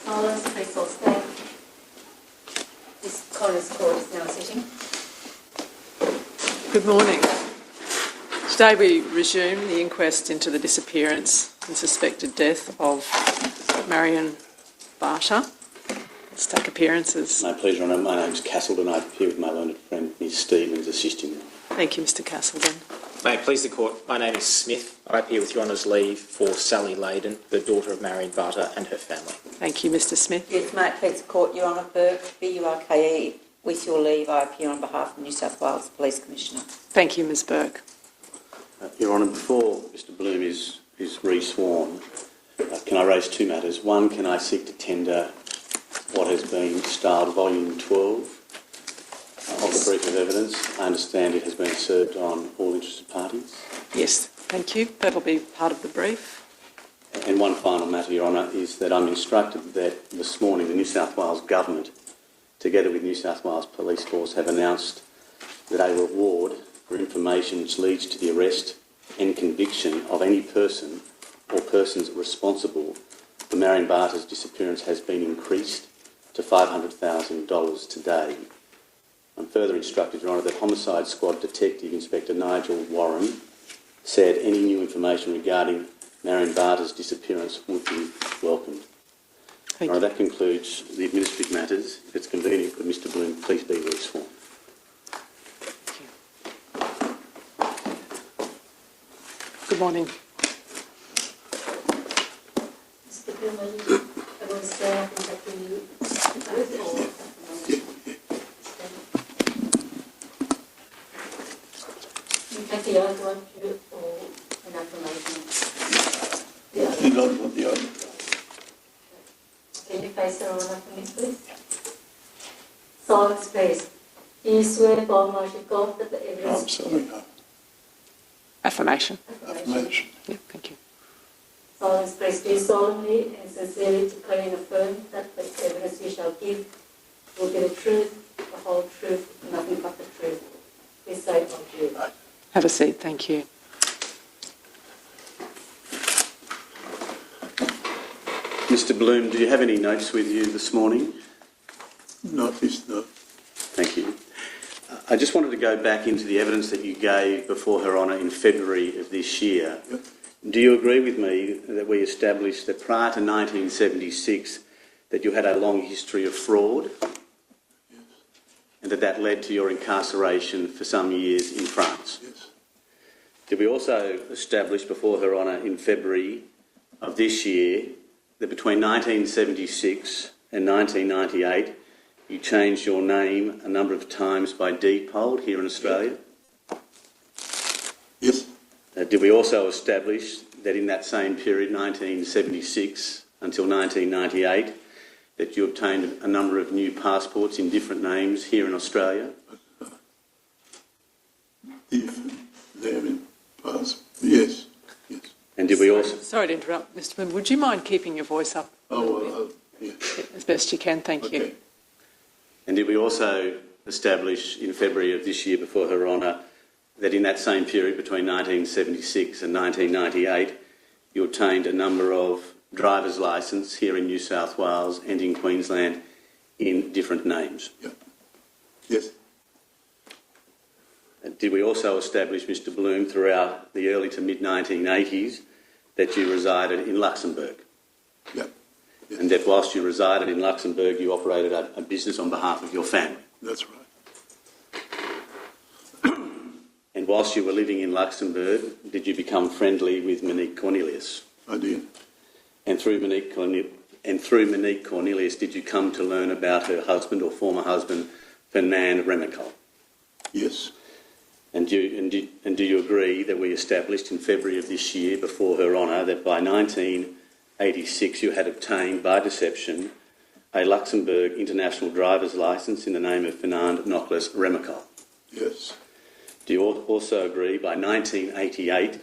Silence, please all stay. This Coroner's Court is now sitting. Good morning. Today we resume the inquest into the disappearance and suspected death of Marion Barter. Let's take appearances. My pleasure, Honour. My name is Castleton. I appear with my learned friend, Ms Stevens, assisting me. Thank you, Mr Castleton. May it please the Court, my name is Smith. I appear with Your Honour's leave for Sally Layden, the daughter of Marion Barter and her family. Thank you, Mr Smith. Yes, may it please the Court, Your Honour, Burke, BURKE. With your leave, I appear on behalf of the New South Wales Police Commissioner. Thank you, Ms Burke. Your Honour, before Mr Bloom is re-sworn, can I raise two matters? One, can I seek to tender what has been styled Volume 12 of the brief of evidence? I understand it has been served on all interested parties. Yes, thank you. That'll be part of the brief. And one final matter, Your Honour, is that I'm instructed that this morning the New South Wales Government, together with New South Wales Police Force, have announced that a reward for information which leads to the arrest and conviction of any person or persons responsible for Marion Barter's disappearance has been increased to $500,000 today. I'm further instructed, Your Honour, that Homicide Squad Detective Inspector Nigel Warren said any new information regarding Marion Barter's disappearance would be welcomed. Thank Your Honour, you. that concludes the administrative matters. If it's convenient for Mr Bloom, please be re-sworn. Good morning. Mr. Bloom, are you swear that you oath or affirmation? You take the oath, won't you, or an affirmation? The oath. You don't want the other. Can you face her on for me, please? Silence, please. Do you swear by Almighty God that the I'm evidence... sorry, no. Affirmation. Affirmation. Yeah, thank you. Silence, please. Do you solemnly and sincerely declare and affirm that the evidence you shall give will be the truth, the whole truth, and nothing but the truth? Please say it like you. Have a seat, thank you. Mr Bloom, do you have any notes with you this morning? Not this, no. Thank you. I just wanted to go back into the evidence that you gave before Her Honour in February of this year. Yep. Do you agree with me that we established that prior to 1976 that you had a long history of fraud? Yes. And that led to your incarceration for some years in France? Yes. Did we also establish before Her Honour in February of this year that between 1976 and 1998 you changed your name a number of times by deed poll here in Australia? Yes. Did we also establish that in that same period, 1976 until 1998, that you obtained a number of new passports in different names here in Australia? Different name in past. Yes. Yes. And did we also... Sorry to interrupt, Mr Bloom. Would you mind keeping your voice up Oh, yes. as best you can? Thank you. Okay. And did we also establish in February of this year before Her Honour that in that same period between 1976 and 1998 you obtained a number of driver's licence here in New South Wales and in Queensland in different names? Yeah. Yes. And did we also establish, Mr Bloom, throughout the early to mid-1980s that you resided in Luxembourg? Yeah. Yes. And that whilst you resided in Luxembourg you operated a business on behalf of your family? That's right. And whilst you were living in Luxembourg, did you become friendly with Monique Cornelius? I did. And through Monique Cornelius, did you come to learn about her husband or former husband, Fernand Remakel? Yes. And do you agree that we established in February of this year before Her Honour that by 1986 you had obtained by deception a Luxembourg international driver's licence in the name of Fernand Nicolas Remakel? Yes. Do you also agree by 1988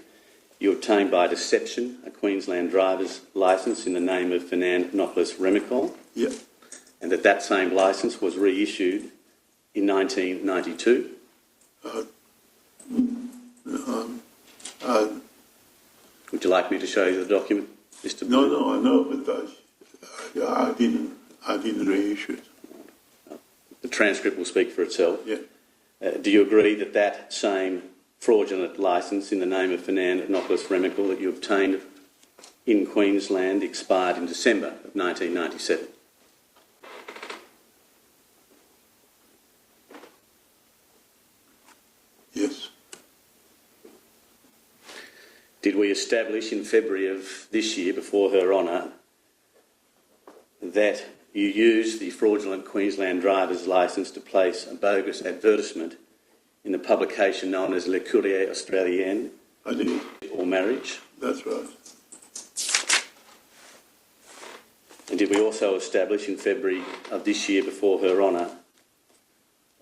you obtained by deception a Queensland driver's licence in the name of Fernand Nicolas Remakel? Yeah. And that same licence was reissued in 1992? Would you like me to show you the document, Mr. No, Bloom? no, I know, but I didn't reissue it. The transcript will speak for itself. Yeah. Do you agree that that same fraudulent licence in the name of Finalizing Remakel that you obtained in Queensland expired in December of 1997? Yes. Did we establish in February of this year, before Her Honour, that you used the fraudulent Queensland driver's licence to place a bogus advertisement in the publication known as Le Courrier Australien? I did. Or marriage? That's right. And did we also establish in February of this year, before Her Honour,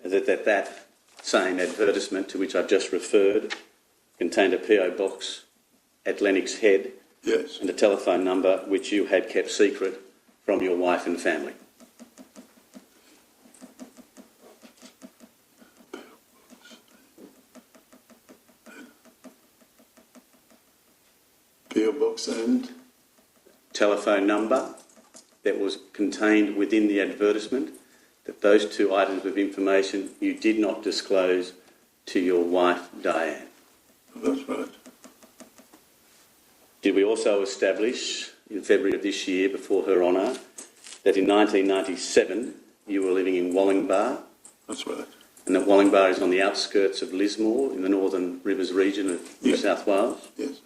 that same advertisement to which I've just referred contained a PO box at Lennox Head? Yes. And a telephone number which you had kept secret from your wife and family? PO box and Telephone number that was contained within the advertisement, that those two items of information you did not disclose to your wife, Diane. that's right. Did we also establish in February of this year, before Her Honour, that in 1997 you were living in Wollongbar, That's right. and that Wollongbar is on the outskirts of Lismore in the Northern Rivers region of New South Wales? Yes.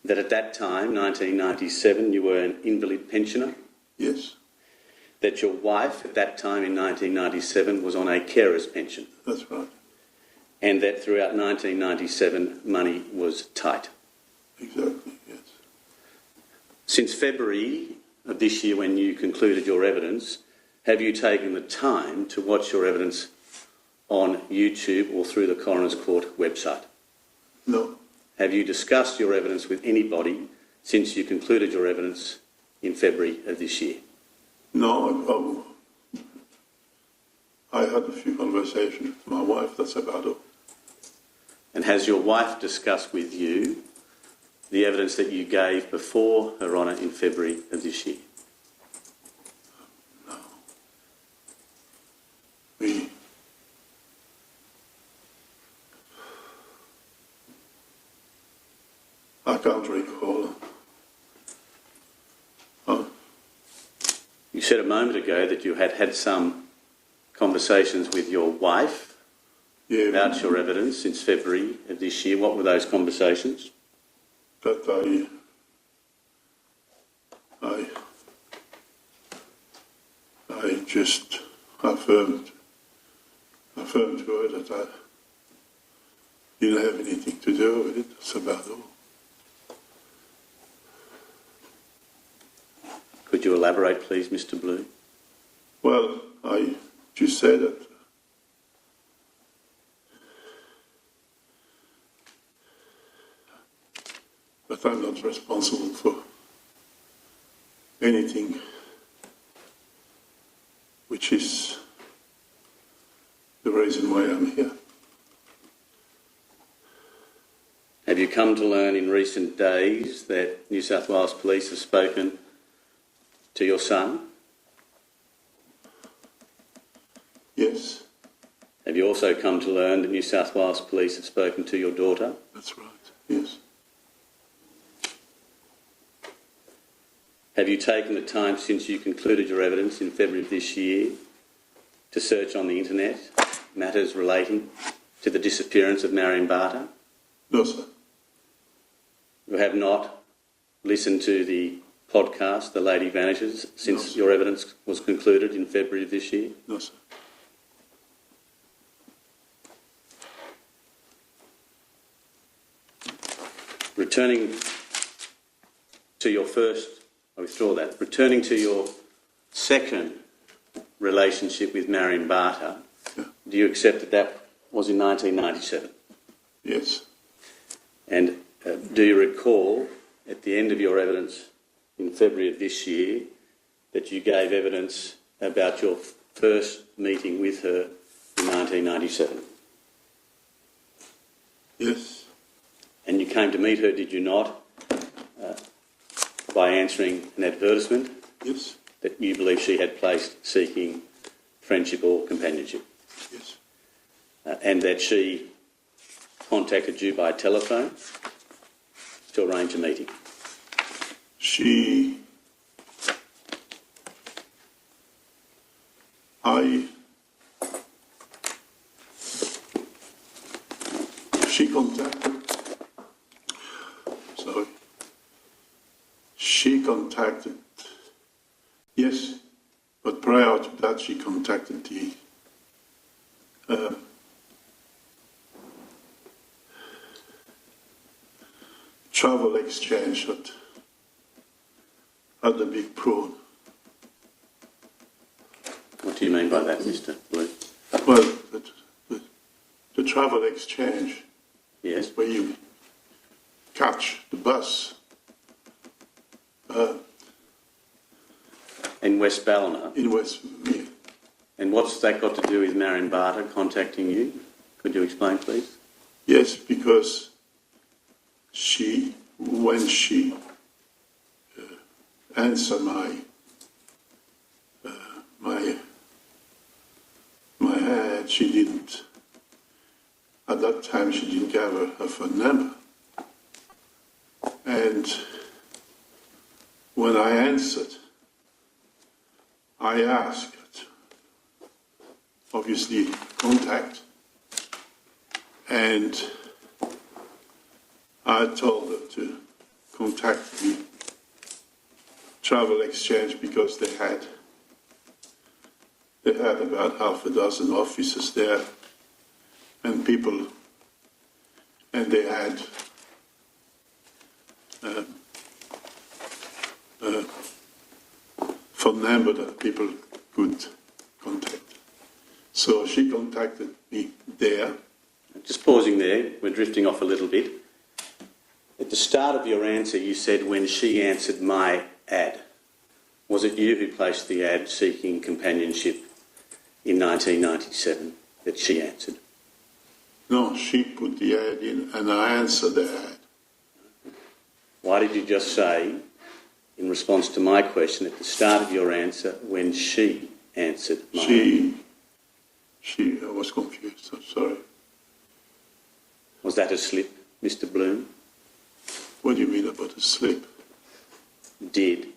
That at that time, 1997, you were an invalid pensioner? Yes. That your wife at that time in 1997 was on a carer's pension? That's right. And that throughout 1997 money was tight? Exactly. Yes. Since February of this year, when you concluded your evidence, have you taken the time to watch your evidence on YouTube or through the Coroners Court website? No. Have you discussed your evidence with anybody since you concluded your evidence in February of this year? No. I had a few conversations with my wife. That's about all. And has your wife discussed with you the evidence that you gave before Her Honour in February of this year? No. I can't recall. You said a moment ago that you had had some conversations with your wife about your evidence since February of this year. What were those conversations? That I just affirmed to her that I didn't have anything to do with it. That's about all. Could you elaborate, please, Mr. Blue? Well, I just said that I'm not responsible for anything which is the reason why I'm here. Have you come to learn in recent days that New South Wales Police have spoken to your son? Yes, Have you also come to learn that New South Wales Police have spoken to your daughter? that's right. Yes. Have you taken the time since you concluded your evidence in February of this year to search on the internet matters relating to the disappearance of Marion Barter? No, sir. You have not listened to the podcast, The Lady Vanishes, since your evidence was concluded in February of this year? No, sir. Returning to your first, I withdraw that, returning to your second relationship with Marion Barter, do you accept that that was in 1997? Yes. And do you recall at the end of your evidence in February of this year that you gave evidence about your first meeting with her in 1997? Yes. And you came to meet her, did you not, by answering an advertisement Yes, that you believe she had placed seeking friendship or companionship, yes. and that she contacted you by telephone to arrange a meeting. She contacted, yes, but prior to that she contacted the travel exchange at the Big Prawn. What do you mean by that, Mr. Blue? Well, the travel exchange Yes. is where you catch the bus In West Ballina. in West. Yeah. And what's that got to do with Marion Barter contacting you? Could you explain, please? Yes, because when she answered my ad, she didn't. At that time, she didn't have her phone number. And when I answered, I asked, obviously, contact, and I told her to contact the travel exchange because they had about half a dozen offices there and people, and they had phone number that people could contact. So she contacted me there. Just pausing there, we're drifting off a little bit. At the start of your answer, you said when she answered my ad. Was it you who placed the ad seeking companionship in 1997 that she answered? No, she put the ad in and I answered the ad. Why did you just say, in response to my question, at the start of your answer, when she answered my ad? I was confused, I'm sorry. Was that a slip, Mr. Bloom? What do you mean about a slip? Did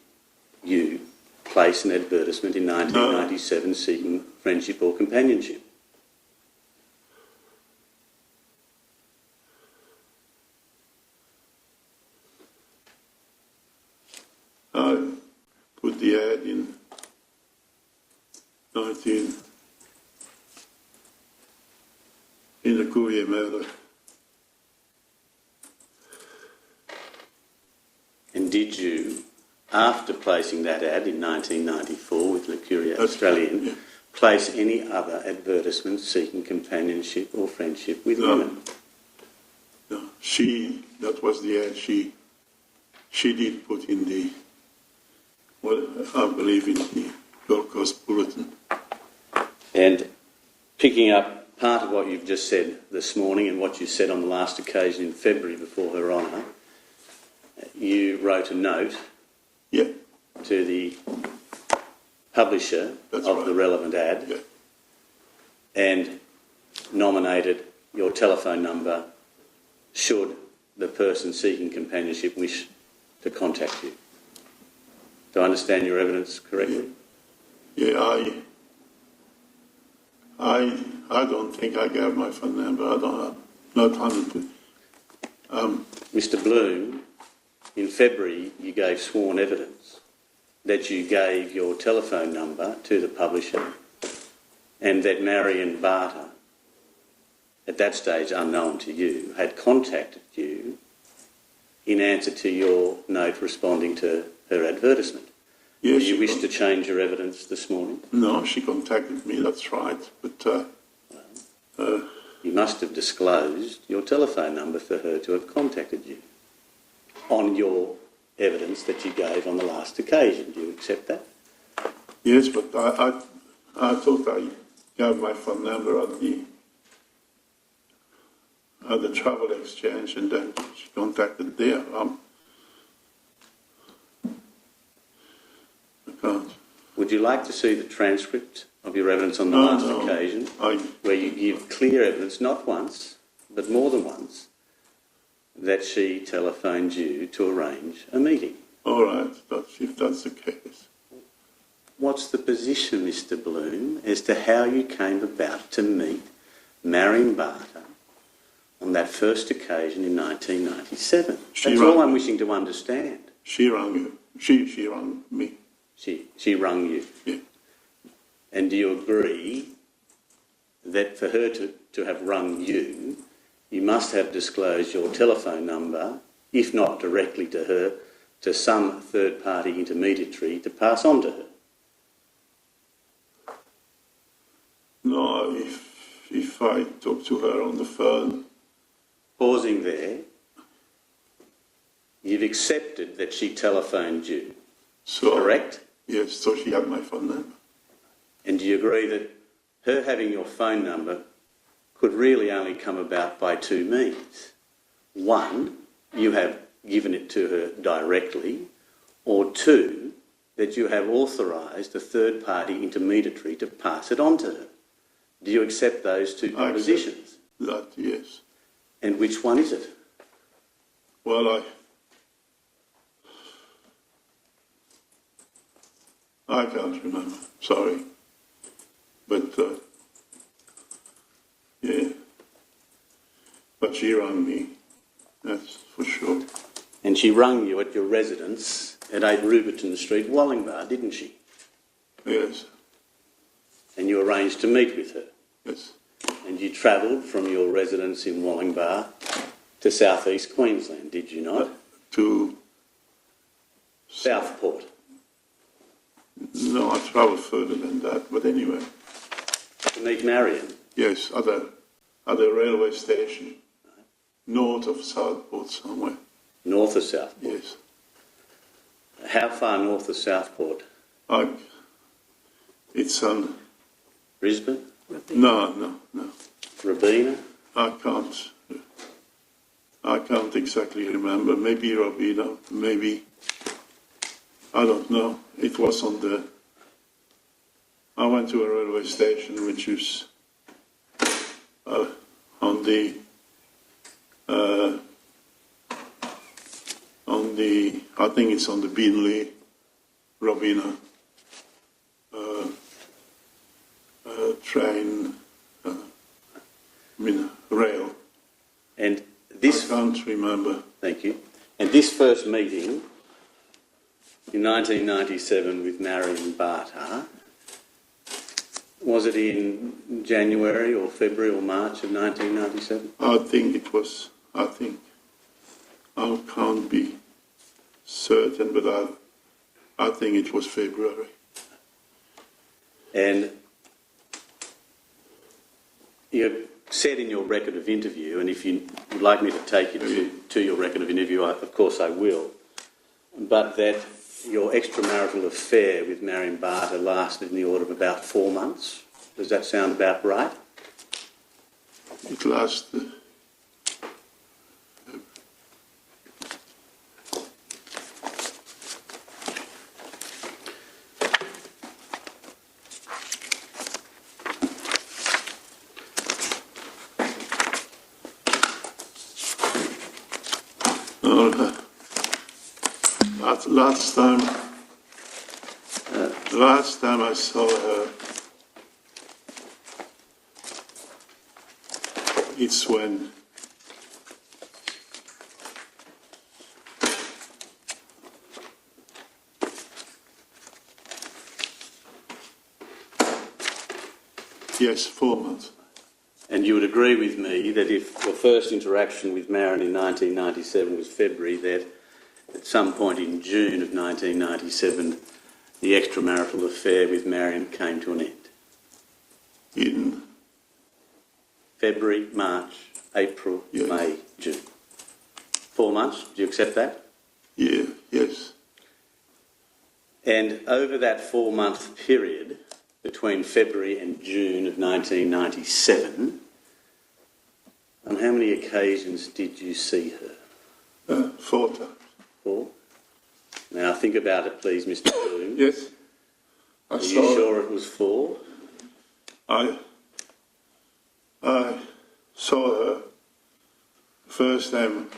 you place an advertisement in 1997 seeking friendship or companionship? I put the ad in in the Courier Mail. And did you, after placing that ad in 1994 with Le Courier Australian, yeah. place any other advertisements seeking companionship or friendship with women? No, that was the ad she did put in the, I believe in the Gold Coast Bulletin. And picking up part of what you've just said this morning and what you said on the last occasion in February before Her Honour, you wrote a note to the publisher of the relevant ad and nominated your telephone number should the person seeking companionship wish to contact you. Do I understand your evidence correctly? Yeah, I don't think I gave my phone number. I don't know. Not 100%. Mr. Bloom, in February you gave sworn evidence that you gave your telephone number to the publisher and that Marion Barter, at that stage unknown to you, had contacted you in answer to your note responding to her advertisement. Yes, Do you wish to change your evidence this morning? No, she contacted me, that's right. But you must have disclosed your telephone number for her to have contacted you on your evidence that you gave on the last occasion. Do you accept that? yes, but I thought I gave my phone number at the travel exchange, and then she contacted there. I Would you like to see the transcript of your evidence on the last occasion, where you give clear evidence, not once, but more than once, that she telephoned you to arrange a meeting? All right, if that's the case. What's the position, Mr. Bloom, as to how you came about to meet Marion Barter on that first occasion in 1997? That's all I'm wishing to understand. She rang you. She rang me. She rung you. Yeah. And do you agree that for her to have rung you, you must have disclosed your telephone number, if not directly to her, to some third-party intermediary to pass on to her? No, if I talk to her on the phone. Pausing there, you've accepted that she telephoned you, correct? Yes, so she had my phone number. And do you agree that her having your phone number could really only come about by two means? One, you have given it to her directly, or two, that you have authorised a third-party intermediary to pass it on to her. Do you accept those two propositions? That, yes. And which one is it? Well, I can't remember. Sorry. But, yeah. But she rang me, that's for sure. And she rang you at your residence at 8 Ruberton Street, Wallingbar, didn't she? Yes. And you arranged to meet with her? Yes. And you travelled from your residence in Wallingbar to South East Queensland, did you not? To Southport. No, I travelled further than that, but anyway. To meet Marion? Yes, at a railway station, north of Southport somewhere. North of Southport? Yes. How far north of Southport? It's on... Brisbane? No. Robina? I can't exactly remember. Maybe Robina, maybe... I don't know. It was on the... I went to a railway station which is on the... I think it's on the Beenleigh, Robina train, rail. And this... I can't remember. Thank you. And this first meeting in 1997 with Marion Barter, was it in January or February or March of 1997? I think it was, I can't be certain, but I think it was February. And you said in your record of interview, and if you would like me to take you to your record of interview, of course I will, but that your extramarital affair with Marion Barter lasted in the order of about 4 months. Does that sound about right? It lasted... Last time I saw her, it's when yes, 4 months. And you would agree with me that if your first interaction with Marion in 1997 was February, that at some point in June of 1997, the extramarital affair with Marion came to an end? In February, March, April, yes. May, June. 4 months, do you accept that? Yeah, yes. And over that 4-month period, between February and June of 1997, on how many occasions did you see her? 4 times. 4? Now think about it, please, Mr. Bloom. Yes. Are you sure it was 4? I saw her first time,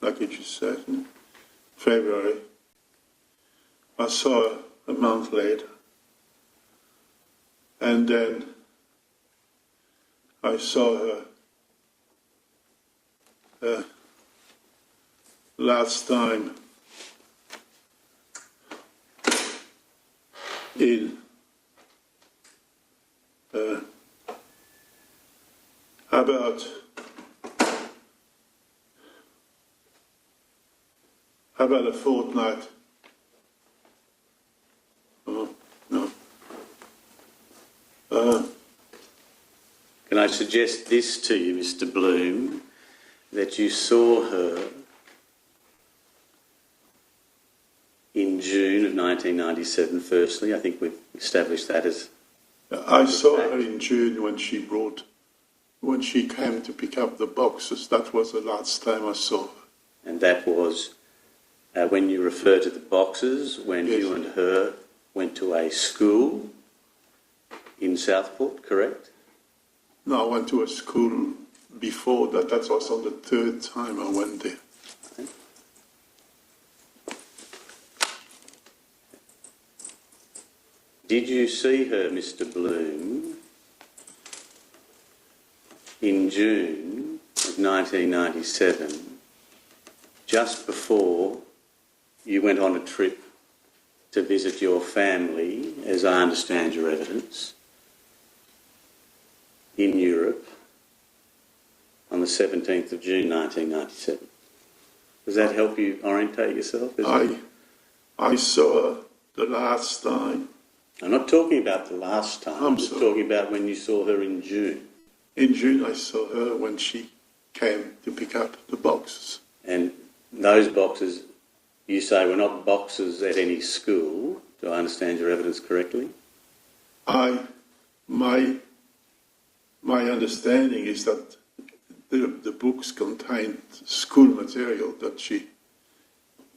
like you just said, in February. I saw her a month later. And then I saw her last time in about a fortnight. Oh, no. Can I suggest this to you, Mr. Bloom, that you saw her in June of 1997, firstly? I think we've established that as... I saw her in June when she came to pick up the boxes. That was the last time I saw her. And that was when you refer to the boxes, when Yes. you and her went to a school in Southport, correct? No, I went to a school before that. That was on the third time I went there. Did you see her, Mr. Bloom, in June of 1997, just before you went on a trip to visit your family, as I understand your evidence, in Europe on the 17th of June 1997? Does that help you orientate yourself? I saw her the last time. I'm not talking about the last time. I'm just sorry. talking about when you saw her in June. In June, I saw her when she came to pick up the boxes. And those boxes, you say, were not boxes at any school. Do I understand your evidence correctly? My understanding is that the books contained school material that she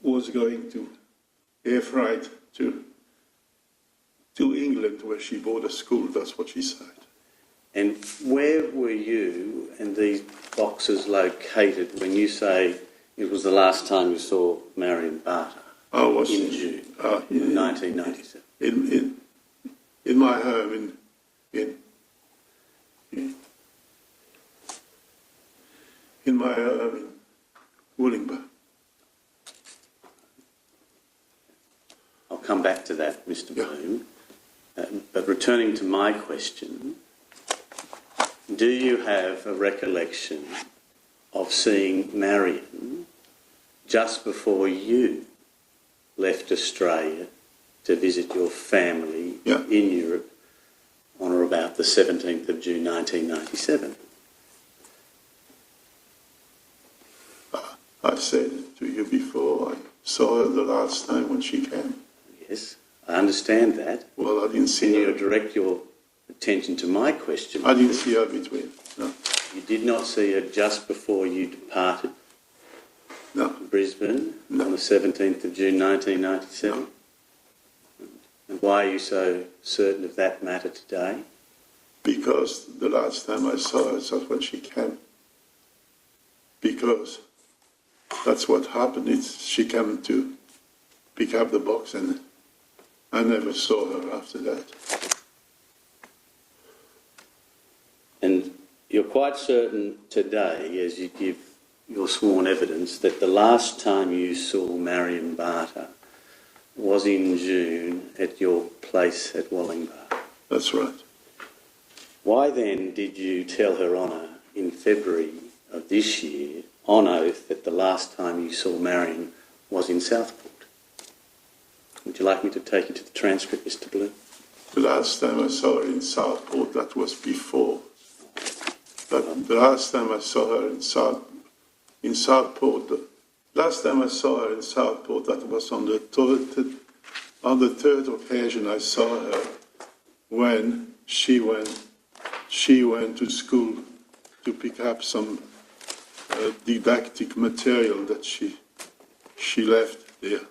was going to air freight to England, where she bought a school. That's what she said. And where were you and these boxes located when you say it was the last time you saw Marion Barter? I was in June 1997. In my home in my home in Wollongbar. I'll come back to that, Mr. Bloom. But returning to my question, do you have a recollection of seeing Marion just before you left Australia to visit your family in Europe on or about the 17th of June 1997? I said it to you before. I saw her the last time when she came. Yes, I understand that. Well, I didn't see Can her. you direct your attention to my question? I didn't see her between. No. You did not see her just before you departed No. Brisbane No. on the 17th of June 1997? No. And why are you so certain of that matter today? Because the last time I saw her was when she came. Because that's what happened. She came to pick up the box and I never saw her after that. And you're quite certain today, as you give your sworn evidence, that the last time you saw Marion Barter was in June at your place at Wollongbar. That's right. Why then did you tell Her Honour in February of this year, on oath, that the last time you saw Marion was in Southport? Would you like me to take you to the transcript, Mr. Bloom? The last time I saw her in Southport, that was before. But the last time I saw her in Southport, last time I saw her in Southport, that was on the third occasion I saw her when she went to school to pick up some didactic material that she left there.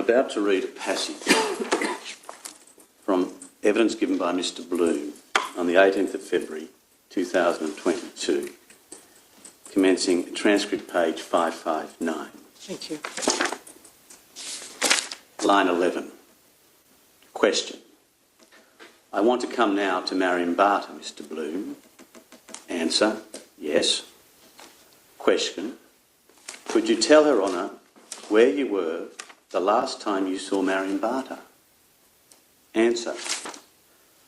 about to read a passage from evidence given by Mr Bloom on the 18th of February 2022, commencing transcript page 559. Thank you. Line 11. Question. I want to come now to Marion Barter, Mr Bloom. Answer. Yes. Question. Could you tell Her Honour where you were the last time you saw Marion Barter? Answer.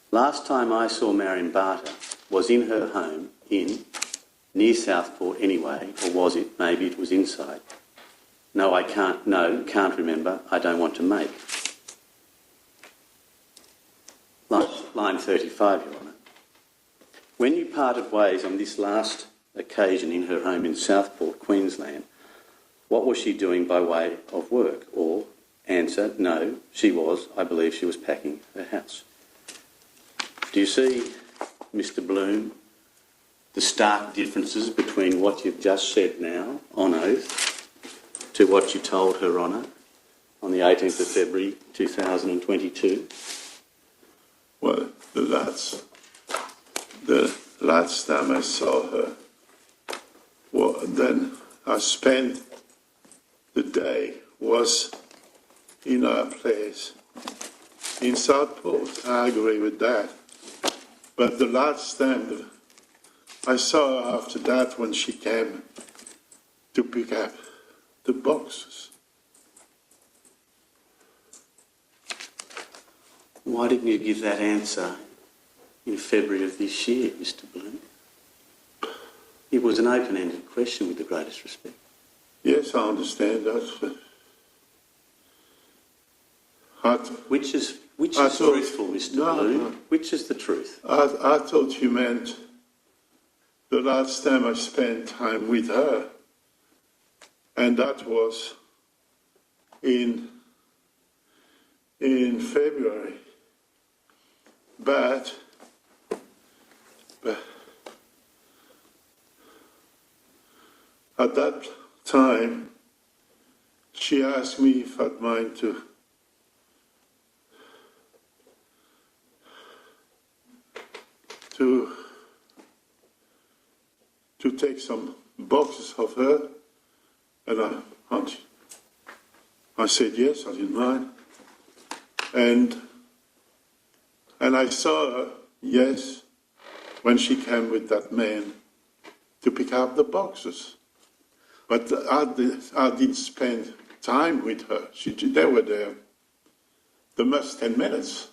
Last time I saw Marion Barter was in her home near Southport anyway, or was it? Maybe it was inside. No, can't remember. I don't want to make. Line 35, Your Honour. When you parted ways on this last occasion in her home in Southport, Queensland, what was she doing by way of work? Or, answer, no, I believe she was packing her house. Do you see, Mr Bloom, the stark differences between what you've just said now, on oath, to what you told Her Honour on the 18th of February 2022? Well, the last time I saw her, then I spent the day was in our place in Southport. I agree with that. But the last time I saw her after that, when she came to pick up the boxes. Why didn't you give that answer in February of this year, Mr Bloom? It was an open-ended question, with the greatest respect. Yes, I understand that. Which is truthful, Mr Bloom? No. Which is the truth? I thought you meant the last time I spent time with her, and that was in February. But at that time, she asked me if I'd mind to take some boxes of her, and I said yes, I didn't mind. And I saw her, yes, when she came with that man to pick up the boxes. But I didn't spend time with her. They were there the most 10 minutes.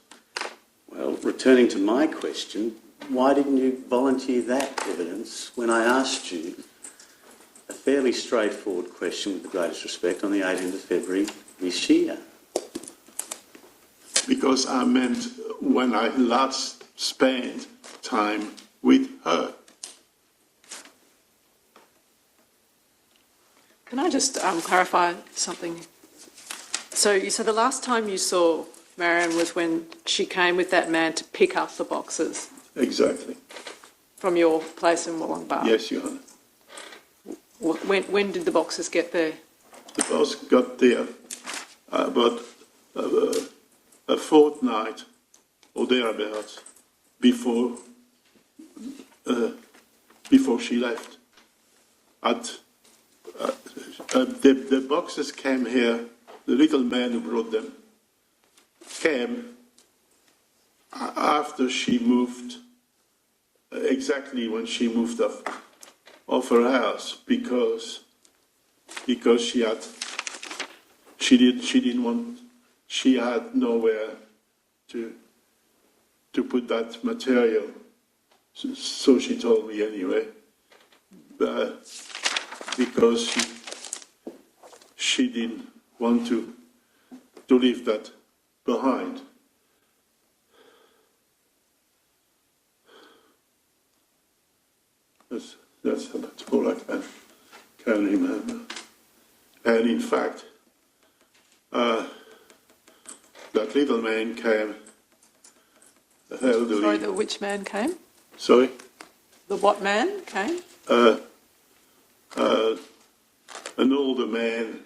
Well, returning to my question, why didn't you volunteer that evidence when I asked you a fairly straightforward question, with the greatest respect, on the 18th of February this year? Because I meant when I last spent time with her. Can I just clarify something? So you said the last time you saw Marion was when she came with that man to pick up the boxes? Exactly. From your place in Wollongbar? Yes, Your Honour. When did the boxes get there? The box got there about a fortnight or thereabouts before she left. The boxes came here. The little man who brought them came after she moved, exactly when she moved off her house, because she had nowhere to put that material. So she told me anyway, because she didn't want to leave that behind. That's about all I can remember. And in fact, that little man came, elderly. Sorry, which man came? Sorry? The what man came? An older man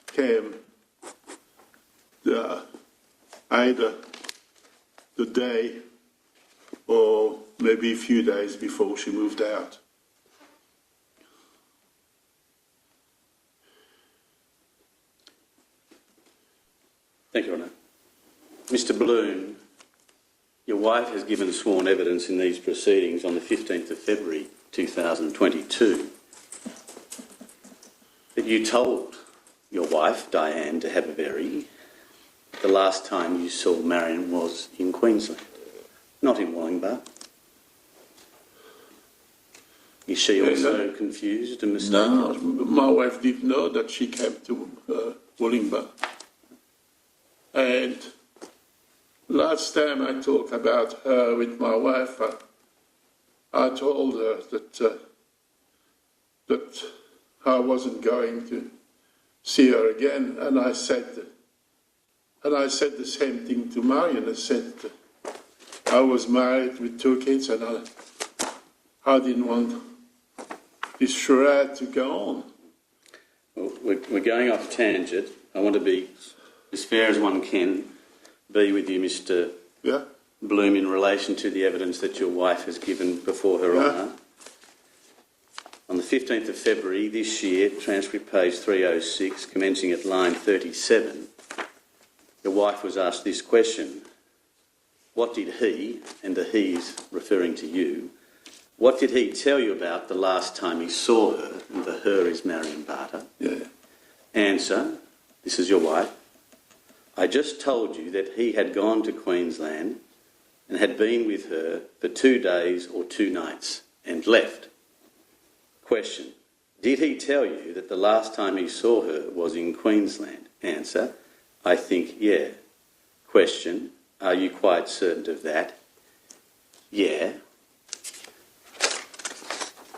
came either the day or maybe a few days before she moved out. Thank you, Your Honour. Mr Bloom, your wife has given sworn evidence in these proceedings on the 15th of February 2022 that you told your wife, Diane, to have a very. The last time you saw Marion was in Queensland, not in Wollongbar. Is she also confused and mistaken? No, my wife didn't know that she came to Wollongbar. And last time I talked about her with my wife, I told her that I wasn't going to see her again, and I said the same thing to Marion. I said I was married with 2 kids, and I didn't want this charade to go on. Well, we're going off tangent. I want to be as fair as one can be with you, Mr. Bloom, in relation to the evidence that your wife has given before her honour. On the 15th of February this year, transcript page 306, commencing at line 37, your wife was asked this question: what did he, and the he is referring to you, what did he tell you about the last time he saw her? And the her is Marion Barter. Yeah. Answer, this is your wife. I just told you that he had gone to Queensland and had been with her for 2 days or 2 nights and left. Question, did he tell you that the last time he saw her was in Queensland? Answer, I think, yeah. Question, are you quite certain of that? Yeah.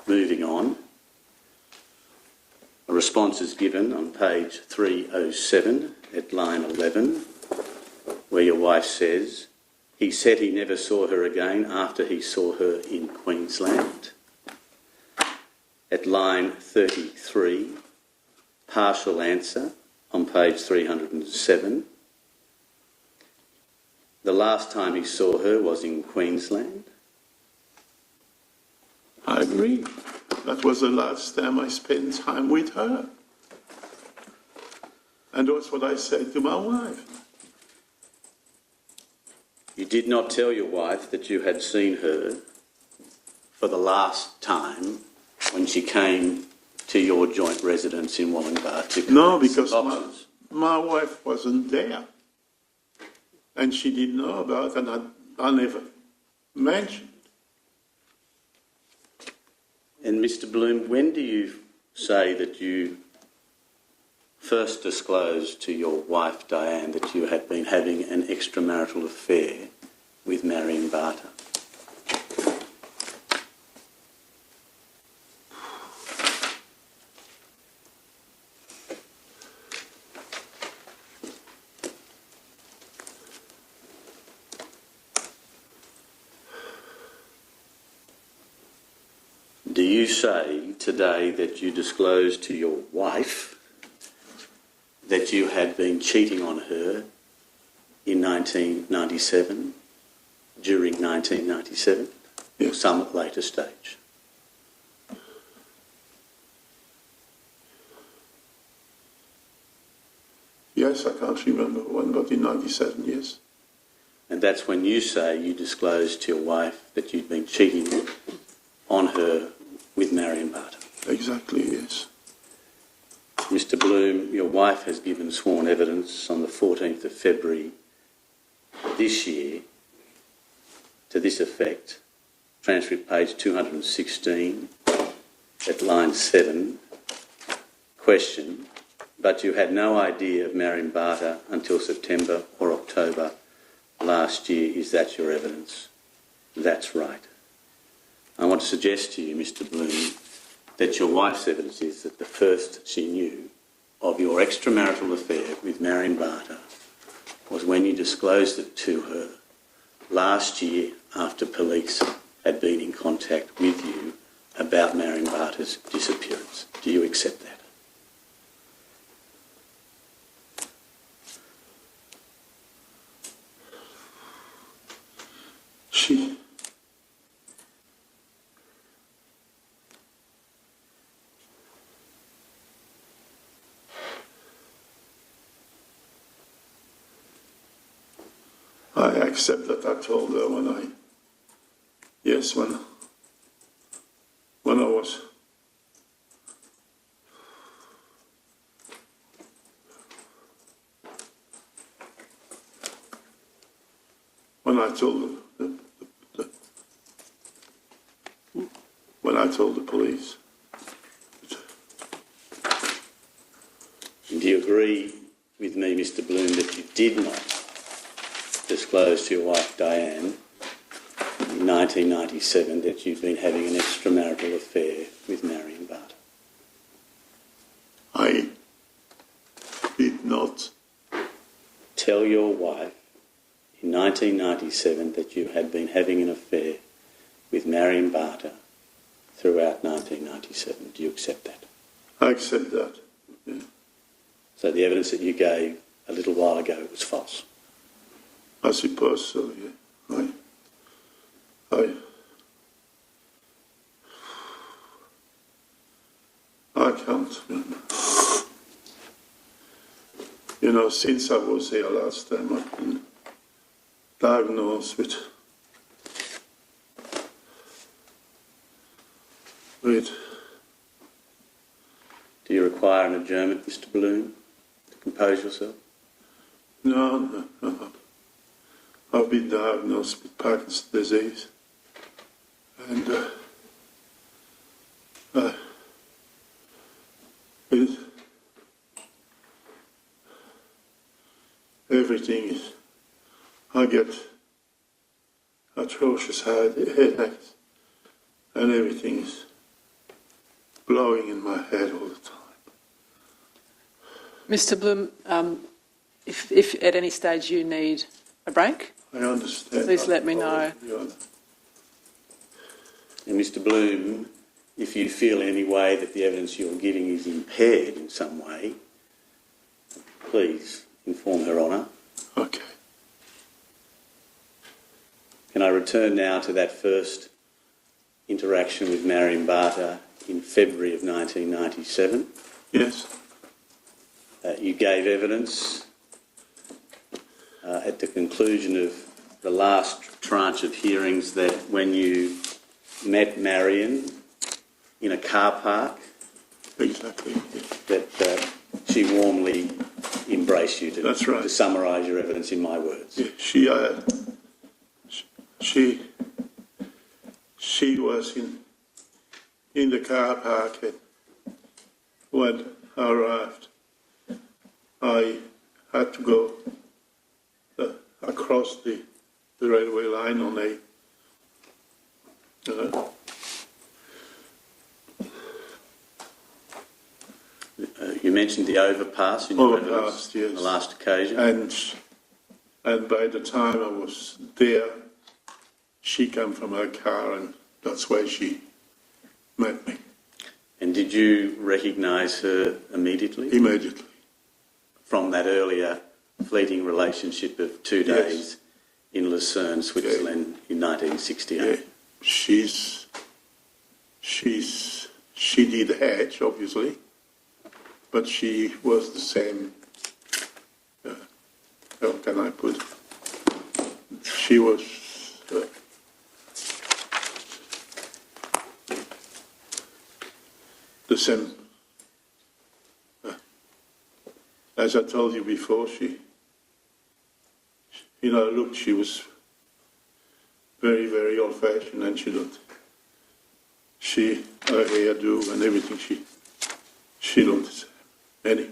Moving on. A response is given on page 307 at line 11, where your wife says, he said he never saw her again after he saw her in Queensland. At line 33, partial answer on page 307. The last time he saw her was in Queensland. I agree. That was the last time I spent time with her. And that's what I said to my wife. You did not tell your wife that you had seen her for the last time when she came to your joint residence in Wollongbar to No, because my wife wasn't there. And she didn't know about it, and I never mentioned. And Mr. Bloom, when do you say that you first disclosed to your wife, Diane, that you had been having an extramarital affair with Marion Barter? Do you say today that you disclosed to your wife that you had been cheating on her in 1997, during 1997, or some later stage? Yes, I can't remember when, but in 97, yes. And that's when you say you disclosed to your wife that you'd been cheating on her with Marion Barter. Exactly, yes. Mr. Bloom, your wife has given sworn evidence on the 14th of February this year to this effect. Transcript page 216 at line 7. Question, but you had no idea of Marion Barter until September or October last year. Is that your evidence? That's right. I want to suggest to you, Mr. Bloom, that your wife's evidence is that the first she knew of your extramarital affair with Marion Barter was when you disclosed it to her last year after police had been in contact with you about Marion Barter's disappearance. Do you accept that? I accept that I told her when I was when I told the police. And do you agree with me, Mr. Bloom, that you did not disclose to your wife Diane in 1997 that you'd been having an extramarital affair with Marion Barter? I did not Tell your wife in 1997 that you had been having an affair with Marion Barter throughout 1997. Do you accept that? I accept that. Yeah. So the evidence that you gave a little while ago was false? I suppose so, yeah. I can't remember. You know, since I was here last time, I've been diagnosed with Do you require an adjournment, Mr. Bloom, to compose yourself? No. I've been diagnosed with Parkinson's disease, and everything is. I get atrocious headaches, and everything is blowing in my head all the time. Mr. Bloom, if at any stage you need a break, I understand. please let me know. And Mr. Bloom, if you feel in any way that the evidence you're giving is impaired in some way, please inform Her Honour. Okay. Can I return now to that first interaction with Marion Barter in February of 1997? Yes. You gave evidence at the conclusion of the last tranche of hearings that when you met Marion in a car park, Exactly. that she warmly embraced you. That's right. To summarise your evidence in my words. Yeah, she was in the car park, and when I arrived, I had to go across the railway line on a You mentioned the overpass in your evidence yes. on the last occasion. And by the time I was there, she came from her car, and that's where she met me. And did you recognise her immediately? Immediately. From that earlier fleeting relationship of 2 days in Lucerne, Switzerland in 1968? Yeah. She did hedge, obviously, but she was the same. How can I put it? She was the same. As I told you before, she was very, very old-fashioned, and her hairdo and everything, she looked the same. Anyway.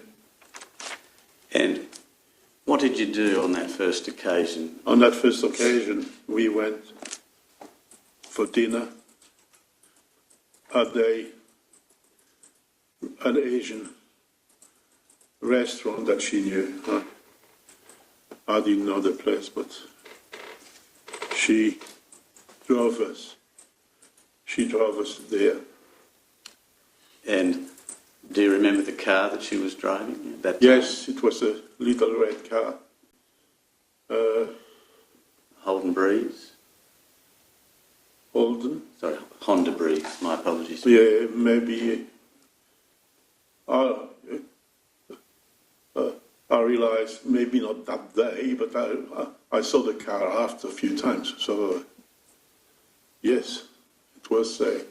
And what did you do on that first occasion? On that first occasion, we went for dinner at an Asian restaurant that she knew. I didn't know the place, but she drove us. She drove us there. And do you remember the car that she was driving at that time? Yes, it was a little red car. Holden Breeze? Holden? Sorry, Honda Breeze. My apologies. Yeah, maybe. I realised maybe not that day, but I saw the car after a few times. So yes, it was a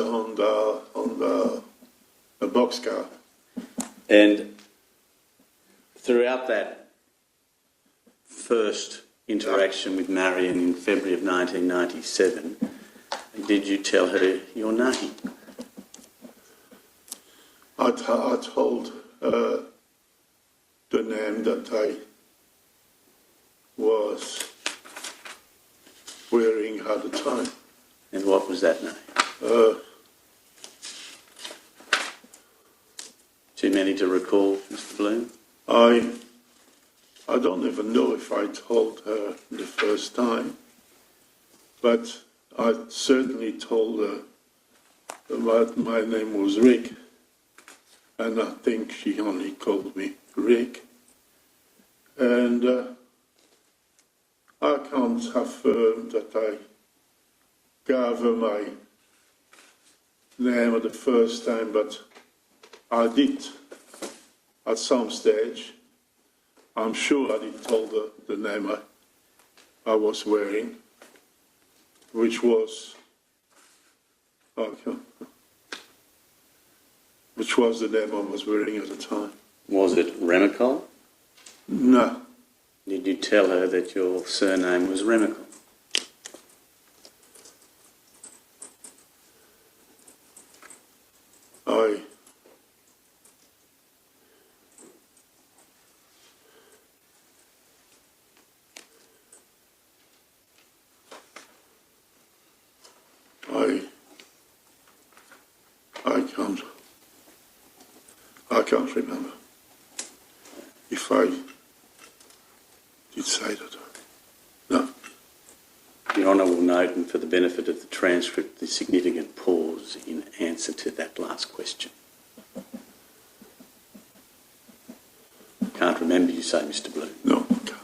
Honda, a box car. And throughout that first interaction with Marion in February of 1997, did you tell her your name? I told her the name that I was wearing at the time. And what was that name? Too many to recall, Mr. Bloom? I don't even know if I told her the first time, but I certainly told her that my name was Rick, and I think she only called me Rick. And I can't affirm that I gave her my name at the first time, but I did at some stage. I'm sure I did tell her the name I was wearing, which was the name I was wearing at the time. Was it Remakel? No. Did you tell her that your surname was Remakel? I can't remember if I did say that. No. Your Honour will note, and for the benefit of the transcript, the significant pause in answer to that last question. Can't remember, you say, Mr. Bloom? No, I can't.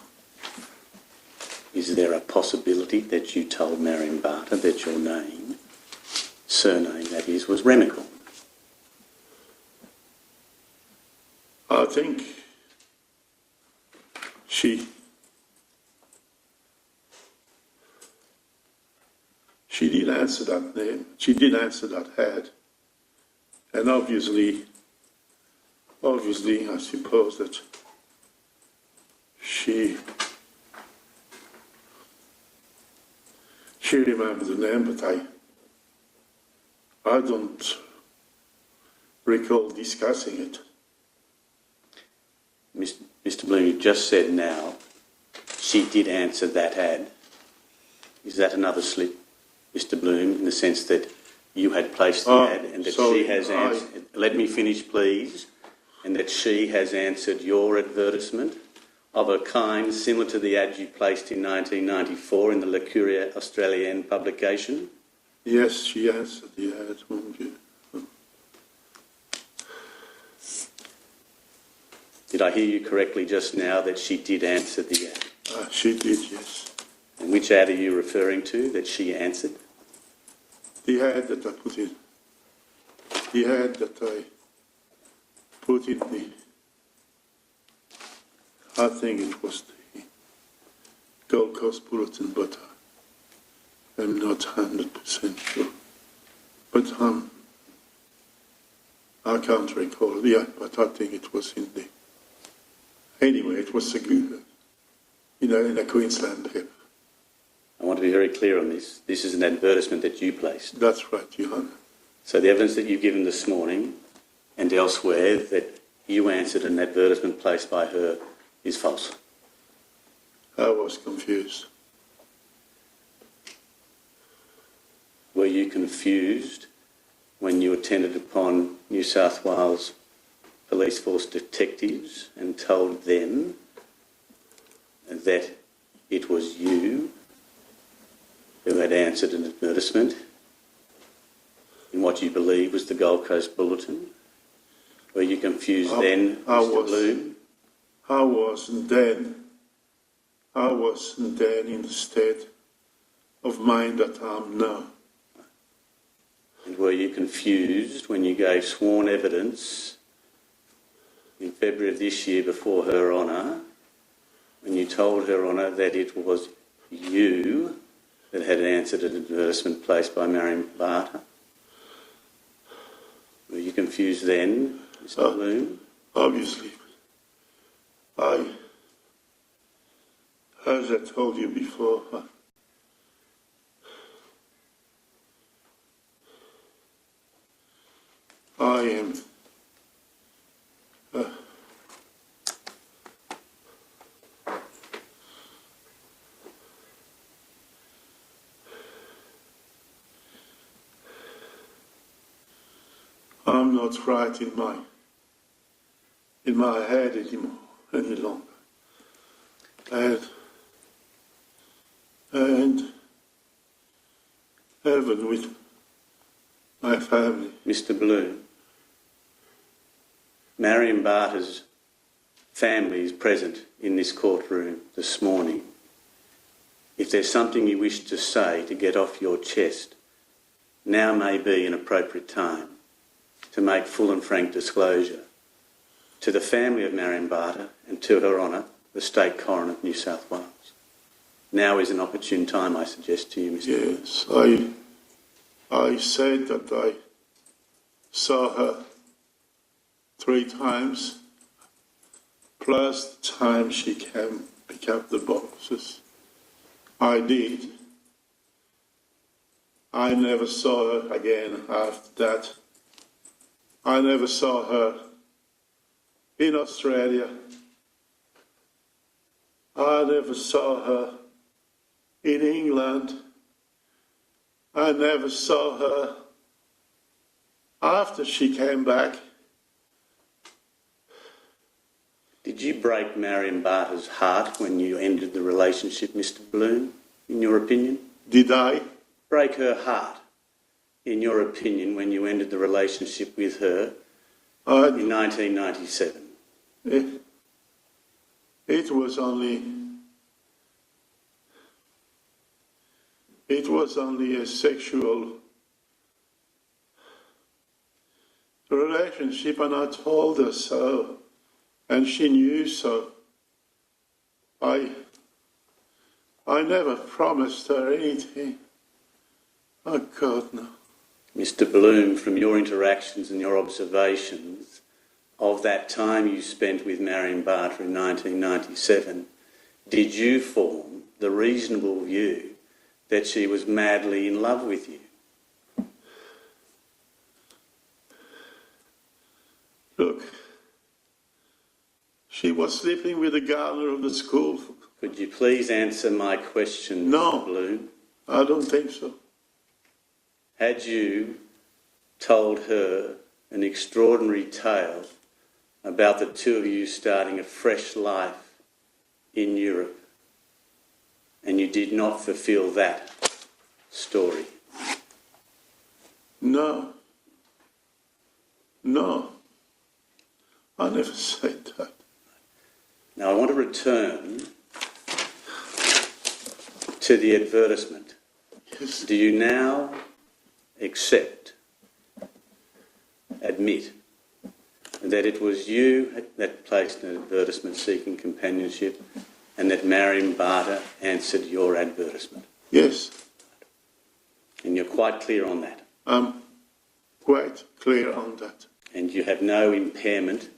Is there a possibility that you told Marion Barter that your name, surname that is, was Remakel? I think she did answer that name. She did answer that head. And obviously, I suppose that she remembers the name, but I don't recall discussing it. Mr. Bloom, you just said now she did answer that ad. Is that another slip, Mr. Bloom, in the sense that you had placed the ad and that she has answered? Let me finish, please. And that she has answered your advertisement of a kind similar to the ad you placed in 1994 in the Le Courrier Australienne publication? Yes, she answered the ad, won't you? Did I hear you correctly just now that she did answer the ad? She did, yes. And which ad are you referring to that she answered? The ad that I put in. The ad that I put in I think it was the Gold Coast Bulletin, but I'm not 100% sure. But I can't recall. Yeah, but I think it was in the... Anyway, it was a good, in a Queensland paper. I want to be very clear on this. This is an advertisement that you placed. That's right, Your Honour. So the evidence that you've given this morning and elsewhere that you answered an advertisement placed by her is false. I was confused. Were you confused when you attended upon New South Wales Police Force detectives and told them that it was you who had answered an advertisement in what you believe was the Gold Coast Bulletin? Were you confused then, Mr. Bloom? I wasn't then in the state of mind that I'm now. And were you confused when you gave sworn evidence in February of this year before Her Honour when you told Her Honour that it was you that had answered an advertisement placed by Marion Barter? Were you confused then, Mr. Bloom? Obviously. As I told you before, I am I'm not right in my head any longer. And even with my family. Mr. Bloom, Marion Barter's family is present in this courtroom this morning. If there's something you wish to say to get off your chest, now may be an appropriate time to make full and frank disclosure to the family of Marion Barter and to Her Honour, the State Coroner of New South Wales. Now is an opportune time, I suggest to you, Mr. Yes, I said that I saw her 3 times, plus the time she came pick up the boxes. I did. I never saw her again after that. I never saw her in Australia. I never saw her in England. I never saw her after she came back. Did you break Marion Barter's heart when you ended the relationship, Mr. Bloom, in your opinion? Did I? Break her heart, in your opinion, when you ended the relationship with her in 1997? It was only a sexual relationship, and I told her so, and she knew so. I never promised her anything. Oh, God, no. Mr. Bloom, from your interactions and your observations of that time you spent with Marion Barter in 1997, did you form the reasonable view that she was madly in love with you? Look, she was sleeping with the gardener of the school. Could you please answer my question, No. Mr. Bloom? I don't think so. Had you told her an extraordinary tale about the two of you starting a fresh life in Europe, and you did not fulfil that story? No. No. I never said that. Now I want to return to the advertisement. Yes. Do you now admit that it was you that placed an advertisement seeking companionship and that Marion Barter answered your advertisement? Yes. And you're quite clear on that? I'm quite clear on that. And you have no impairment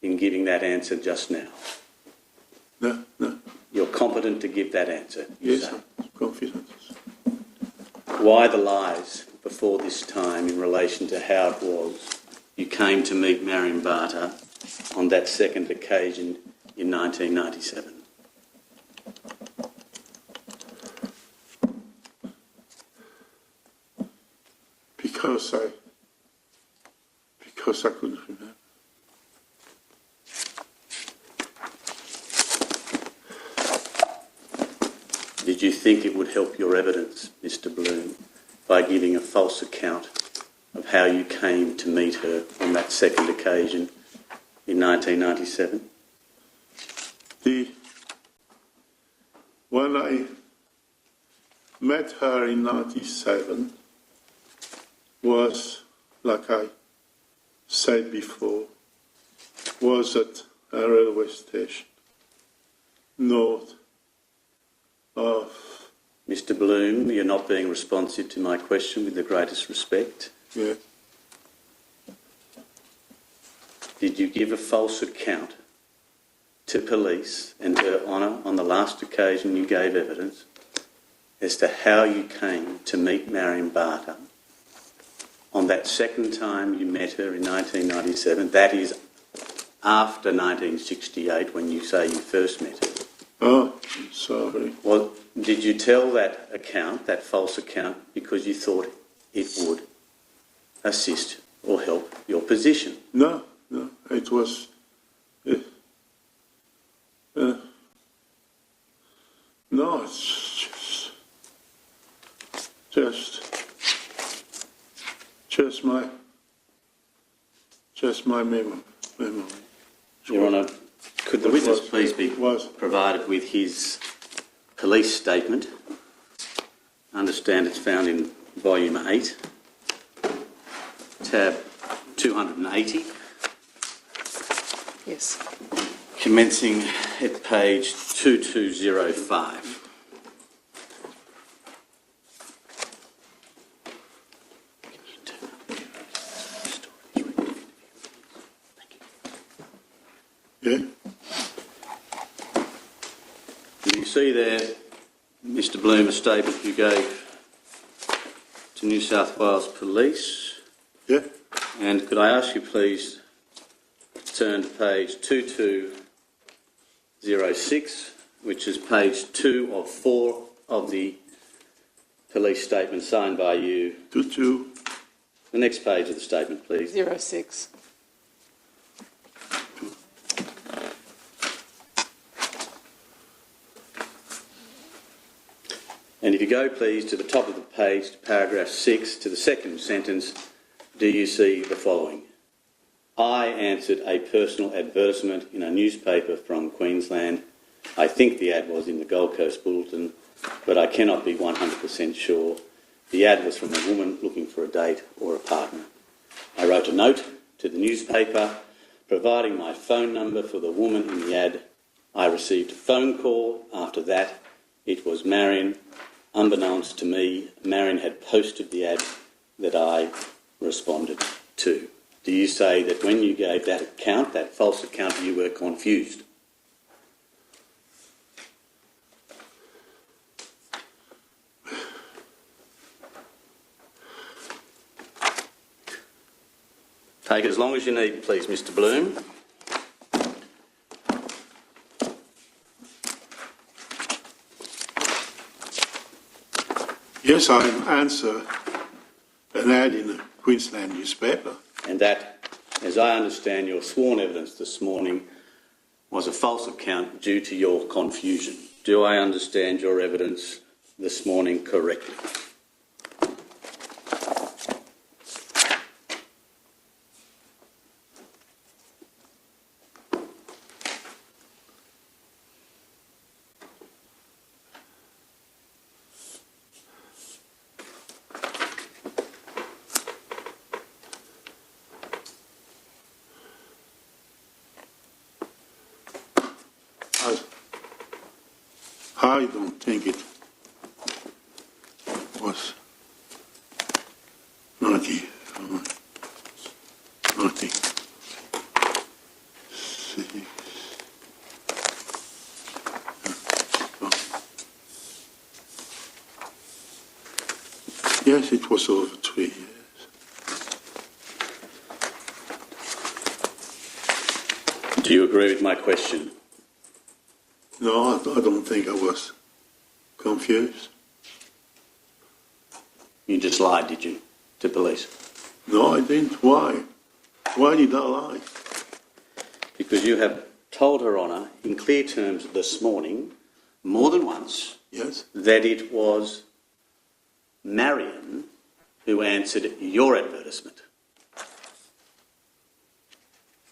in giving that answer just now? No, no. You're competent to give that answer? Yes, So, I'm confident. why the lies before this time in relation to how it was you came to meet Marion Barter on that second occasion in 1997? Because I couldn't remember. Did you think it would help your evidence, Mr. Bloom, by giving a false account of how you came to meet her on that second occasion in 1997? When I met her in 1997 was, like I said before, was at a railway station. note of, Mr. Bloom, you're not being responsive to my question with the greatest respect. yeah, Did you give a false account to police and Her Honour on the last occasion you gave evidence as to how you came to meet Marion Barter on that second time you met her in 1997? That is after 1968 when you say you first met her. oh, sorry. Well, did you tell that account, that false account, because you thought it would assist or help your position? No, it was, no, it's just my memory. Your Honour, could the witness please be was. provided with his police statement? I understand it's found in volume 8, tab 280, Yes. commencing at page 2205. Yeah, You see there, Mr. Bloom, a statement you gave to New South Wales Police. yeah, And could I ask you please to turn to page 2206, which is page 2 of 4 of the police statement signed by you. two, The next page of the statement, please. 06. And if you go, please, to the top of the page, to paragraph 6, to the second sentence, do you see the following? I answered a personal advertisement in a newspaper from Queensland. I think the ad was in the Gold Coast Bulletin, but I cannot be 100% sure. The ad was from a woman looking for a date or a partner. I wrote a note to the newspaper providing my phone number for the woman in the ad. I received a phone call. After that, it was Marion. Unbeknownst to me, Marion had posted the ad that I responded to. Do you say that when you gave that account, that false account, you were confused? Take as long as you need, please, Mr. Bloom. yes, I answer an ad in a Queensland newspaper. And that, as I understand your sworn evidence this morning, was a false account due to your confusion. Do I understand your evidence this morning correctly? I don't think it was naughty. Yes, it was over 3 years. Do you agree with my question? No, I don't think I was confused. You just lied, did you, to police? No, I didn't. Why? Why did I lie? Because you have told Her Honour in clear terms this morning, more than once, Yes? that it was Marion who answered your advertisement.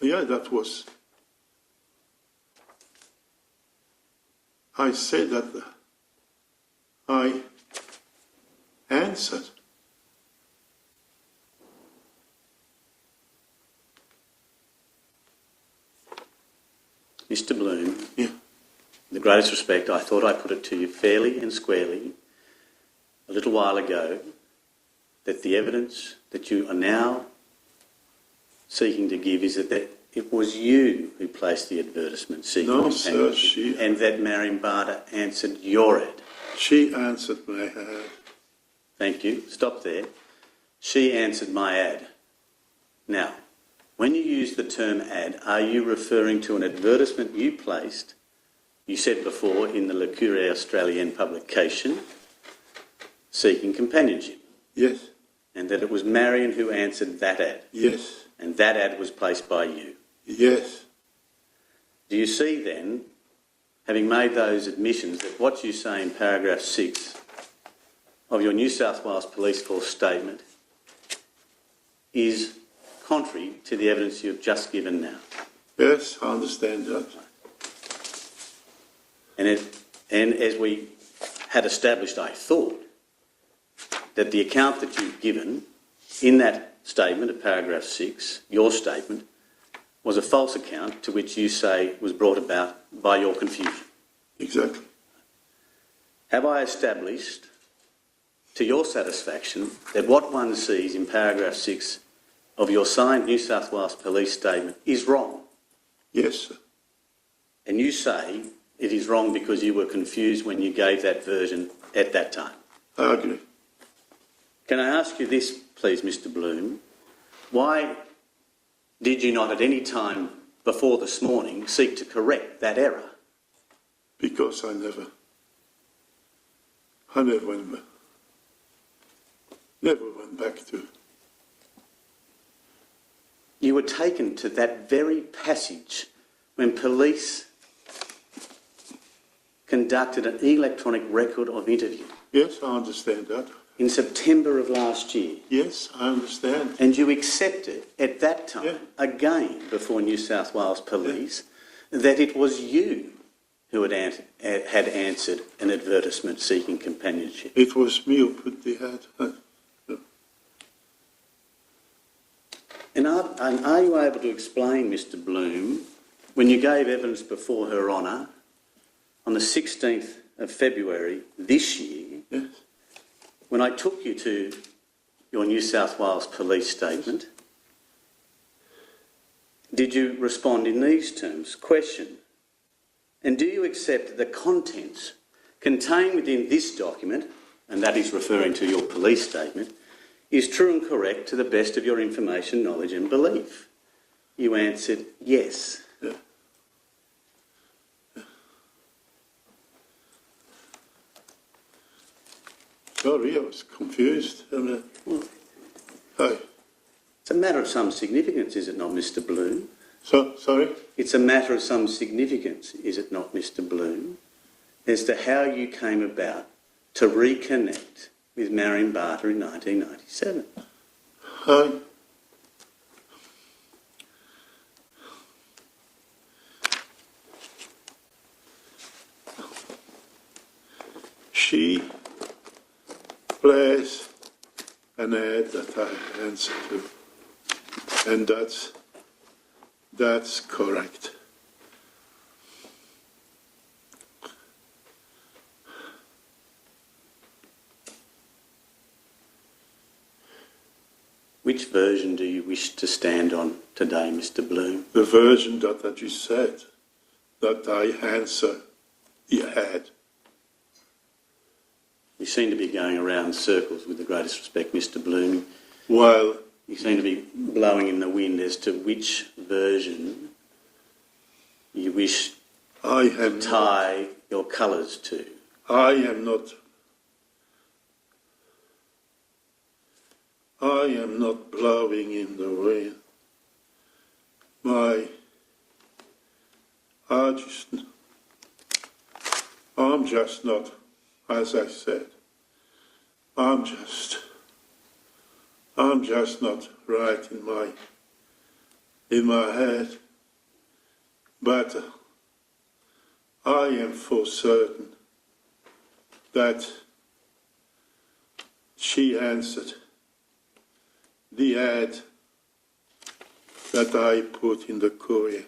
Yeah, that was... I said that I answered. Mr. Bloom, Yeah. with the greatest respect, I thought I put it to you fairly and squarely a little while ago that the evidence that you are now seeking to give is that it was you who placed the advertisement seeking companionship, and that Marion Barter answered your ad. She answered my ad. Thank you. Stop there. She answered my ad. Now, when you use the term ad, are you referring to an advertisement you placed, you said before, in the Le Courrier Australien publication, seeking companionship? Yes. And that it was Marion who answered that ad? Yes. And that ad was placed by you? Yes. Do you see then, having made those admissions, that what you say in paragraph 6 of your New South Wales Police Force statement is contrary to the evidence you've just given now? Yes, I understand that. And as we had established, I thought, that the account that you've given in that statement of paragraph 6, your statement, was a false account to which you say was brought about by your confusion. Exactly. Have I established, to your satisfaction, that what one sees in paragraph 6 of your signed New South Wales Police statement is wrong? Yes, sir. And you say it is wrong because you were confused when you gave that version at that time? I agree. Can I ask you this, please, Mr. Bloom? Why did you not at any time before this morning seek to correct that error? Because I never went back to. You were taken to that very passage when police conducted an electronic record of interview. Yes, I understand that. In September of last year. Yes, I understand. And you accepted at that time, Yeah. again before New South Wales Police, that it was you who had answered an advertisement seeking companionship. It was me who put the ad. And are you able to explain, Mr. Bloom, when you gave evidence before Her Honour on the 16th of February this year, Yes. when I took you to your New South Wales Police statement, did you respond in these terms? Question: and do you accept the contents contained within this document, and that is referring to your police statement, is true and correct to the best of your information, knowledge and belief? You answered yes. Yeah. Sorry, I was confused. Hi. It's a matter of some significance, is it not, Mr. Bloom? Sorry? It's a matter of some significance, is it not, Mr. Bloom, as to how you came about to reconnect with Marion Barter in 1997. Hi. She plays an ad that I answer to, and that's correct. Which version do you wish to stand on today, Mr. Bloom? The version that you said, that I answer the ad. You seem to be going around circles, with the greatest respect, Mr. Bloom. While You seem to be blowing in the wind as to which version you wish I to am tie your colours to. I am not blowing in the wind. I'm just not, as I said, I'm just not right in my head. But I am for certain that she answered the ad that I put in the courier.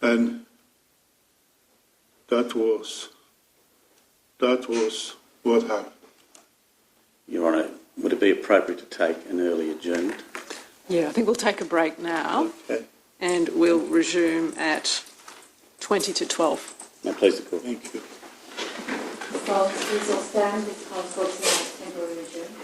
And That was what happened. Your Honour, would it be appropriate to take an early adjournment? Yeah, I think we'll take a break now Okay. and we'll resume at 20 to 12. May it please the Court. Thank you. So, please all stand. This Council is temporary adjourned.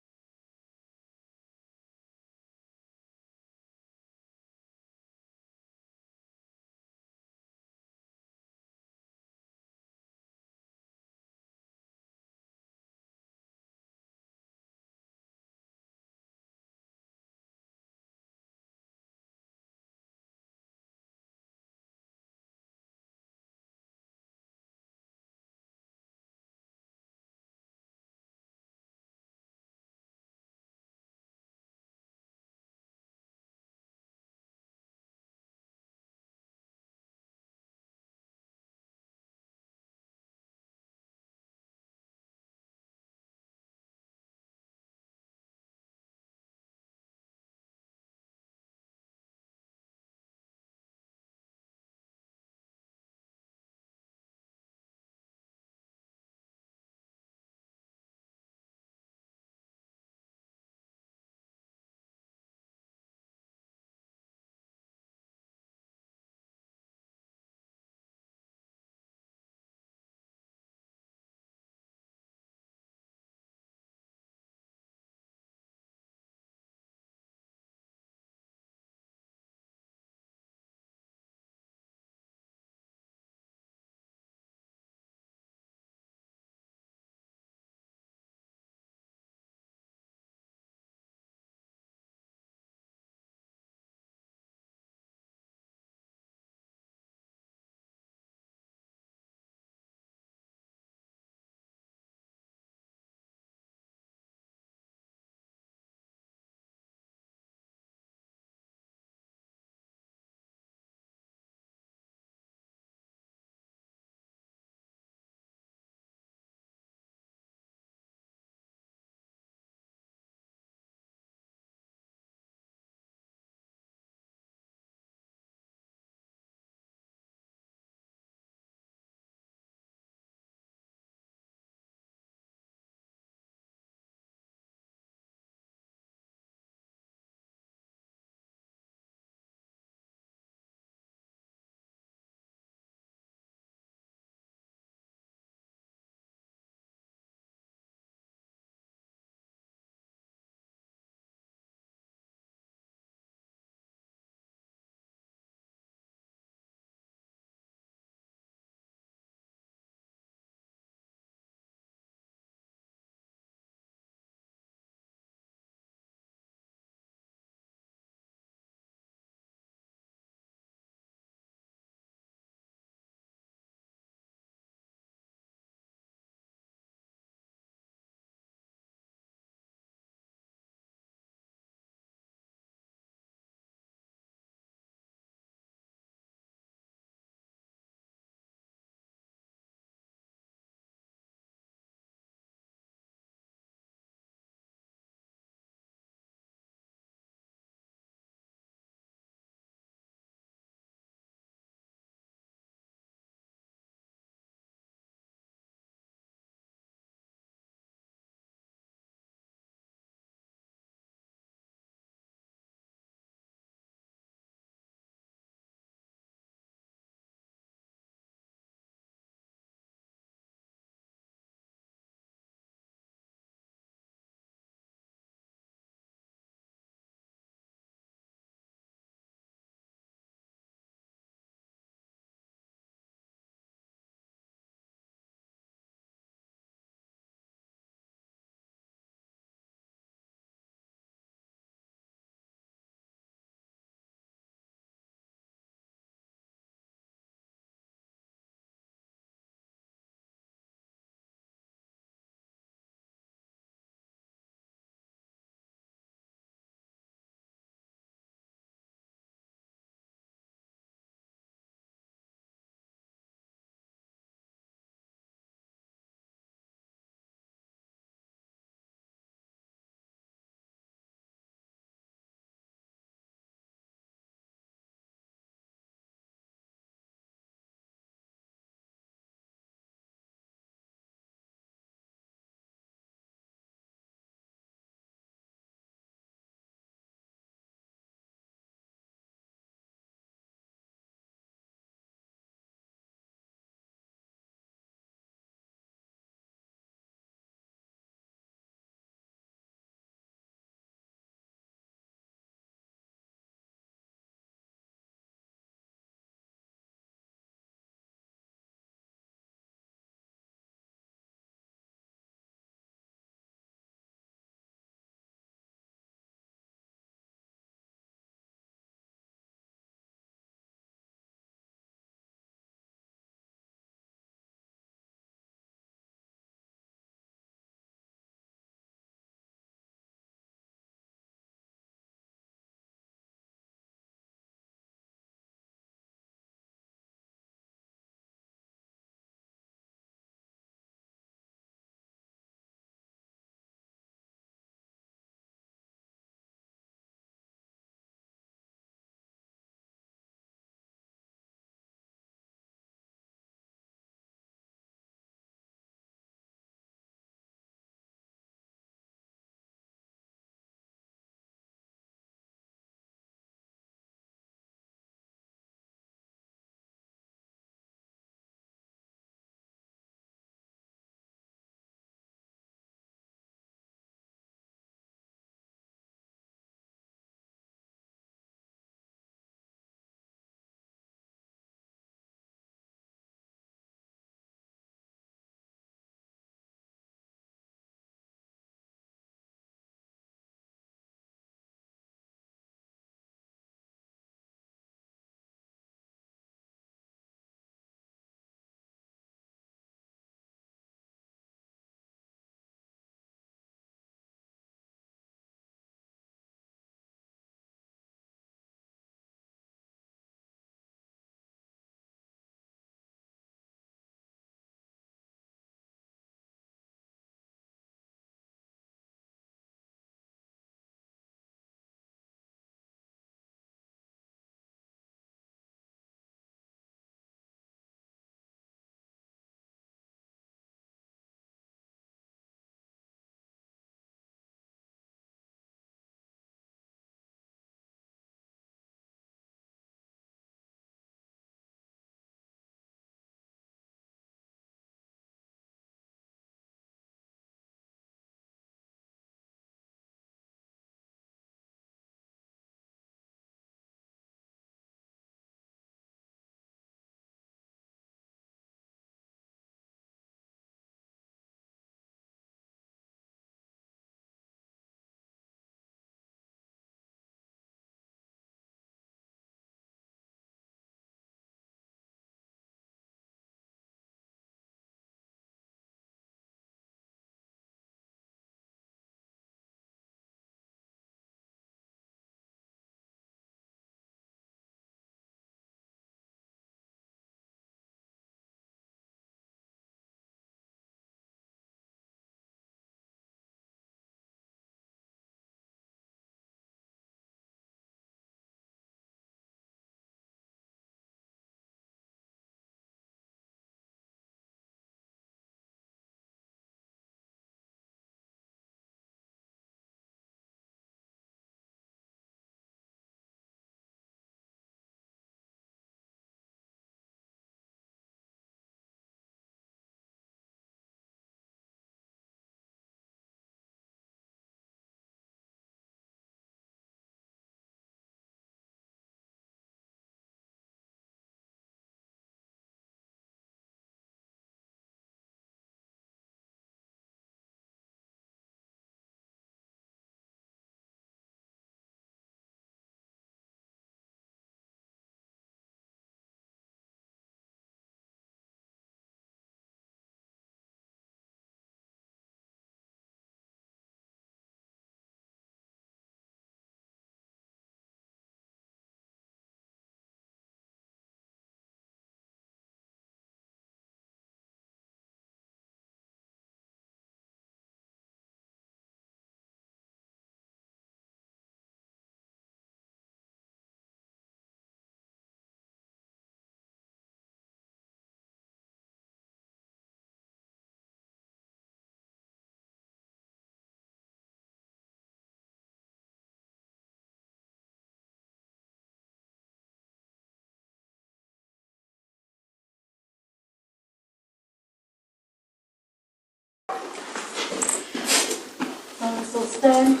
Council stand.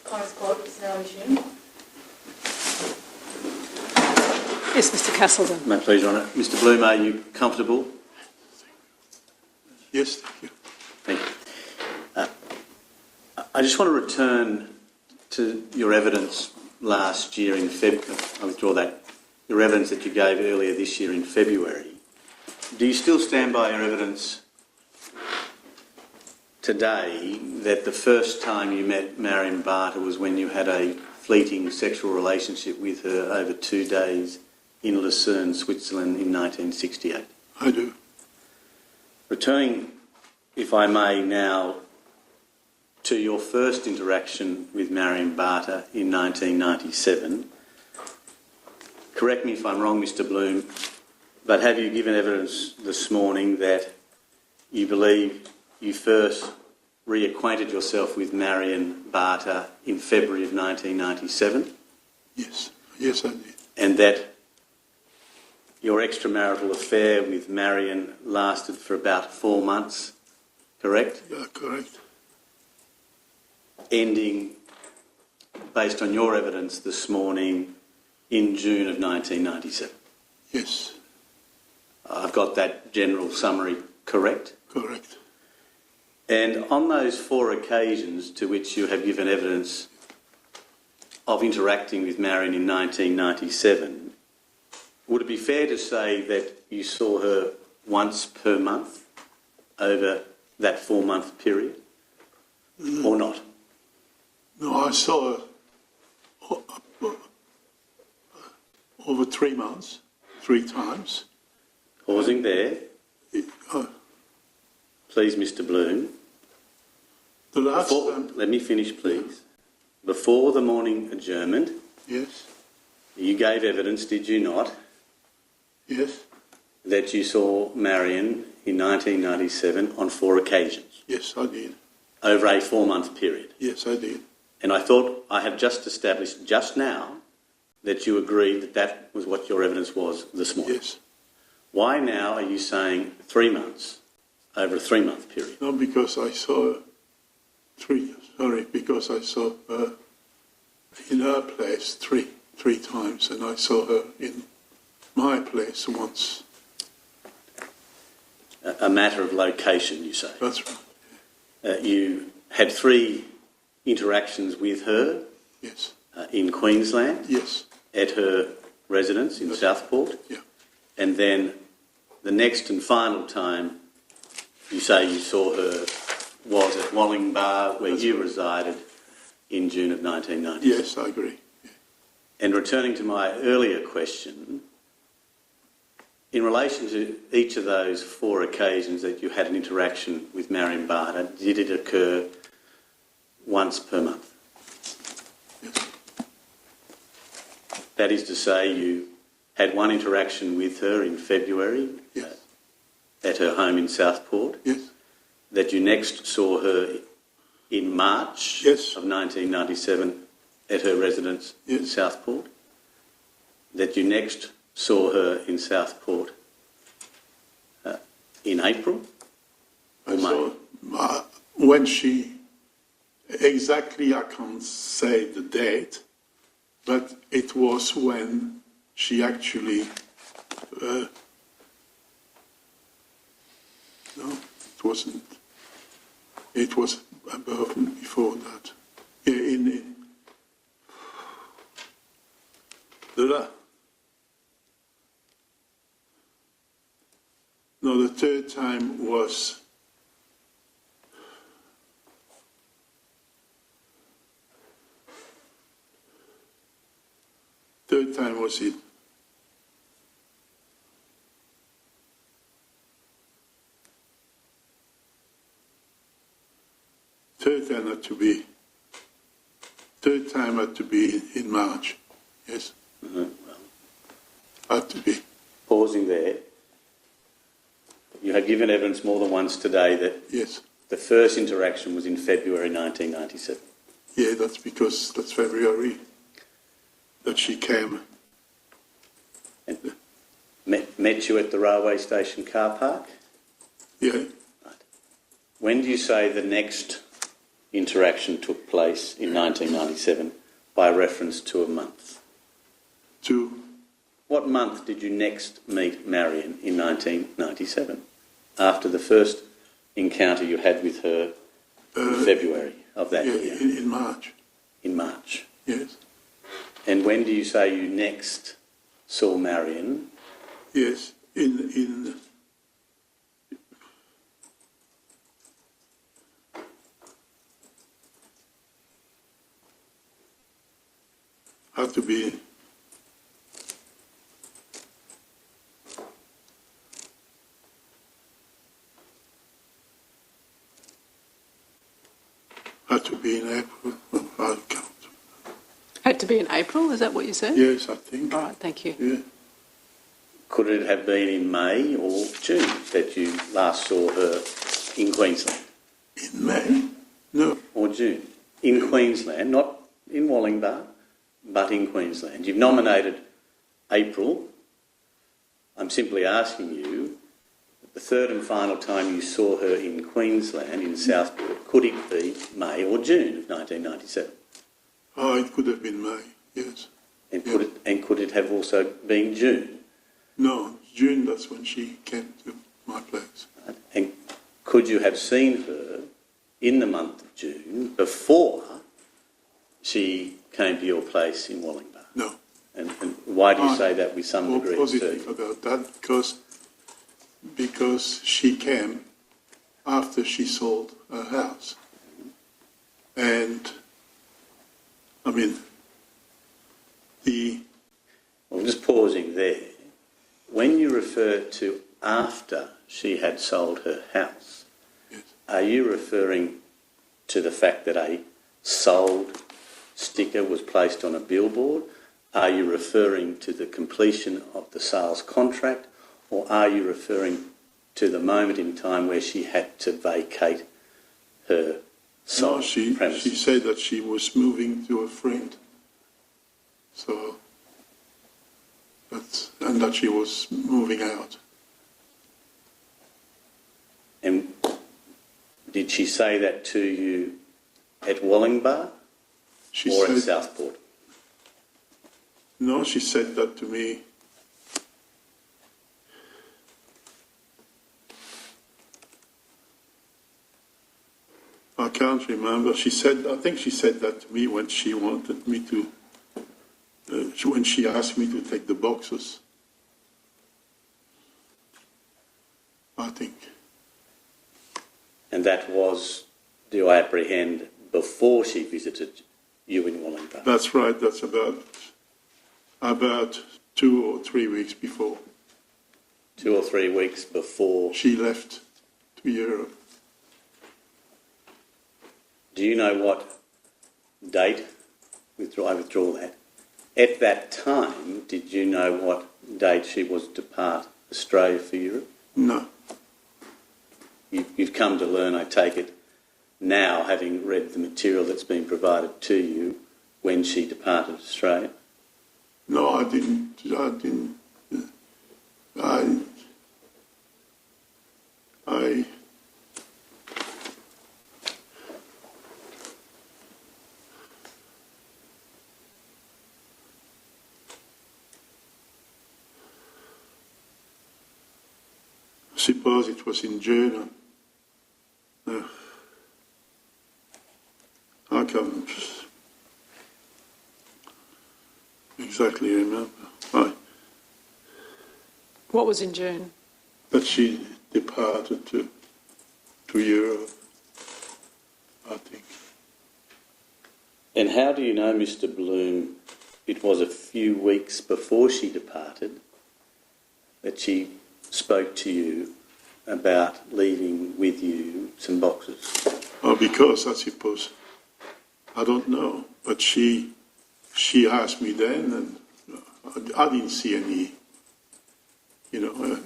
Coroners Court is now resumed. Yes, Mr Castleton. May it please, Your Honour. Mr Bloom, are you comfortable? Yes, thank you. Thank you. I just want to return to your evidence last year in February. I withdraw that. Your evidence that you gave earlier this year in February. Do you still stand by your evidence today that the first time you met Marion Barter was when you had a fleeting sexual relationship with her over 2 days in Lucerne, Switzerland in 1968? I do. Returning, if I may now, to your first interaction with Marion Barter in 1997, correct me if I'm wrong, Mr Bloom, but have you given evidence this morning that you believe you first reacquainted yourself with Marion Barter in February of 1997? Yes. Yes, I did. And that your extramarital affair with Marion lasted for about 4 months, correct? Yeah, correct. Ending, based on your evidence this morning, in June of 1997. Yes, I've got that general summary correct? correct. And on those 4 occasions to which you have given evidence of interacting with Marion in 1997, would it be fair to say that you saw her once per month over that 4-month period, or not? No, I saw her over 3 months, 3 times. Pausing there, Uh, please, Mr Bloom. the last time, Let me finish, please. Before the morning adjournment, yes, you gave evidence, did you not, yes, that you saw Marion in 1997 on 4 occasions yes, I did. over a 4-month period. Yes, I did. And I thought I had just established just now that you agreed that that was what your evidence was this morning. Yes. Why now are you saying 3 months over a 3-month period? No, because I saw her because I saw her in her place three times, and I saw her in my place once. A matter of location, you say. That's right. You had 3 interactions with her Yes, in Queensland yes, at her residence in Southport. yeah, And then the next and final time you say you saw her was at Wallingbar, where That's you right. resided in June of 1990. yes, I agree. And returning to my earlier question, in relation to each of those 4 occasions that you had an interaction with Marion Barter, did it occur once per month? Yes, That is to say, you had one interaction with her in February yes, at her home in Southport, yes, that you next saw her in March Yes. of 1997 at her residence in Yes. Southport, that you next saw her in Southport in April or I May? saw when she, exactly I can't say the date, but it was when she actually, no, it wasn't, it was above and before that. Yeah, in no, the third time was it. Third time had to be in March. Yes, Well, had to be. pausing there, you have given evidence more than once today that Yes, the first interaction was in February 1997. yeah, that's because that's February that she came. And met you at the railway station car park? Yeah, Right. When do you say the next interaction took place in 1997 by reference to a month? What month did you next meet Marion in 1997? After the first encounter you had with her in February of that year? In March. In March. Yes. And when do you say you next saw Marion? Yes, in had to be in April. I'll count. Had to be in April, is that what you said? Yes, I think. All right, thank you. Yeah. Could it have been in May or June that you last saw her in Queensland? In May? No. Or June? In Queensland, not in Wollongbar, but in Queensland. You've nominated April. I'm simply asking you, the third and final time you saw her in Queensland, in Southport, could it be May or June of 1997? Oh, it could have been May, yes. And could it have also been June? No, June, that's when she came to my place. And could you have seen her in the month of June before she came to your place in Wollongbar? No. And why do you say that with some degree of positive certainty? about that because she came after she sold her house. And, I mean, Well, just pausing there. When you refer to after she had sold her house, yes. are you referring to the fact that a sold sticker was placed on a billboard? Are you referring to the completion of the sales contract? Or are you referring to the moment in time where she had to vacate her sold premises? She said that she was moving to a friend. So, and that she was moving out. And did she say that to you at Wollongbar or at Southport? No, she said that to me I can't remember. I think she said that to me when she wanted me to, when she asked me to take the boxes. I think. And that was, do I apprehend, before she visited you in Wollongbar? That's right. That's about 2 or 3 weeks before. 2 or 3 weeks before she left to Europe. Do you know what date? I withdraw that. At that time, did you know what date she was to depart Australia for Europe? No. You've come to learn, I take it, now, having read the material that's been provided to you, when she departed Australia? No, I didn't. I suppose it was in June. I can't exactly remember. What was in June? That she departed to Europe, I think. And how do you know, Mr. Bloom, it was a few weeks before she departed that she spoke to you about leaving with you some boxes? Oh, because I suppose, I don't know, but she asked me then, and I didn't see any,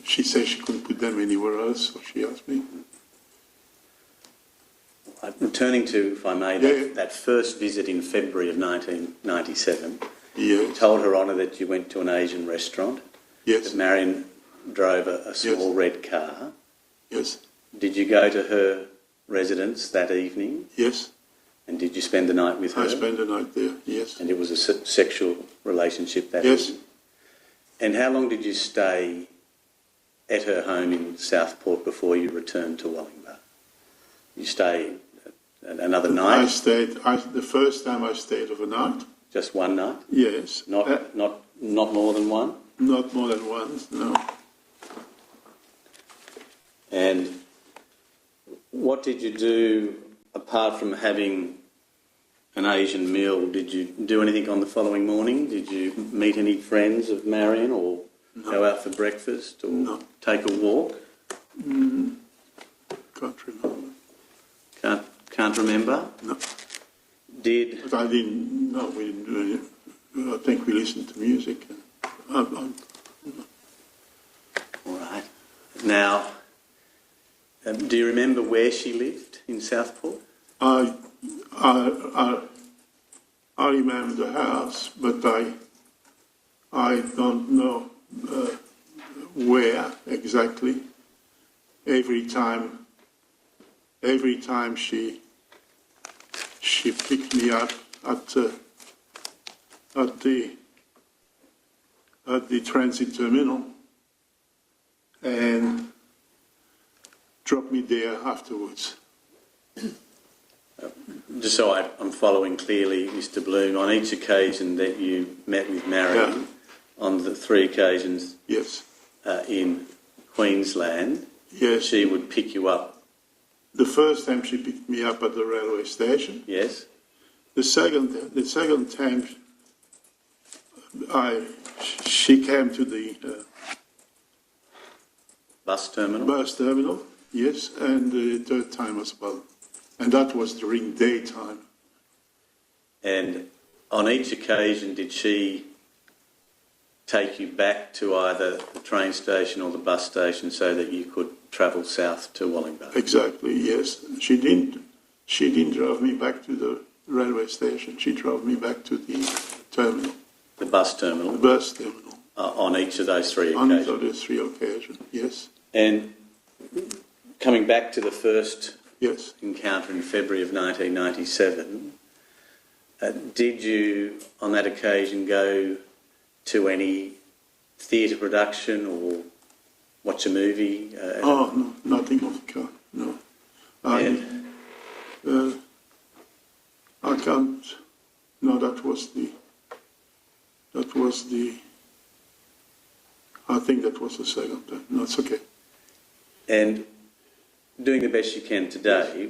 she said she couldn't put them anywhere else, so she asked me. Returning to, if I may, that first visit in February of 1997, yes. You told Her Honour that you went to an Asian restaurant, yes. that Marion drove a small red car. Yes. Did you go to her residence that evening? Yes. And did you spend the night with her? I spent the night there, yes. And it was a sexual relationship that Yes. evening? And how long did you stay at her home in Southport before you returned to Wallingbar? You stayed another night? The first time I stayed overnight. Just one night? Yes. Not more than one? Not more than once, no. And what did you do apart from having an Asian meal? Did you do anything on the following morning? Did you meet any friends of Marion or go out for breakfast or take a walk? Can't remember. Can't remember? No. Did... But we didn't do anything. I think we listened to music. All right. Now, do you remember where she lived in Southport? I remember the house, but I don't know where exactly. Every time she picked me up at the transit terminal and dropped me there afterwards. Just so I'm following clearly, Mr. Bloom, on each occasion that you met with Marion, on the 3 occasions Yes. In Queensland, Yes. she would pick you up. The first time she picked me up at the railway station. Yes. The second time she came to the Bus terminal? bus terminal, yes, and the third time as well. And that was during daytime. And on each occasion, did she take you back to either the train station or the bus station so that you could travel south to Wallingbar? Exactly, yes. She didn't drive me back to the railway station. She drove me back to the terminal. The bus terminal? The bus terminal. On each of those 3 On occasions? each of those 3 occasions, yes. And coming back to the first Yes. encounter in February of 1997, did you, on that occasion, go to any theatre production or watch a movie? No, nothing of the kind, no. I can't. No, that was the. I think that was the second time. No, it's okay. And doing the best you can today,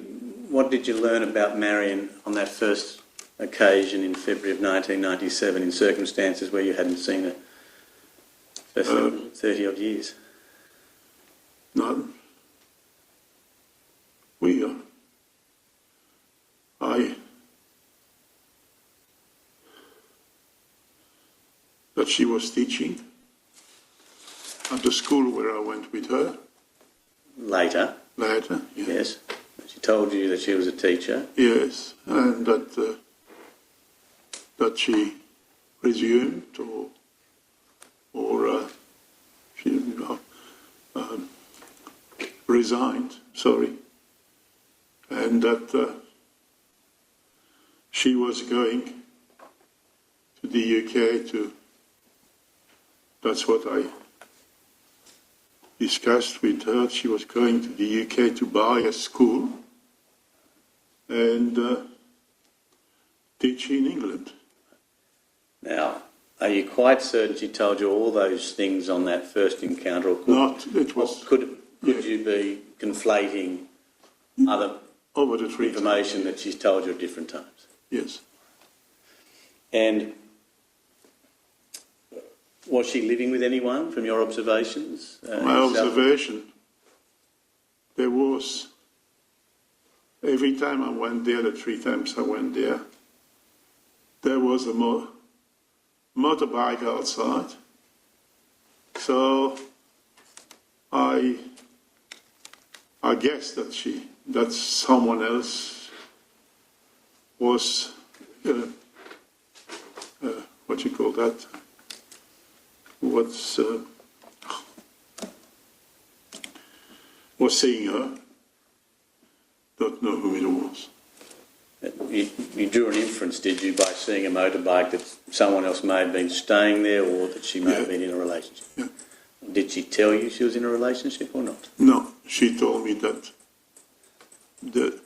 what did you learn about Marion on that first occasion in February of 1997 in circumstances where you hadn't seen her for 30-odd years? No. That she was teaching at the school where I went with her. Later? Later, yes. Yes. She told you that she was a teacher? Yes, and that she resumed or she resigned, and that she was going to the UK to, that's what I discussed with her. She was going to the UK to buy a school and teach in England. Now, are you quite certain she told you all those things on that first encounter? Or could you be conflating other over the 3 information that she's told you at different times? Yes. And was she living with anyone from your observations? My observation, there was, every time I went there, the 3 times I went there, there was a motorbike outside. So I guess that someone else was, what you call that? Was seeing her. Don't know who it was. you drew an inference, did you, by seeing a motorbike that someone else may have been staying there or that she may have been in a relationship? Yeah. Did she tell you she was in a relationship or not? No, she told me that the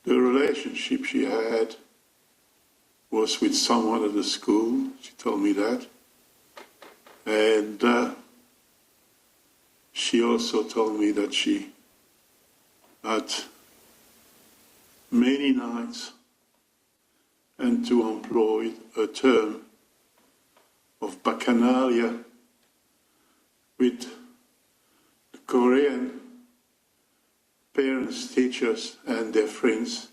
relationship she had was with someone at the school. She told me that. And she also told me that she had many nights and to employ a term of bacchanalia with the Korean parents, teachers and their friends,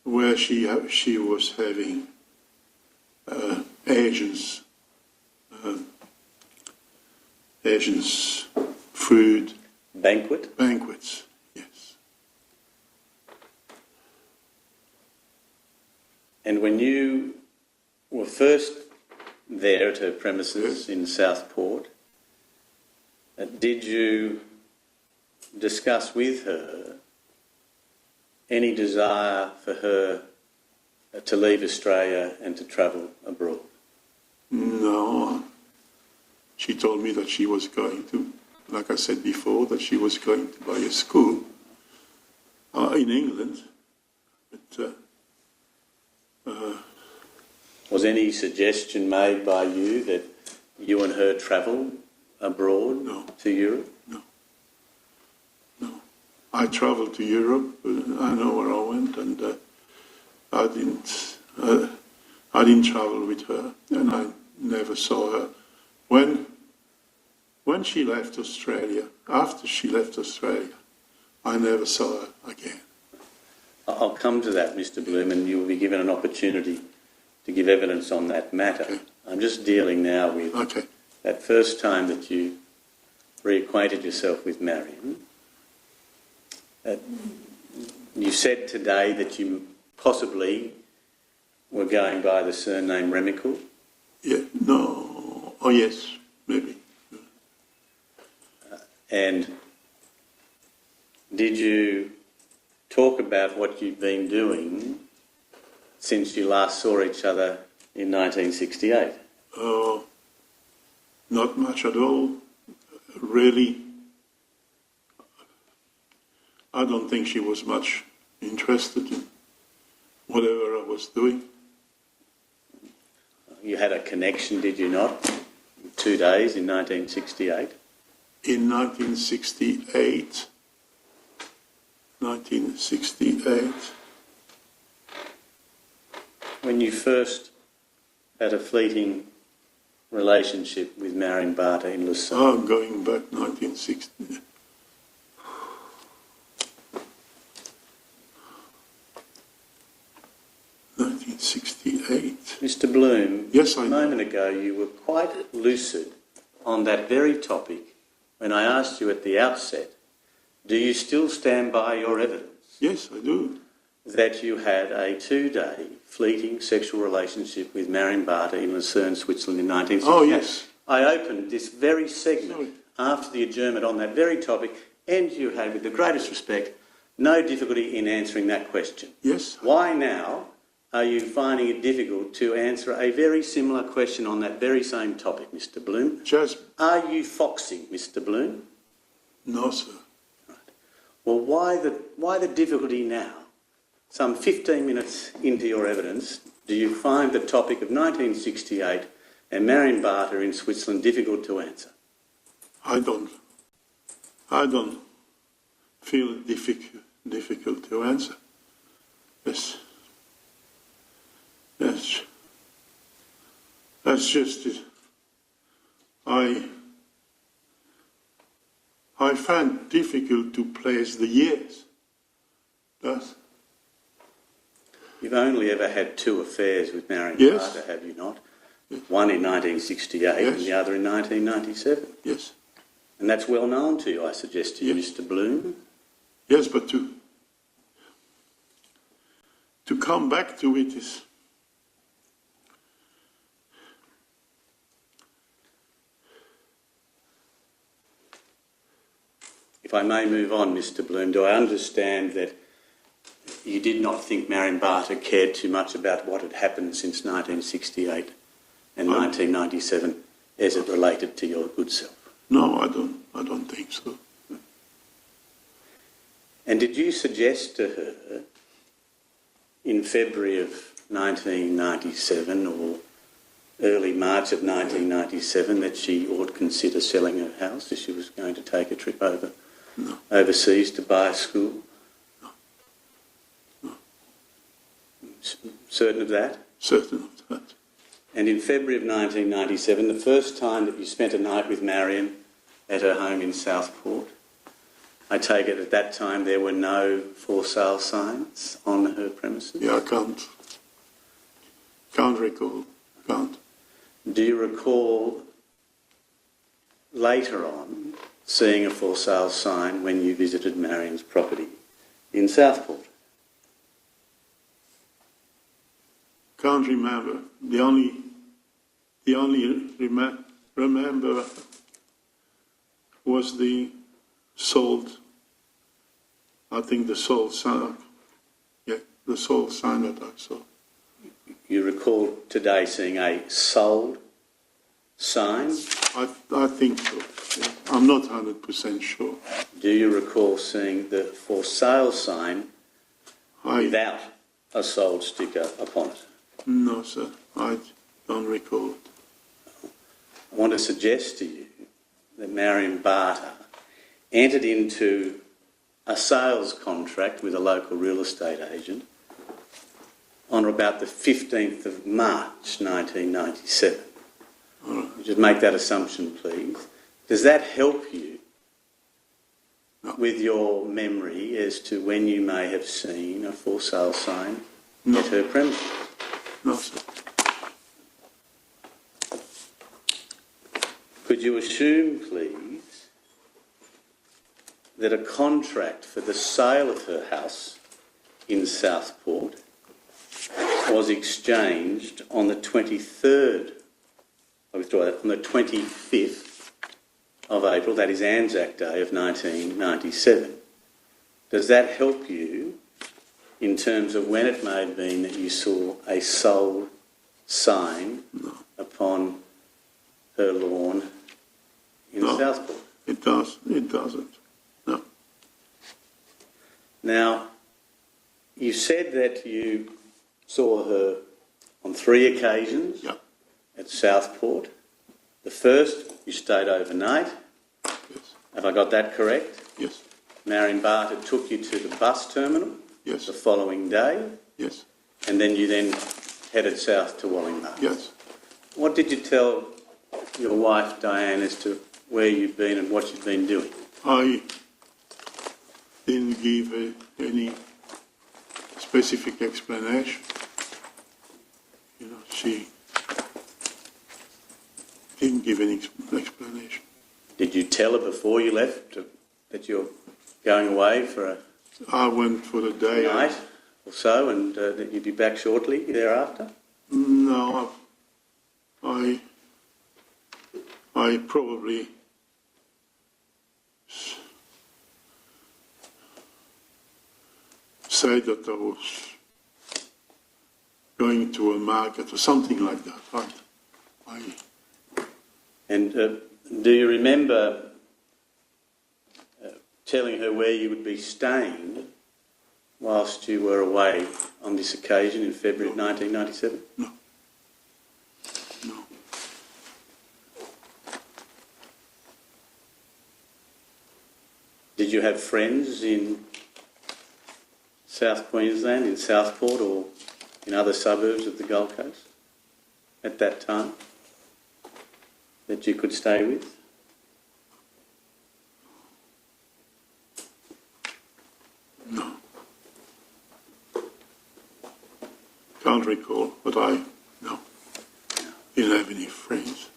where she was having Asians food banquets. Yes. And when you were first there at her premises in Southport, did you discuss with her any desire for her to leave Australia and to travel abroad? No. She told me that she was going to, like I said before, that she was going to buy a school in England. But, was any suggestion made by you that you and her travel abroad to Europe? No. I travelled to Europe. I know where I went, and I didn't travel with her, and I never saw her. When she left Australia, after she left Australia, I never saw her again. I'll come to that, Mr. Bloom, and you'll be given an opportunity to give evidence on that matter. Okay. I'm just dealing now with that first time that you reacquainted yourself with Marion. You said today that you possibly were going by the surname Remakel. Yeah, no. Oh, yes, maybe. And did you talk about what you've been doing since you last saw each other in 1968? Not much at all. Really, I don't think she was much interested in whatever I was doing. You had a connection, did you not? 2 days in 1968? In 1968, when you first had a fleeting relationship with Marion Barter in Lucerne. Going back 1960. 1968. Mr. Bloom, yes, a moment ago you were quite lucid on that very topic when I asked you at the outset, do you still stand by your evidence? Yes, I do. That you had a 2-day fleeting sexual relationship with Marion Barter in Lucerne, Switzerland in 1968. Oh, yes. I opened this very segment after the adjournment on that very topic, and you had, with the greatest respect, no difficulty in answering that question. Yes. Why now are you finding it difficult to answer a very similar question on that very same topic, Mr. Bloom? Just... Are you foxing, Mr. Bloom? No, sir. Right. Well, why the difficulty now? Some 15 minutes into your evidence, do you find the topic of 1968 and Marion Barter in Switzerland difficult to answer? I don't feel it difficult to answer. Yes. That's just it. I find it difficult to place the years. You've only ever had 2 affairs with Marion Barter, have you not? Yes. One in 1968 and the other in 1997. Yes. And that's well known to you, I suggest to you, Mr. Bloom. Yes, but to come back to it is... If if I may move on, Mr. Bloom, do I understand that you did not think Marion Barter cared too much about what had happened since 1968 and 1997 as it related to your good self? No, I don't think so. And did you suggest to her in February of 1997 or early March of 1997 that she ought consider selling her house if she was going to take a trip overseas to buy a school? No. Certain of that? Certain of that. And in February of 1997, the first time that you spent a night with Marion at her home in Southport, I take it at that time there were no for sale signs on her premises? Yeah, I can't recall. Can't. Do you recall later on seeing a for sale sign when you visited Marion's property in Southport? Can't remember. The only remember was the sold. I think the sold sign. Yeah, the sold sign that I saw. You recall today seeing a sold sign? I think so. Yeah. I'm not 100% sure. Do you recall seeing the for sale sign without a sold sticker upon it? No, sir. I don't recall it. I want to suggest to you that Marion Barter entered into a sales contract with a local real estate agent on about the 15th of March 1997. Just make that assumption, please. Does that help you with your memory as to when you may have seen a for sale sign at her premises? No, sir. Could you assume, please, that a contract for the sale of her house in Southport was exchanged on the 23rd, on the 25th of April, that is Anzac Day of 1997. Does that help you in terms of when it may have been that you saw a sold sign upon her lawn in Southport? It doesn't. No. Now, you said that you saw her on 3 occasions at Southport. The first, you stayed overnight. Yes. Have I got that correct? Yes. Marion Barter took you to the bus terminal the following day. Yes. And then you headed south to Wallingmark. Yes. What did you tell your wife, Diane, as to where you'd been and what you'd been doing? I didn't give any specific explanation. You know, she didn't give any explanation. Did you tell her before you left that you're going away for I went for the day. night or so and that you'd be back shortly thereafter? No, I probably said that I was going to a market or something like that. And do you remember telling her where you would be staying whilst you were away on this occasion in February of 1997? No. Did you have friends in South Queensland, in Southport or in other suburbs of the Gold Coast at that time that you could stay with? No. Can't recall, but no. Didn't have any friends.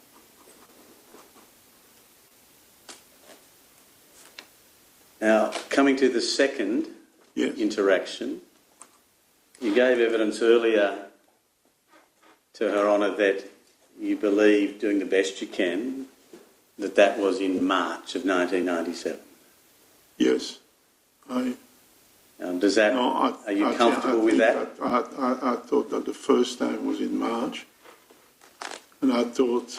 Now, coming to the second interaction, you gave evidence earlier to Her Honour that you believe, doing the best you can, that was in March of 1997. Yes. Does that? No, Are you comfortable with that? I thought that the first time was in March, and I thought.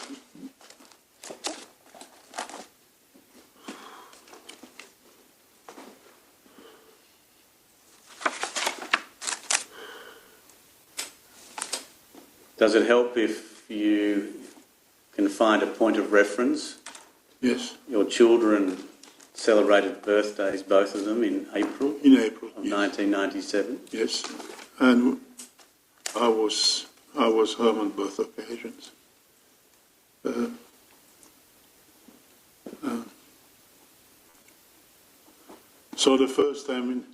Does it help if you can find a point of reference? Yes. Your children celebrated birthdays, both of them, in April. In April. Of Yes. 1997. Yes, and I was home on both occasions. So the first time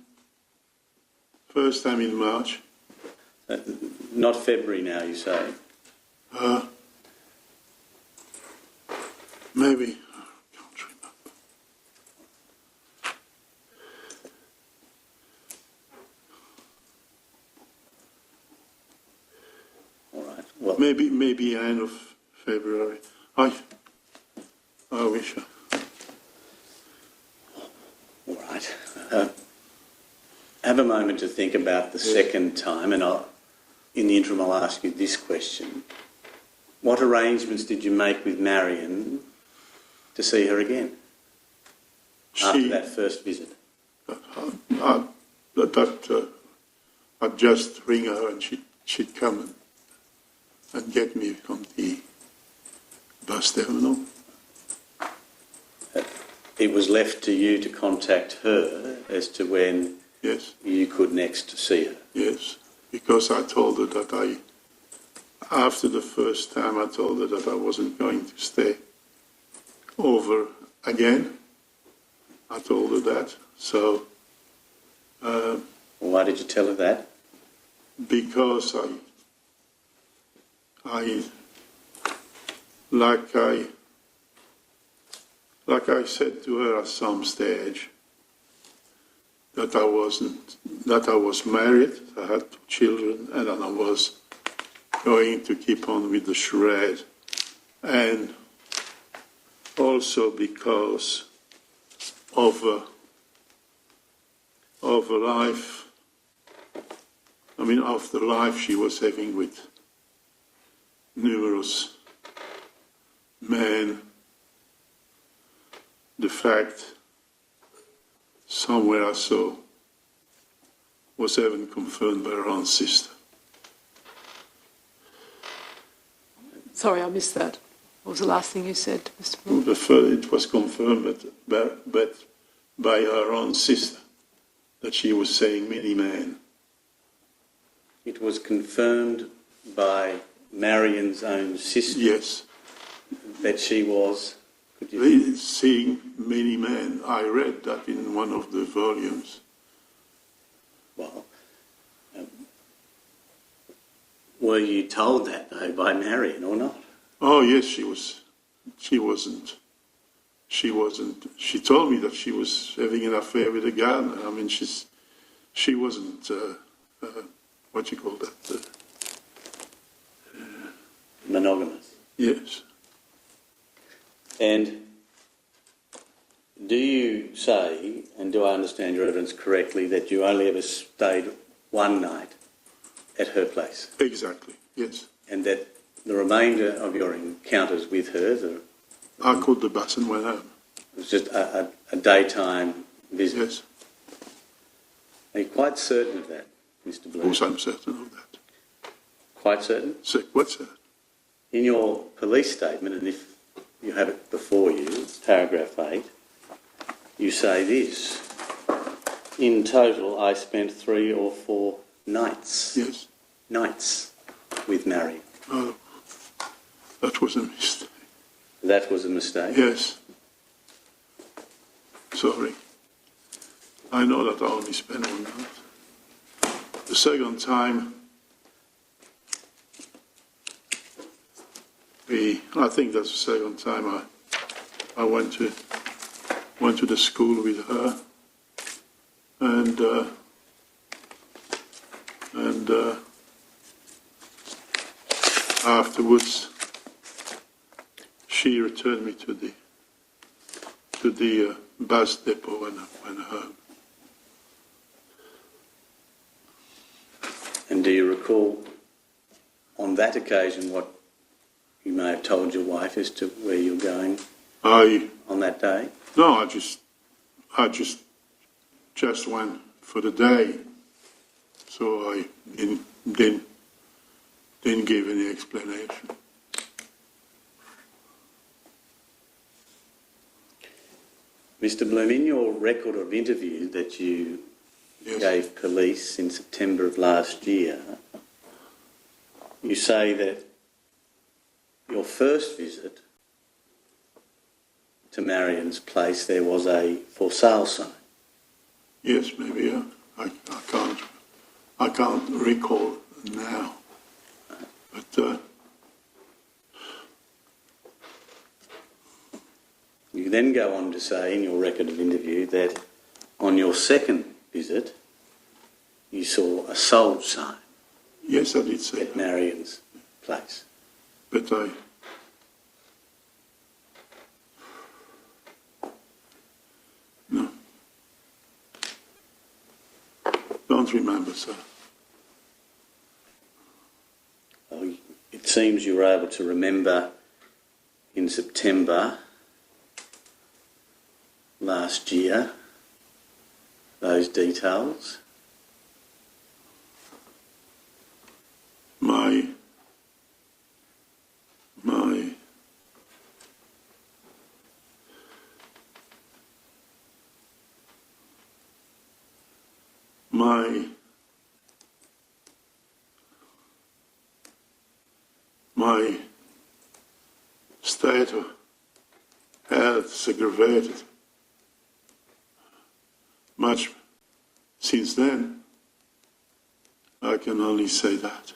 in March. Not February now, you say? Maybe. I can't remember. All right. Well, Maybe end of February. I wish. all right. Have a moment to think about the second time, and in the interim I'll ask you this question. What arrangements did you make with Marion to see her again after that first visit? I'd just ring her and she'd come and get me from the bus terminal. It was left to you to contact her as to when you could next see her. Yes, because I told her that after the first time I told her that I wasn't going to stay over again. I told her that. So. Why did you tell her that? Because like I said to her at some stage, that I was married, I had 2 children, and that I was going to keep on with the charade. And also because of life, of the life she was having with numerous men, the fact somewhere I saw was even confirmed by her own sister. Sorry, I missed that. What was the last thing you said, Mr. Moore? It was confirmed by her own sister that she was saying many men. It was confirmed by Marion's own sister. Yes. That she was. Seeing many men. I read that in one of the volumes. Well, were you told that though by Marion or not? Oh yes, she was. She wasn't. She told me that she was having an affair with a gardener. She wasn't. What do you call that? Monogamous. Yes. And do you say, and do I understand your evidence correctly, that you only ever stayed one night at her place? Exactly, yes. And that the remainder of your encounters with her, I caught the bus and went home. It was just a daytime visit? Yes. Are you quite certain of that, Mr. Bloom? Of course I'm certain of that. Quite certain? What's that? In your police statement, and if you have it before you, paragraph 8, you say this: in total I spent 3 or 4 nights. Yes. Nights with Marion. Oh, that was a mistake. That was a mistake? Yes. Sorry. I know that I only spent 1 night. The second time, I think that's the second time I went to the school with her, and afterwards she returned me to to the bus depot and went home. And do you recall on that occasion what you may have told your wife as to where you're going on that day? No, I just went for the day, so I didn't give any explanation. Mr. Bloom, in your record of interview that you gave police in September of last year, you say that your first visit to Marion's place there was a for sale sign. Yes, maybe. I can't recall now. But you then go on to say in your record of interview that on your second visit you saw a sold sign. Yes, I did say at that. Marion's place. But I don't remember, sir. Well, it seems you were able to remember in September last year those details. My state of health is aggravated much since then. I can only say that.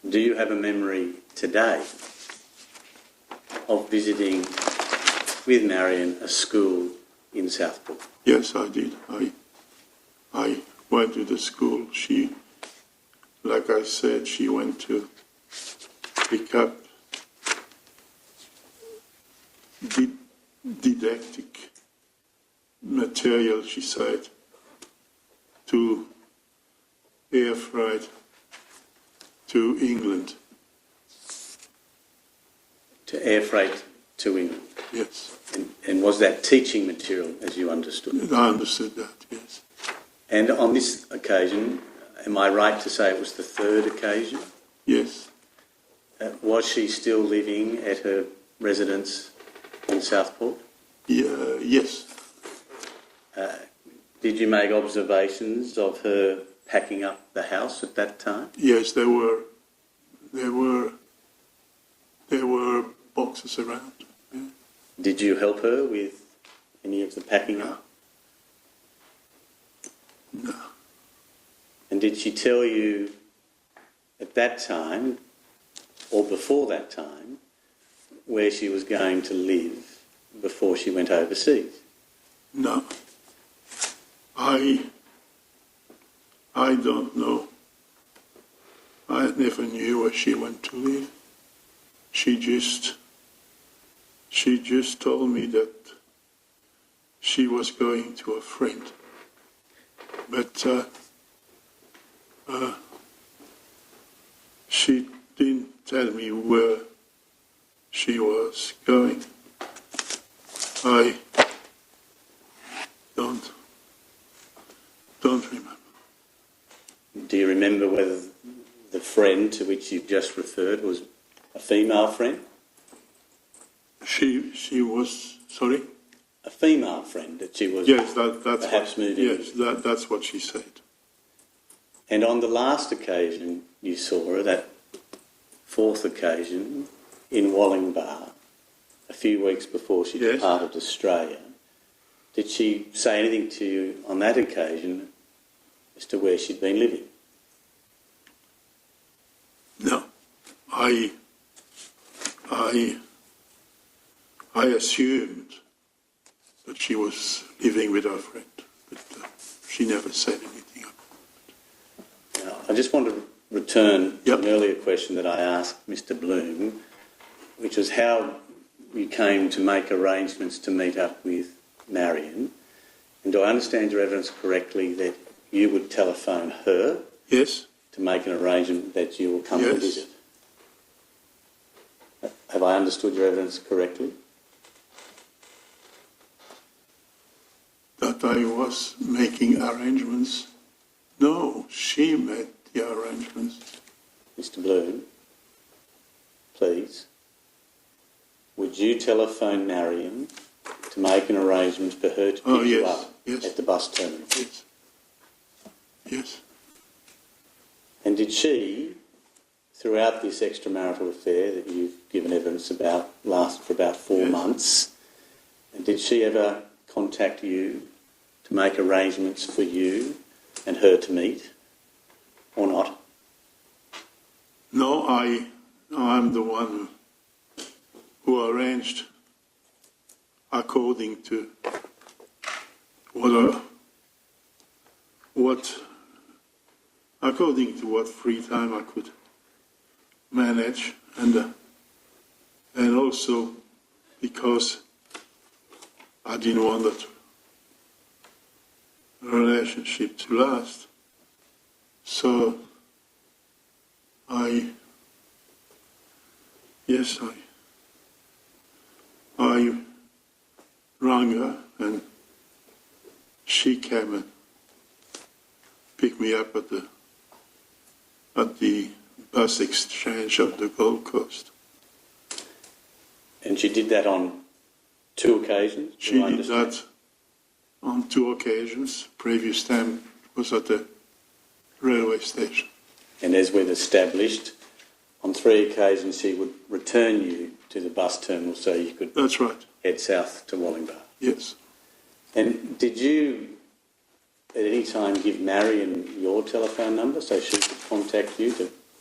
Do you have a memory today of visiting with Marion a school in Southport? Yes, I did. I went to the school. She, like I said, she went to pick up didactic material, she said, to air freight to England. To air freight to England? Yes. And was that teaching material, as you understood it? I understood that, yes. And on this occasion, am I right to say it was the third occasion? Yes. Was she still living at her residence in Southport? Yeah, yes. Did you make observations of her packing up the house at that time? Yes, there were boxes around. Yeah. Did you help her with any of the packing up? No. And did she tell you at that time, or before that time, where she was going to live before she went overseas? No. I don't know. I never knew where she went to live. She just told me that she was going to a friend. But she didn't tell me where she was going. I don't remember. Do you remember whether the friend to which you just referred was a female friend? She was, sorry? A female friend that she was Yes, that's perhaps what, moving yes, with. that's what she said. And on the last occasion you saw her, that fourth occasion, in Wallingbar, a few weeks before she Yes. departed Australia, did she say anything to you on that occasion as to where she'd been living? No, I assumed that she was living with her friend, but she never said anything about it. I just want to return Yep. to an earlier question that I asked Mr. Bloom, which was how you came to make arrangements to meet up with Marion. And do I understand your evidence correctly that you would telephone her Yes, to make an arrangement that you will come Yes. and visit? Have I understood your evidence correctly? that I was making arrangements. No, she made the arrangements. Mr. Bloom, please, would you telephone Marion to make an arrangement for her to pick you up at the bus terminal? Yes. Yes. And did she, throughout this extramarital affair that you've given evidence about, last for about 4 Yes. months, and did she ever contact you to make arrangements for you and her to meet, or not? No, I'm the one who arranged according to what free time I could manage, and also because I didn't want that relationship to last. So I rang her, and she came and picked me up at the bus exchange of the Gold Coast. And she did that on 2 occasions? She did that on 2 occasions. Previous time was at the railway station. And as we've established, on 3 occasions she would return you to the bus terminal so you could That's right. head south to Wallingbar. Yes. And did you at any time give Marion your telephone number so she could contact you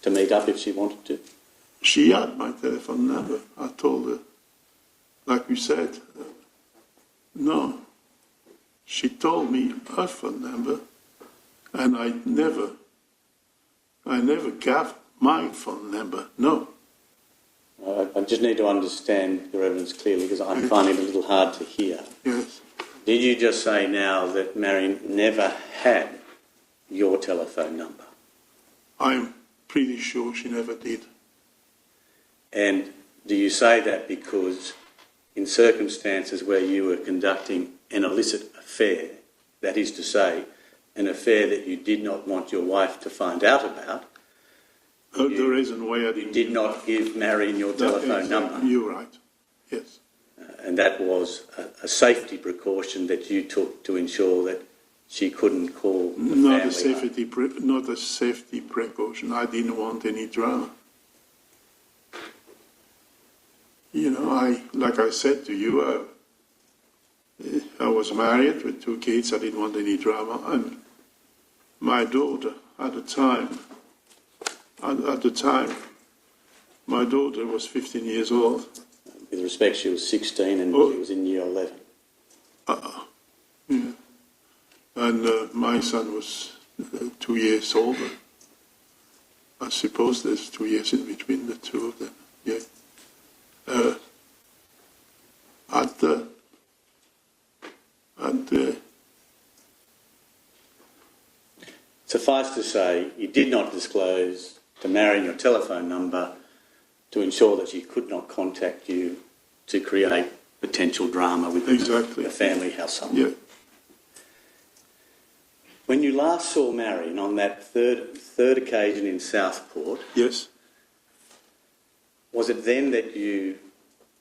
to meet up if she wanted to? She had my telephone number. I told her, like you said, no. She told me her phone number, and I never gave my phone number. No. I just need to understand your evidence clearly because I'm finding it a little hard to hear. Yes. Did you just say now that Marion never had your telephone number? I'm pretty sure she never did. And do you say that because in circumstances where you were conducting an illicit affair, that is to say, an affair that you did not want your wife to find out about, The reason why I you didn't did not give Marion your telephone number? You're right. Yes. And that was a safety precaution that you took to ensure that she couldn't call the Not a family. not a safety precaution. I didn't want any drama. You know, like I said to you, I was married with 2 kids. I didn't want any drama, and my daughter at the time, my daughter was 15 years old. With respect, she was 16 and Oh. she was in year 11. Yeah. And my son was 2 years older. I suppose there's 2 years in between the two of them. Yeah. Suffice to say, you did not disclose to Marion your telephone number to ensure that she could not contact you to create potential drama with Exactly. the family household. Yeah. When you last saw Marion on that third occasion in Southport, Yes. was it then that you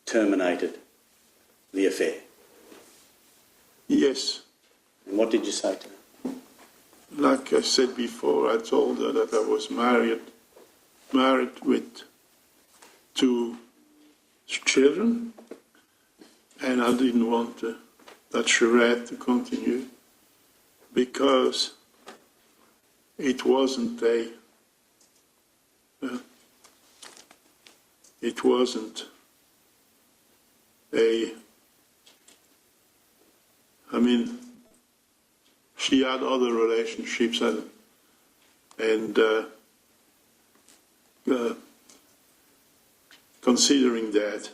terminated the affair? Yes. And what did you say to her? Like I said before, I told her that I was married with 2 children, and I didn't want that charade to continue because it wasn't a I mean, she had other relationships, And considering that,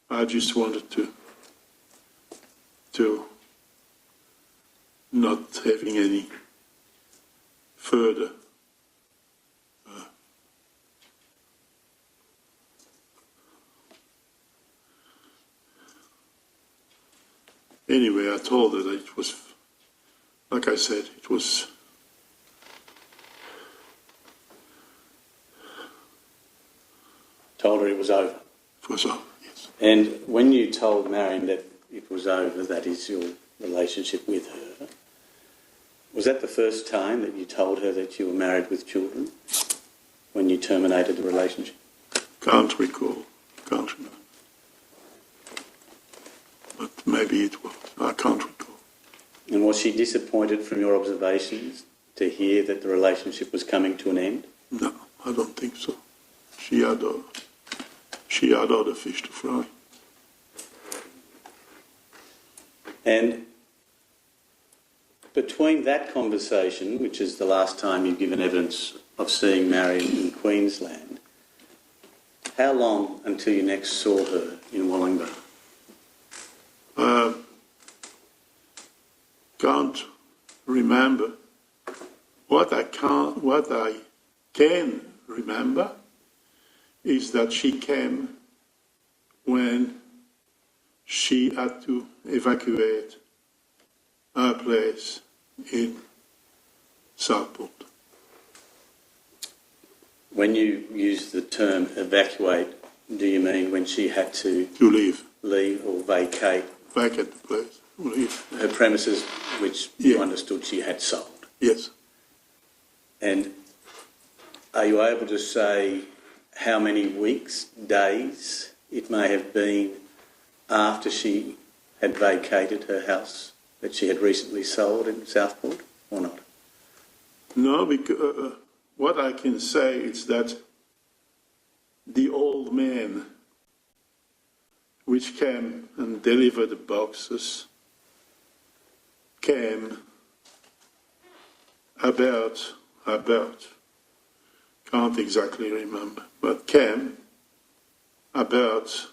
I just wanted to not having any further anyway, I told her that it was, like I said, it was Told her it was over. it was over, yes. And when you told Marion that it was over, that is your relationship with her, was that the first time that you told her that you were married with children? When you terminated the relationship? Can't recall. Can't remember. But maybe it was. I can't recall. And was she disappointed from your observations to hear that the relationship was coming to an end? No, I don't think so. She had other fish to fry. And between that conversation, which is the last time you've given evidence of seeing Marion in Queensland, how long until you next saw her in Wollongbar? Can't remember. What I can remember is that she came when she had to evacuate her place in Southport. When you use the term evacuate, do you mean when she had to leave or vacate the place, leave. her premises, which you understood she had sold? Yes. And are you able to say how many weeks, days it may have been after she had vacated her house that she had recently sold in Southport, or not? No, because what I can say is that the old man which came and delivered the boxes came about, can't exactly remember, but came about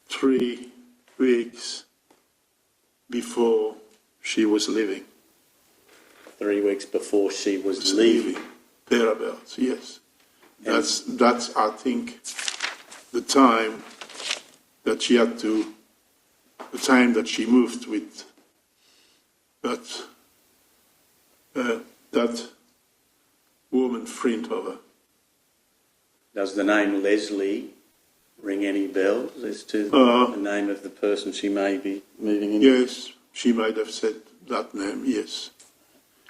3 weeks before she was leaving. 3 weeks before she was leaving? Thereabouts, yes. That's I think, the time that she had to, the time that she moved with that woman friend of her. Does the name Leslie ring any bells as to the name of the person she may be moving in? Yes, she might have said that name, yes.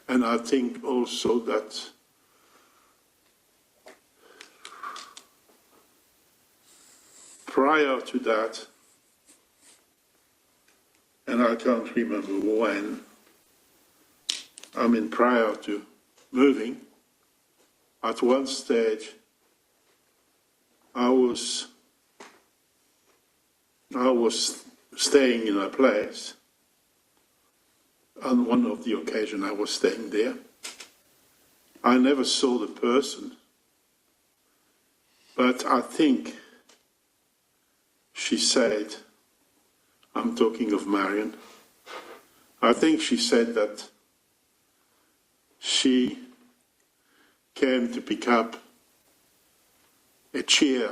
And I think also that prior to that, and I can't remember when, prior to moving, at one stage I was staying in a place. On one of the occasions I was staying there. I never saw the person, but I think she said, I'm talking of Marion, I think she said that she came to pick up a chair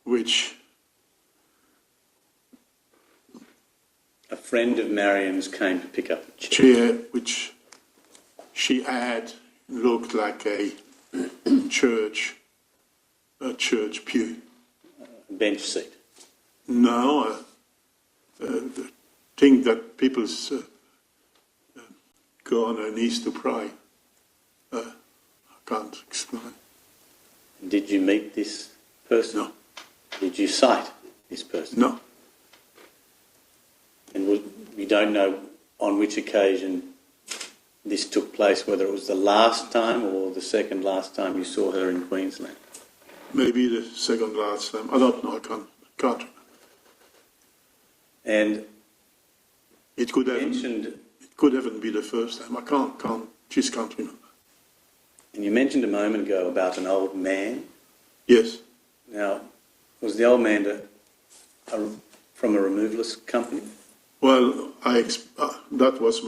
which a friend of Marion's came to pick up a chair which she had looked like a church pew. A bench seat? No, the thing that people's go on their knees to pray. I can't explain. Did you meet this person? No. Did you sight this person? No. And you don't know on which occasion this took place, whether it was the last time or the second last time you saw her in Queensland? Maybe the second last time. I don't know. I can't remember. And it could could even be the first time. I just can't remember. And you mentioned a moment ago about an old man. Yes. Now, was the old man from a removalist company? Well, that was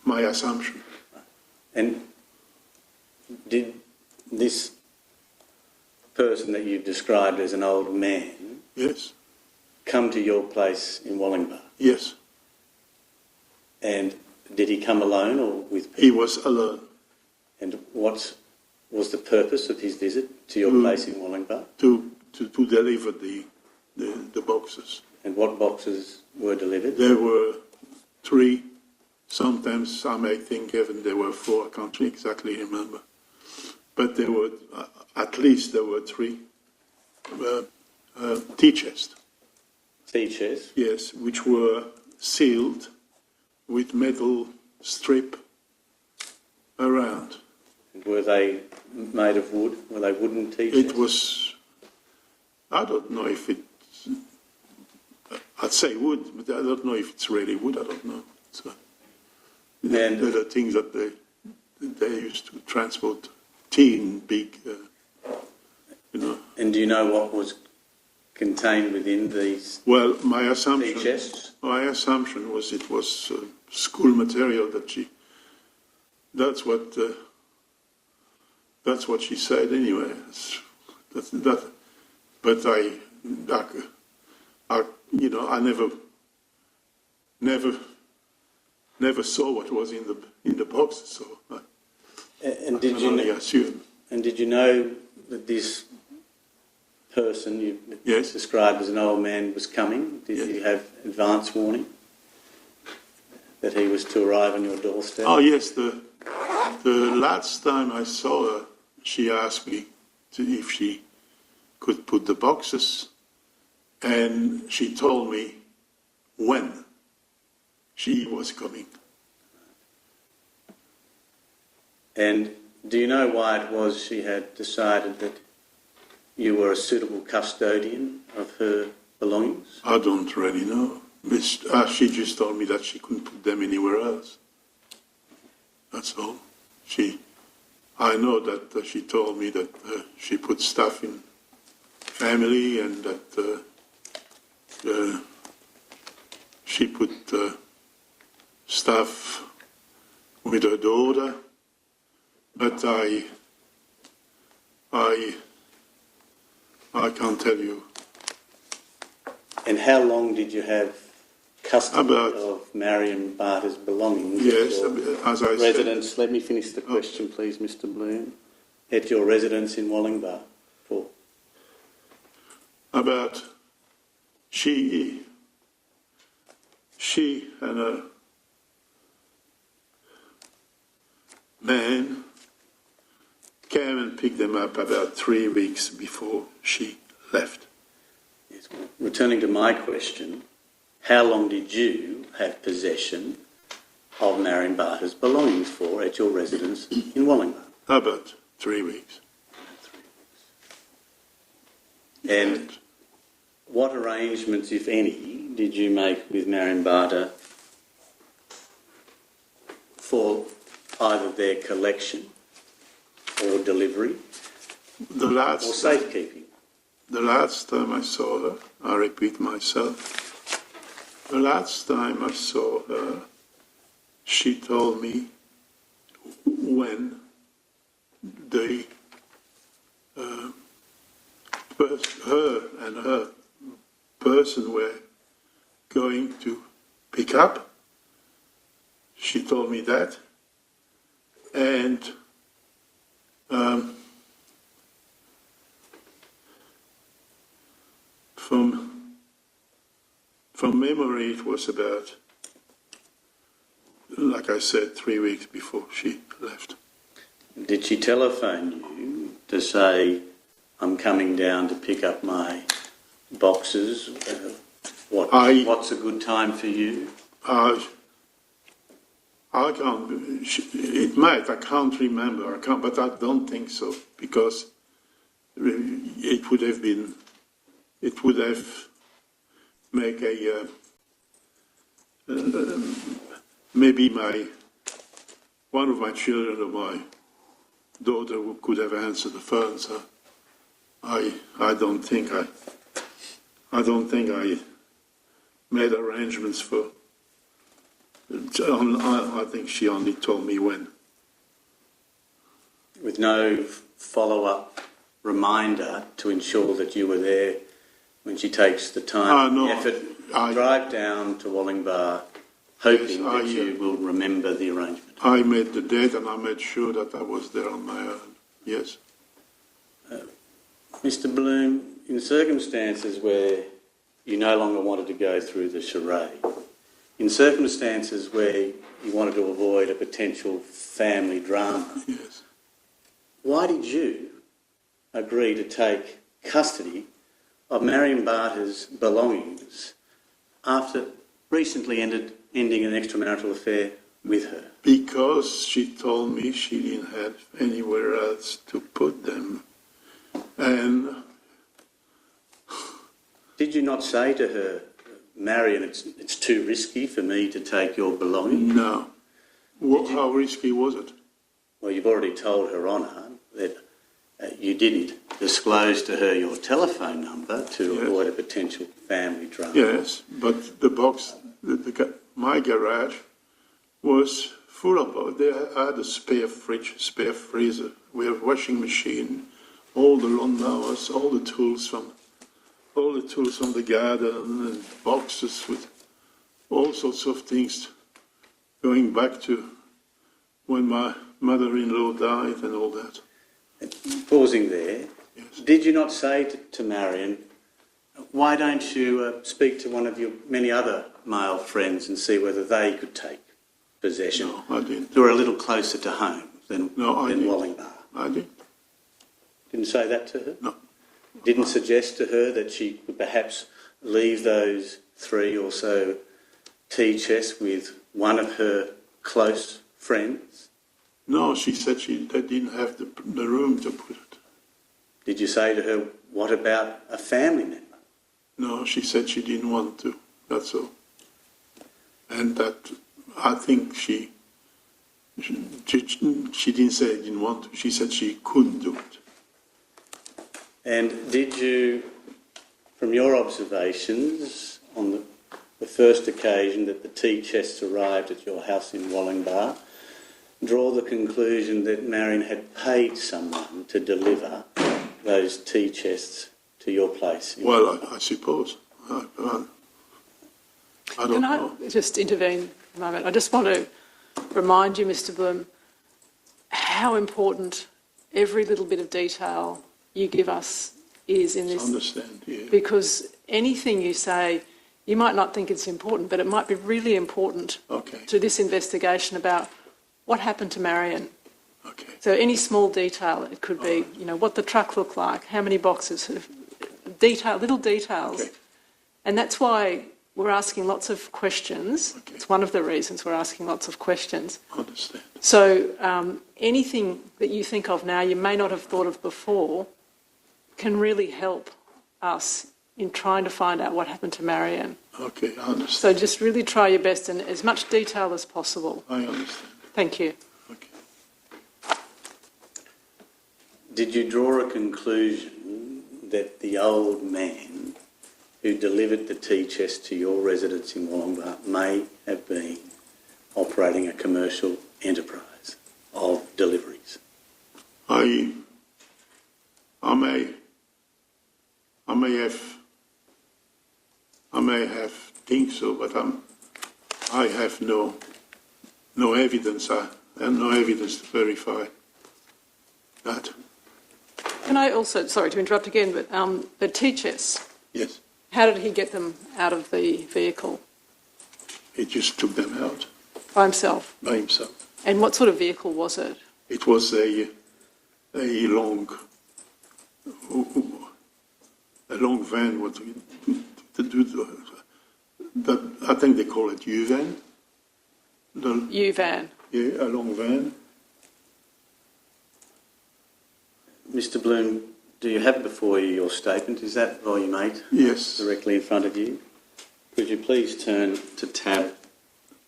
my assumption. And did this person that you've described as an old man Yes. come to your place in Wallingbar? Yes. And did he come alone or with people? He was alone. And what was the purpose of his visit to your place in Wallingbar? To deliver the boxes. And what boxes were delivered? There were 3. Sometimes I may think even there were 4. I can't exactly remember. But there were, at least there were 3 tea chests. Tea chests? Yes, which were sealed with metal strip around. And were they made of wood? Were they wooden tea chests? It was, I don't know if it, I'd say wood, but I don't know if it's really wood, I don't know. So, they're the things that they used to transport tea in big, And do you know what was contained within these Well, my tea assumption chests? was it was school material that that's what she said anyway. But I never saw what was in the box, so And I can only assume. And did you know that this person you Yes. described as an old man was coming? Did Yes. you have advance warning that he was to arrive on your doorstep? Oh yes, the last time I saw her, she asked me if she could put the boxes, and she told me when she was coming. And do you know why it was she had decided that you were a suitable custodian of her belongings? I don't really know. She just told me that she couldn't put them anywhere else. That's all. I know that she told me that she put stuff in family and that she put stuff with her daughter, but I can't tell you. And how long did you have custody About- of Marion Barter's belongings? Yes, at your as I residence? said. Let me finish the question, please, Mr. Bloom. At your residence in Wallingbar for? About she and a man came and picked them up about 3 weeks before she left. Yes. Returning to my question, how long did you have possession of Marion Barter's belongings for at your residence in Wallingbar? About 3 weeks. And what arrangements, if any, did you make with Marion Barter for either their collection or delivery The or last safekeeping? The last time I saw her, I repeat myself, the last time I saw her, she told me when her and her person were going to pick up. She told me that. And from memory, it was about, like I said, 3 weeks before she left. Did she telephone you to say, I'm coming down to pick up my boxes? What's a good time for you? I can't, it might, I can't remember, but I don't think so, because it would have make a maybe one of my children or my daughter could have answered the phone. So I don't think I made arrangements for. I think she only told me when. With no follow-up reminder to ensure that you were there when she takes the time and effort to drive down to Wollongbar, hoping that you will remember the arrangement. I made the date and I made sure that I was there on my own, yes. Mr Bloom, in circumstances where you no longer wanted to go through the charade, in circumstances where you wanted to avoid a potential family drama, Yes. why did you agree to take custody of Marion Barter's belongings after recently ending an extramarital affair with her? Because she told me she didn't have anywhere else to put them. And Did you not say to her, Marion, it's too risky for me to take your belongings? no. How risky was it? Well, you've already told Her Honour that you didn't disclose to her your telephone number to avoid a potential family drama. Yes, but the box, my garage was full of. I had a spare fridge, spare freezer. We have washing machine, all the lawnmowers, all the tools from the garden, and boxes with all sorts of things, going back to when my mother-in-law died and all that. Pausing there, Yes. did you not say to Marion, why don't you speak to one of your many other male friends and see whether they could take possession? No, I didn't. Who are a little closer to home than Wollongbar. I didn't. Didn't say that to her? No. Didn't suggest to her that she could perhaps leave those 3 or so tea chests with one of her close friends? No, she said they didn't have the room to put it. Did you say to her, what about a family member? No, she said she didn't want to. That's all. And that I think she didn't say didn't want to. She said she couldn't do it. And did you, from your observations on the first occasion that the tea chests arrived at your house in Wollongbar, draw the conclusion that Marion had paid someone to deliver those tea chests to your place? Well, I suppose. I don't know. Can I just intervene a moment? I just want to remind you, Mr Bloom, how important every little bit of detail you give us is in this. I understand, yeah. Because anything you say, you might not think it's important, but it might be really important to this investigation about what happened to Marion. Okay. So any small detail, it could be, what the truck looked like, how many boxes, little details. Okay. And that's why we're asking lots of questions. Okay. It's one of the reasons we're asking lots of questions. I understand. So anything that you think of now you may not have thought of before can really help us in trying to find out what happened to Marion. Okay, I understand. So just really try your best in as much detail as possible. I understand. Thank you. Okay. Did you draw a conclusion that the old man who delivered the tea chest to your residence in Wollongbar may have been operating a commercial enterprise of deliveries? I may have think so, but I have no evidence. I have no evidence to verify that. Can I also, sorry to interrupt again, but the tea chests, Yes, how did he get them out of the vehicle? he just took them out By himself? by himself. And what sort of vehicle was it? It was a long van. What to do? That I think they call it U-van. U-van. Yeah, a long van. Mr Bloom, do you have before you your statement? Is that volume 8? Yes. Directly in front of you? Could you please turn to tab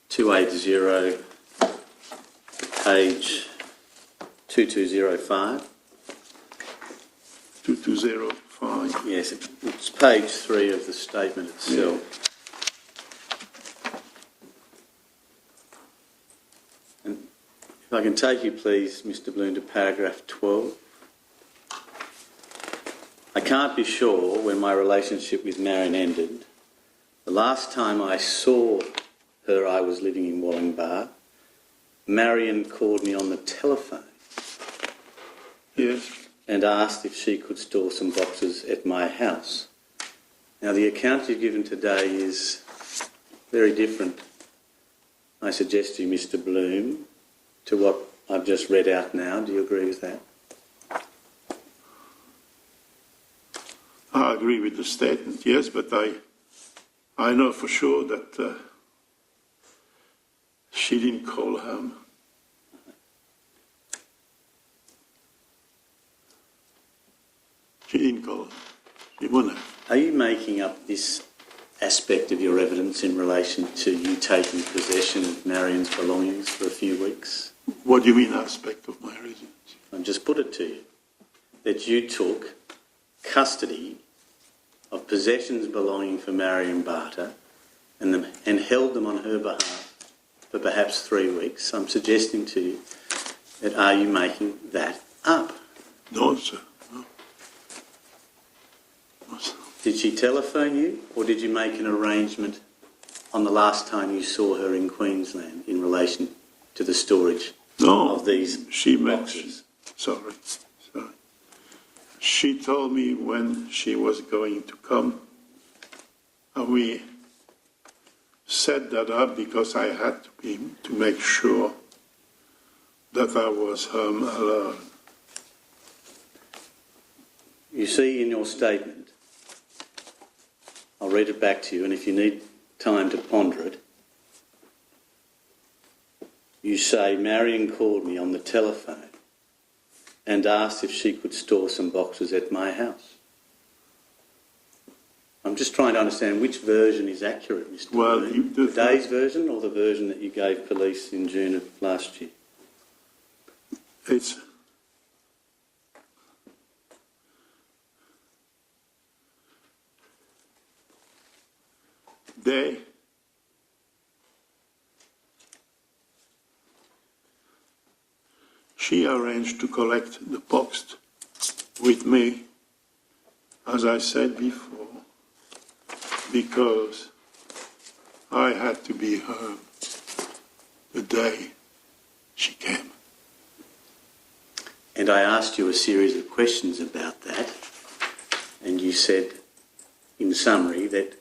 280, page 2205? 2205. Yes, it's page 3 of the statement itself. And if I can take you, please, Mr. Bloom, to paragraph 12. I can't be sure when my relationship with Marion ended. The last time I saw her, I was living in Wollongbar. Marion called me on the telephone. Yes. And asked if she could store some boxes at my house. Now, the account you've given today is very different, I suggest to you, Mr. Bloom, to what I've just read out now. Do you agree with that? I agree with the statement, yes, but I know for sure that she didn't call him. She didn't call him. She wouldn't have. Are you making up this aspect of your evidence in relation to you taking possession of Marion's belongings for a few weeks? What do you mean, aspect of my residence? I'll just put it to you, that you took custody of possessions belonging for Marion Barter and held them on her behalf for perhaps 3 weeks. I'm suggesting to you that are you making that up? No, sir. No. No, sir. Did she telephone you, or did you make an arrangement on the last time you saw her in Queensland in relation to the storage of these boxes? Sorry. She told me when she was going to come, and we set that up because I had to make sure that I was home alone. You see in your statement, I'll read it back to you, and if you need time to ponder it, you say, Marion called me on the telephone and asked if she could store some boxes at my house. I'm just trying to understand which version is accurate, Mr. Bloom. Today's version or the version that you gave police in June of last year? It's she arranged to collect the box with me, as I said before, because I had to be home the day she came. And I asked you a series of questions about that, and you said, in summary, that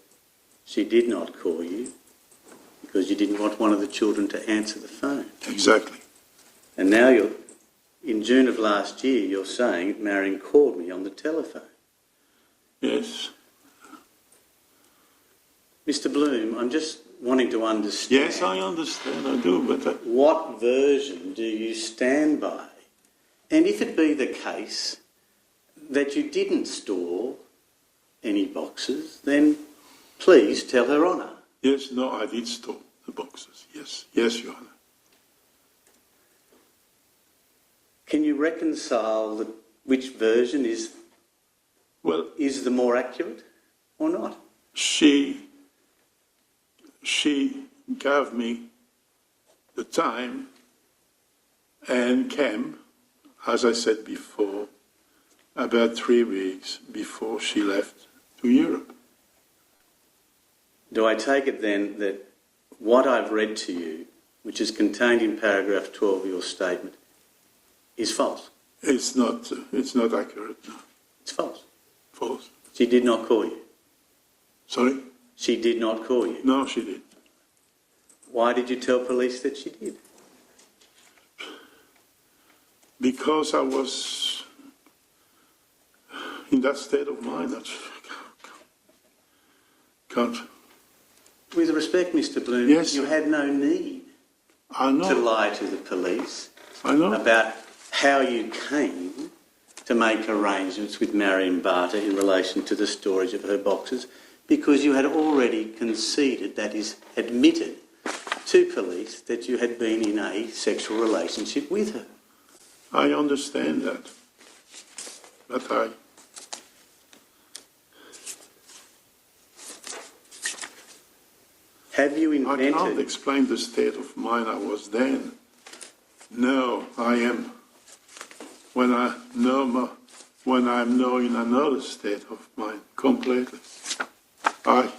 she did not call you because you didn't want one of the children to answer the phone. Exactly. And now in June of last year, you're saying Marion called me on the telephone. Yes. Mr. Bloom, I'm just wanting to understand. Yes, I understand, I do, but what version do you stand by? And if it be the case that you didn't store any boxes, then please tell Her Honour. yes, no, I did store the boxes. Yes, Your Honour. Can you reconcile which version is the more accurate or not? She gave me the time and came, as I said before, about 3 weeks before she left to Europe. Do I take it then that what I've read to you, which is contained in paragraph 12 of your statement, is false? It's not accurate, no. It's false. False. She did not call you. Sorry? She did not call you. No, she didn't. Why did you tell police that she did? Because I was in that state of mind. That can't. With respect, Mr. Bloom, Yes. you had no need I know. to lie to the police I know. about how you came to make arrangements with Marion Barter in relation to the storage of her boxes. because you had already conceded, that is, admitted to police, that you had been in a sexual relationship with her. I understand that, but Have you I can't invented... explain the state of mind I was then. No, I am. When I'm now in another state of mind, completely. Oh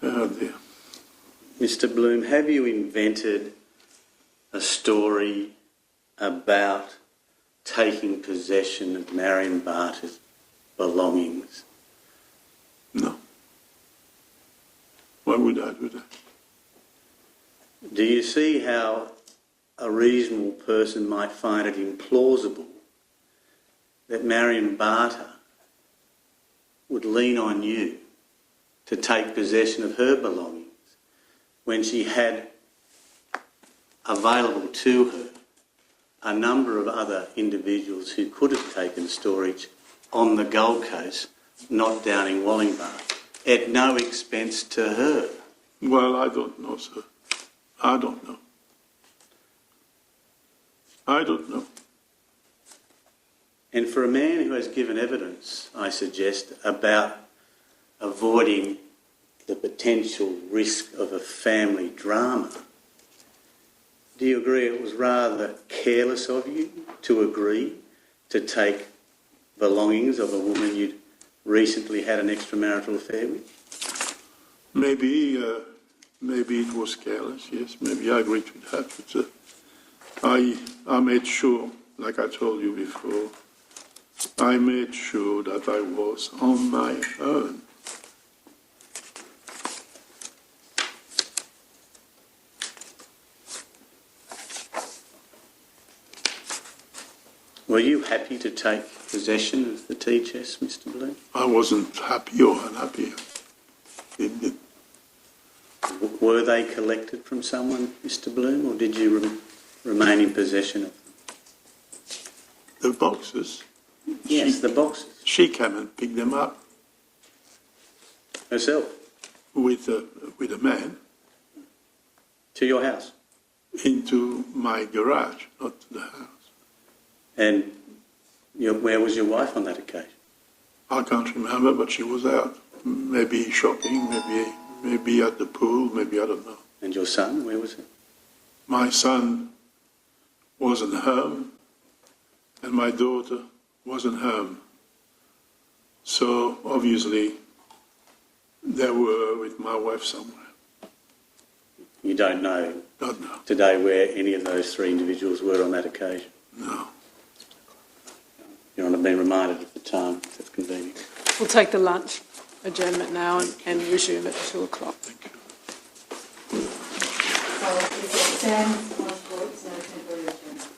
dear. Mr. Bloom, have you invented a story about taking possession of Marion Barter's belongings? No. Why would I do that? Do you see how a reasonable person might find it implausible that Marion Barter would lean on you to take possession of her belongings when she had available to her a number of other individuals who could have taken storage on the Gold Coast, not down in Wallingbar, at no expense to her? Well, I don't know, sir. I don't know. I don't know. And for a man who has given evidence, I suggest, about avoiding the potential risk of a family drama, do you agree it was rather careless of you to agree to take belongings of a woman you'd recently had an extramarital affair with? Maybe it was careless, yes. Maybe I agree to that. But I made sure, like I told you before, I made sure that I was on my own. Were you happy to take possession of the tea chest, Mr. Bloom? I wasn't happy or unhappy. Were they collected from someone, Mr. Bloom, or did you remain in possession of them? The boxes. Yes, the boxes. She came and picked them up Herself? with a man To your house? into my garage, not to the house. And where was your wife on that occasion? I can't remember, but she was out. Maybe shopping, maybe at the pool, maybe I don't know. And your son, where was he? My son wasn't home, and my daughter wasn't home. So obviously they were with my wife somewhere. You don't know Don't know. today where any of those three individuals were on that occasion? No. Your Honour, been reminded of the time that's convenient. We'll take the lunch adjournment now and resume at 2 o'clock. Thank you. So if it stands on for its no temporary adjournment.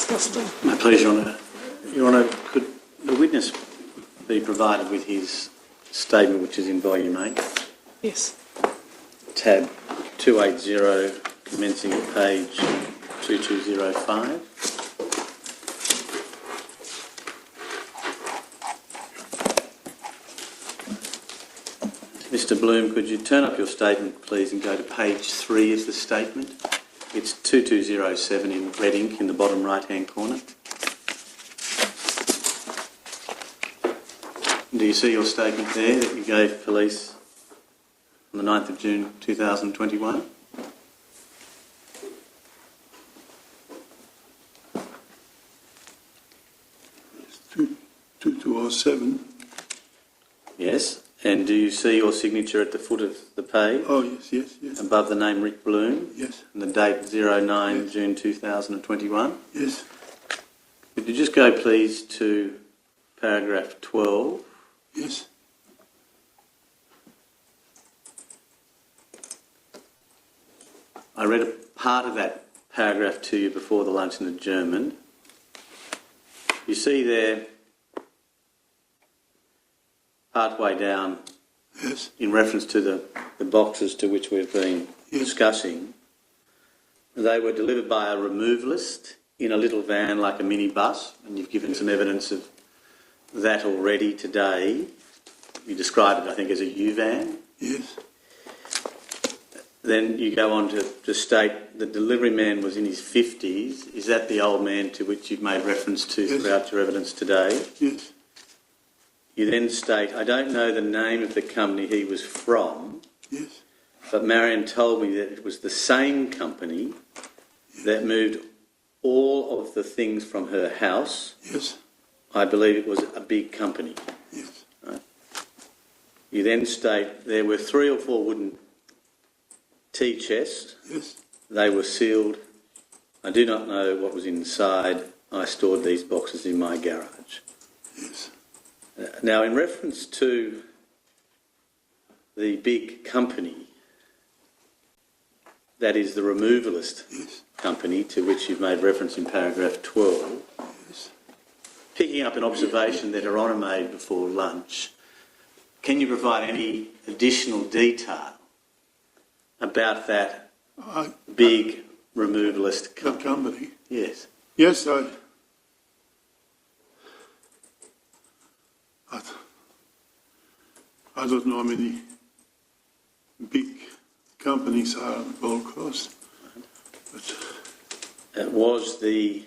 Guston. My pleasure, Your Honour. Your Honour, could the witness be provided with his statement, which is in volume 8? Yes. Tab 280, commencing at page 2205. Mr Bloom, could you turn up your statement, please, and go to page 3 of the statement? It's 2207 in red ink in the bottom right-hand corner. Do you see your statement there that you gave police on the 9th of June 2021? It's 2207. Yes. And do you see your signature at the foot of the page? Oh, yes, yes, yes. Above the name Rick Bloom? Yes. And the date 09 Yes. June 2021? Yes. Could you just go, please, to paragraph 12? Yes. I read a part of that paragraph to you before the lunch and adjournment. You see there, partway down, Yes. in reference to the boxes to which we've been discussing, they were delivered by a removalist in a little van like a minibus, and you've given some evidence of that already today. You described it, I think, as a U-van. Yes. Then you go on to state the delivery man was in his 50s. Is that the old man to which you've made reference to Yes. throughout your evidence today? Yes. You then state, I don't know the name of the company he was from, Yes. but Marion told me that it was the same company that moved all of the things from her house. Yes. I believe it was a big company. Yes. You then state there were 3 or 4 wooden tea chests. Yes. They were sealed. I do not know what was inside. I stored these boxes in my garage. Yes. Now, in reference to the big company, that is the removalist Yes. company to which you've made reference in paragraph 12, Yes. picking up an observation that Her Honour made before lunch, can you provide any additional detail about that big removalist The company? company. Yes. Yes, I don't know how many big companies are on Gold Coast, but Was the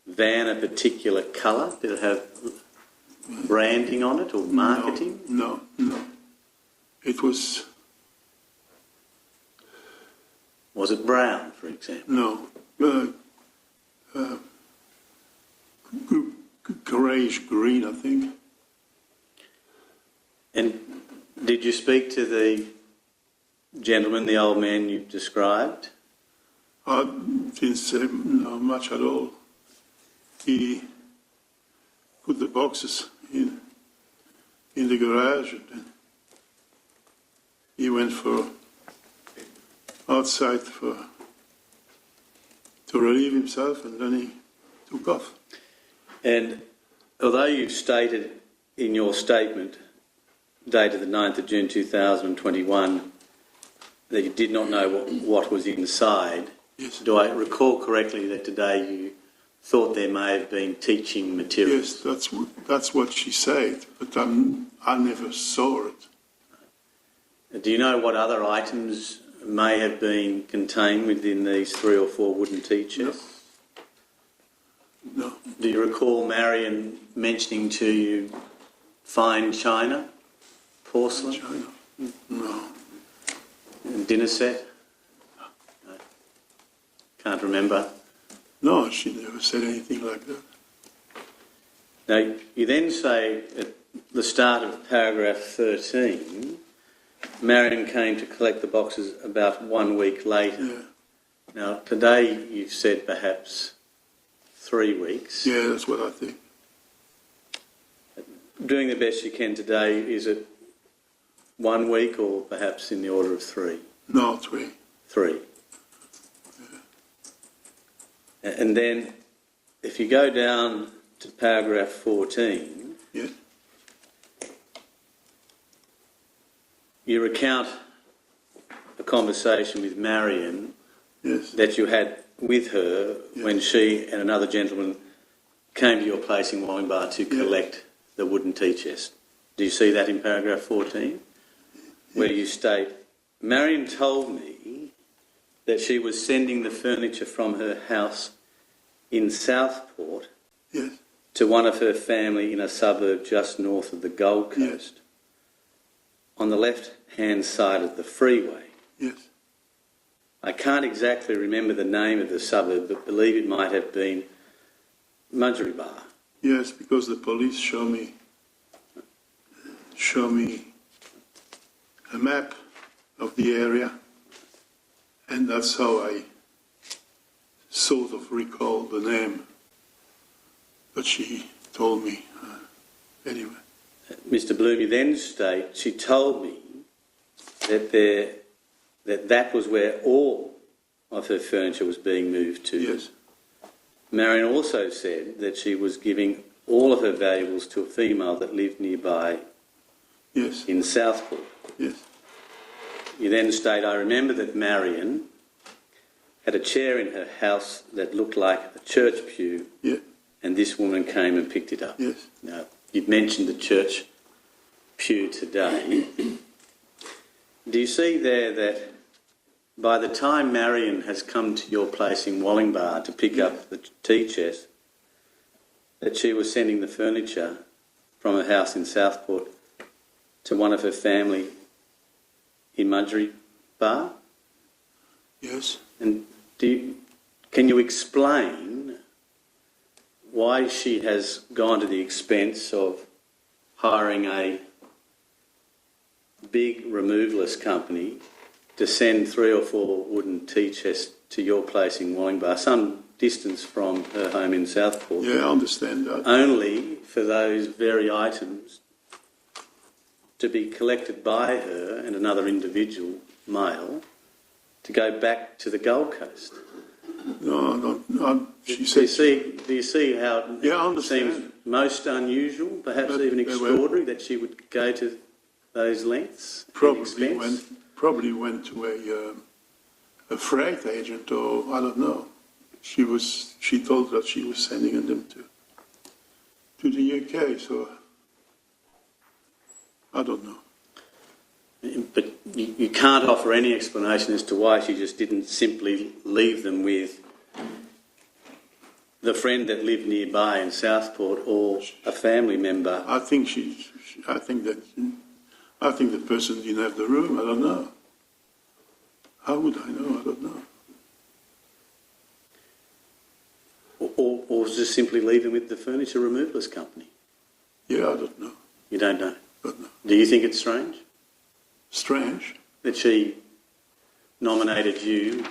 van a particular colour? Did it have branding on it or marketing? No. It was Was it brown, for example? Greyish green, I think. And did you speak to the gentleman, the old man you described? I didn't say much at all. He put the boxes in the garage, and then he went outside to relieve himself, and then he took off. And although you've stated in your statement, dated the 9th of June 2021, that you did not know what was inside, Yes. do I recall correctly that today you thought there may have been teaching materials? Yes, that's what she said, but I never saw it. Do you know what other items may have been contained within these 3 or 4 wooden tea chests? No. Do you recall Marion mentioning to you fine china, porcelain, China? No. and dinner set? No. Can't remember. No, she never said anything like that. Now, you then say at the start of paragraph 13, Marion came to collect the boxes about 1 week later. Yeah. Now, today you've said perhaps 3 weeks. Yeah, that's what I think. Doing the best you can today, is it 1 week or perhaps in the order of 3? No, 3. 3. And then if you go down to paragraph 14, Yes. you recount a conversation with Marion Yes. that you had with her when she and another gentleman came to your place in Wollongbar to collect the wooden tea chest. Do you see that in paragraph 14? Where you state, Marion told me that she was sending the furniture from her house in Southport Yes. to one of her family in a suburb just north of the Gold Coast, on the left-hand side of the freeway. Yes. I can't exactly remember the name of the suburb, but believe it might have been Mudgerybar. Yes, because the police show me a map of the area, and that's how I sort of recall the name that she told me. Anyway. Mr. Bloom, you then state, she told me that was where all of her furniture was being moved to. Yes. Marion also said that she was giving all of her valuables to a female that lived nearby Yes. in Southport. Yes. You then state, I remember that Marion had a chair in her house that looked like a church pew, Yeah. and this woman came and picked it up. Yes. Now, you've mentioned the church pew today. Do you see there that by the time Marion has come to your place in Wollongbar to pick up the tea chest, that she was sending the furniture from her house in Southport to one of her family in Mudgerybar? Yes. And can you explain why she has gone to the expense of hiring a big removalist company to send 3 or 4 wooden tea chests to your place in Wollongbar, some distance from her home in Southport, Yeah, I understand that. only for those very items to be collected by her and another individual, male, to go back to the Gold Coast? No. She Do said. you see how Yeah, I it understand. seems most unusual, perhaps But even they were- extraordinary, that she would go to those lengths? at expense? Probably went to a freight agent, or I don't know. She told that she was sending them to the UK, so I don't know. But you can't offer any explanation as to why she just didn't simply leave them with the friend that lived nearby in Southport or a family member. I think the person didn't have the room. I don't know. How would I know? I don't know. Or just simply leave them with the furniture removalist company. Yeah, I don't know. You don't know. Don't know. Do you think it's strange Strange. that she nominated you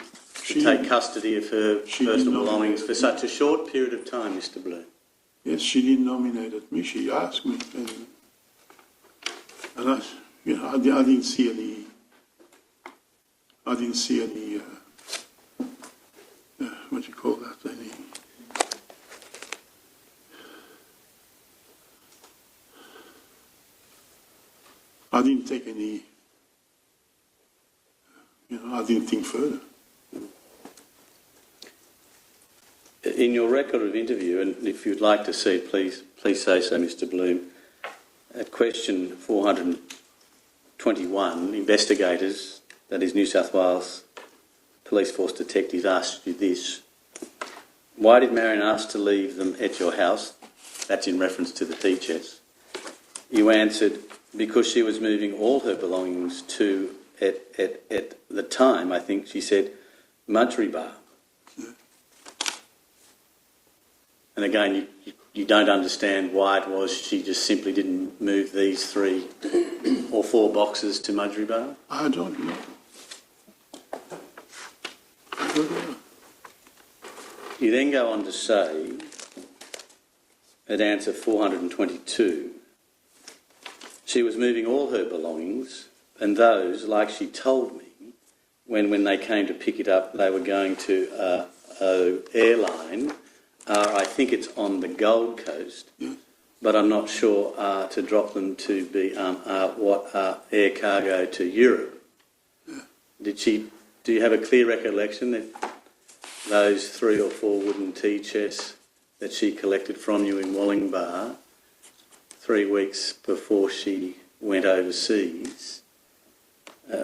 to take custody of her she personal did belongings nominate for such a short period of time, Mr. Bloom? Yes, she didn't nominate me. She asked me, and I didn't see any. I didn't see any. What do you call that? Any. I didn't take any. I didn't think further. In your record of interview, and if you'd like to see it, please say so, Mr. Bloom. At question 421, investigators, that is New South Wales Police Force detectives, asked you this: why did Marion ask to leave them at your house? That's in reference to the tea chest. You answered, because she was moving all her belongings to, at the time, I think she said, Mudgerybar. And again, you don't understand why it was she just simply didn't move these 3 or 4 boxes to Mudgerybar? I don't know. I don't know. You then go on to say, at answer 422, she was moving all her belongings, and those, like she told me, when they came to pick it up, they were going to an airline think it's on the Gold Coast, Yes. but I'm not sure to drop them to be air cargo to Europe. Yeah. Do you have a clear recollection that those 3 or 4 wooden tea chests that she collected from you in Wollongbar 3 weeks before she went overseas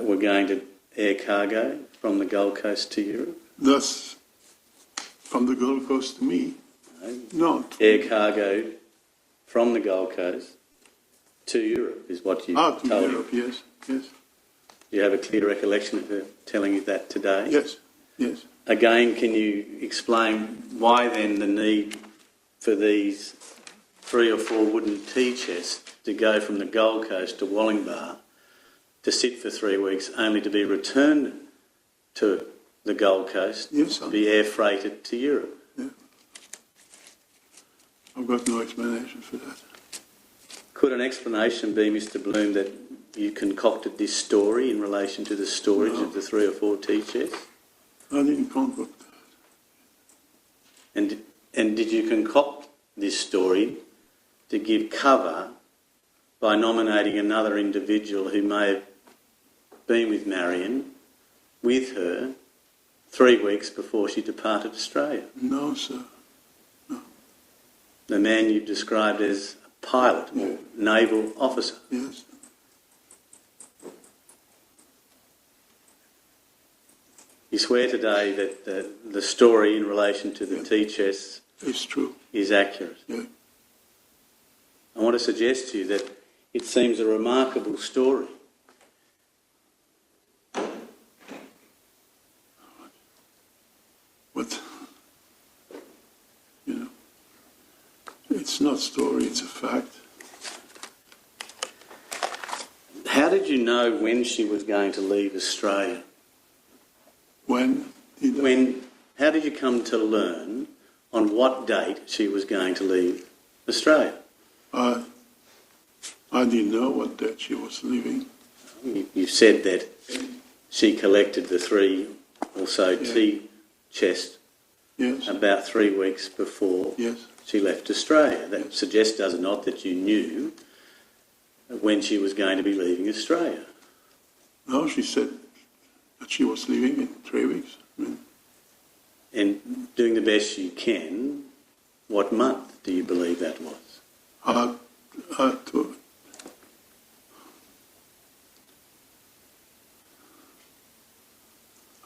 were going to air cargo from the Gold Coast to Europe? That's from the Gold Coast to me. No. Air cargo from the Gold Coast to Europe is what you To told Europe, me. yes, yes, Do you have a clear recollection of her telling you that today? yes, yes. Again, can you explain why then the need for these 3 or 4 wooden tea chests to go from the Gold Coast to Wollongbar to sit for 3 weeks only to be returned to the Gold Coast, Yes, to be air freighted to Europe? Yeah. I've got no explanation for that. Could an explanation be, Mr. Bloom, that you concocted this story in relation to the storage of the 3 or 4 tea chests? I didn't concoct that. And did you concoct this story to give cover by nominating another individual who may have been with Marion, with her, 3 weeks before she departed Australia? No, sir. The man you described as a pilot or naval officer. Yes. You swear today that the story in relation to the tea chests It's true. is accurate. Yeah. I want to suggest to you that it seems a remarkable story. But, it's not story, it's a fact. How did you know when she was going to leave Australia? How did you come to learn on what date she was going to leave Australia? I didn't know what date she was leaving. You said that she collected the 3 or so tea chests Yes. about 3 weeks before Yes. she left Australia. That suggests, does it not, that you knew when she was going to be leaving Australia? No, she said that she was leaving in 3 weeks. And doing the best you can, what month do you believe that was?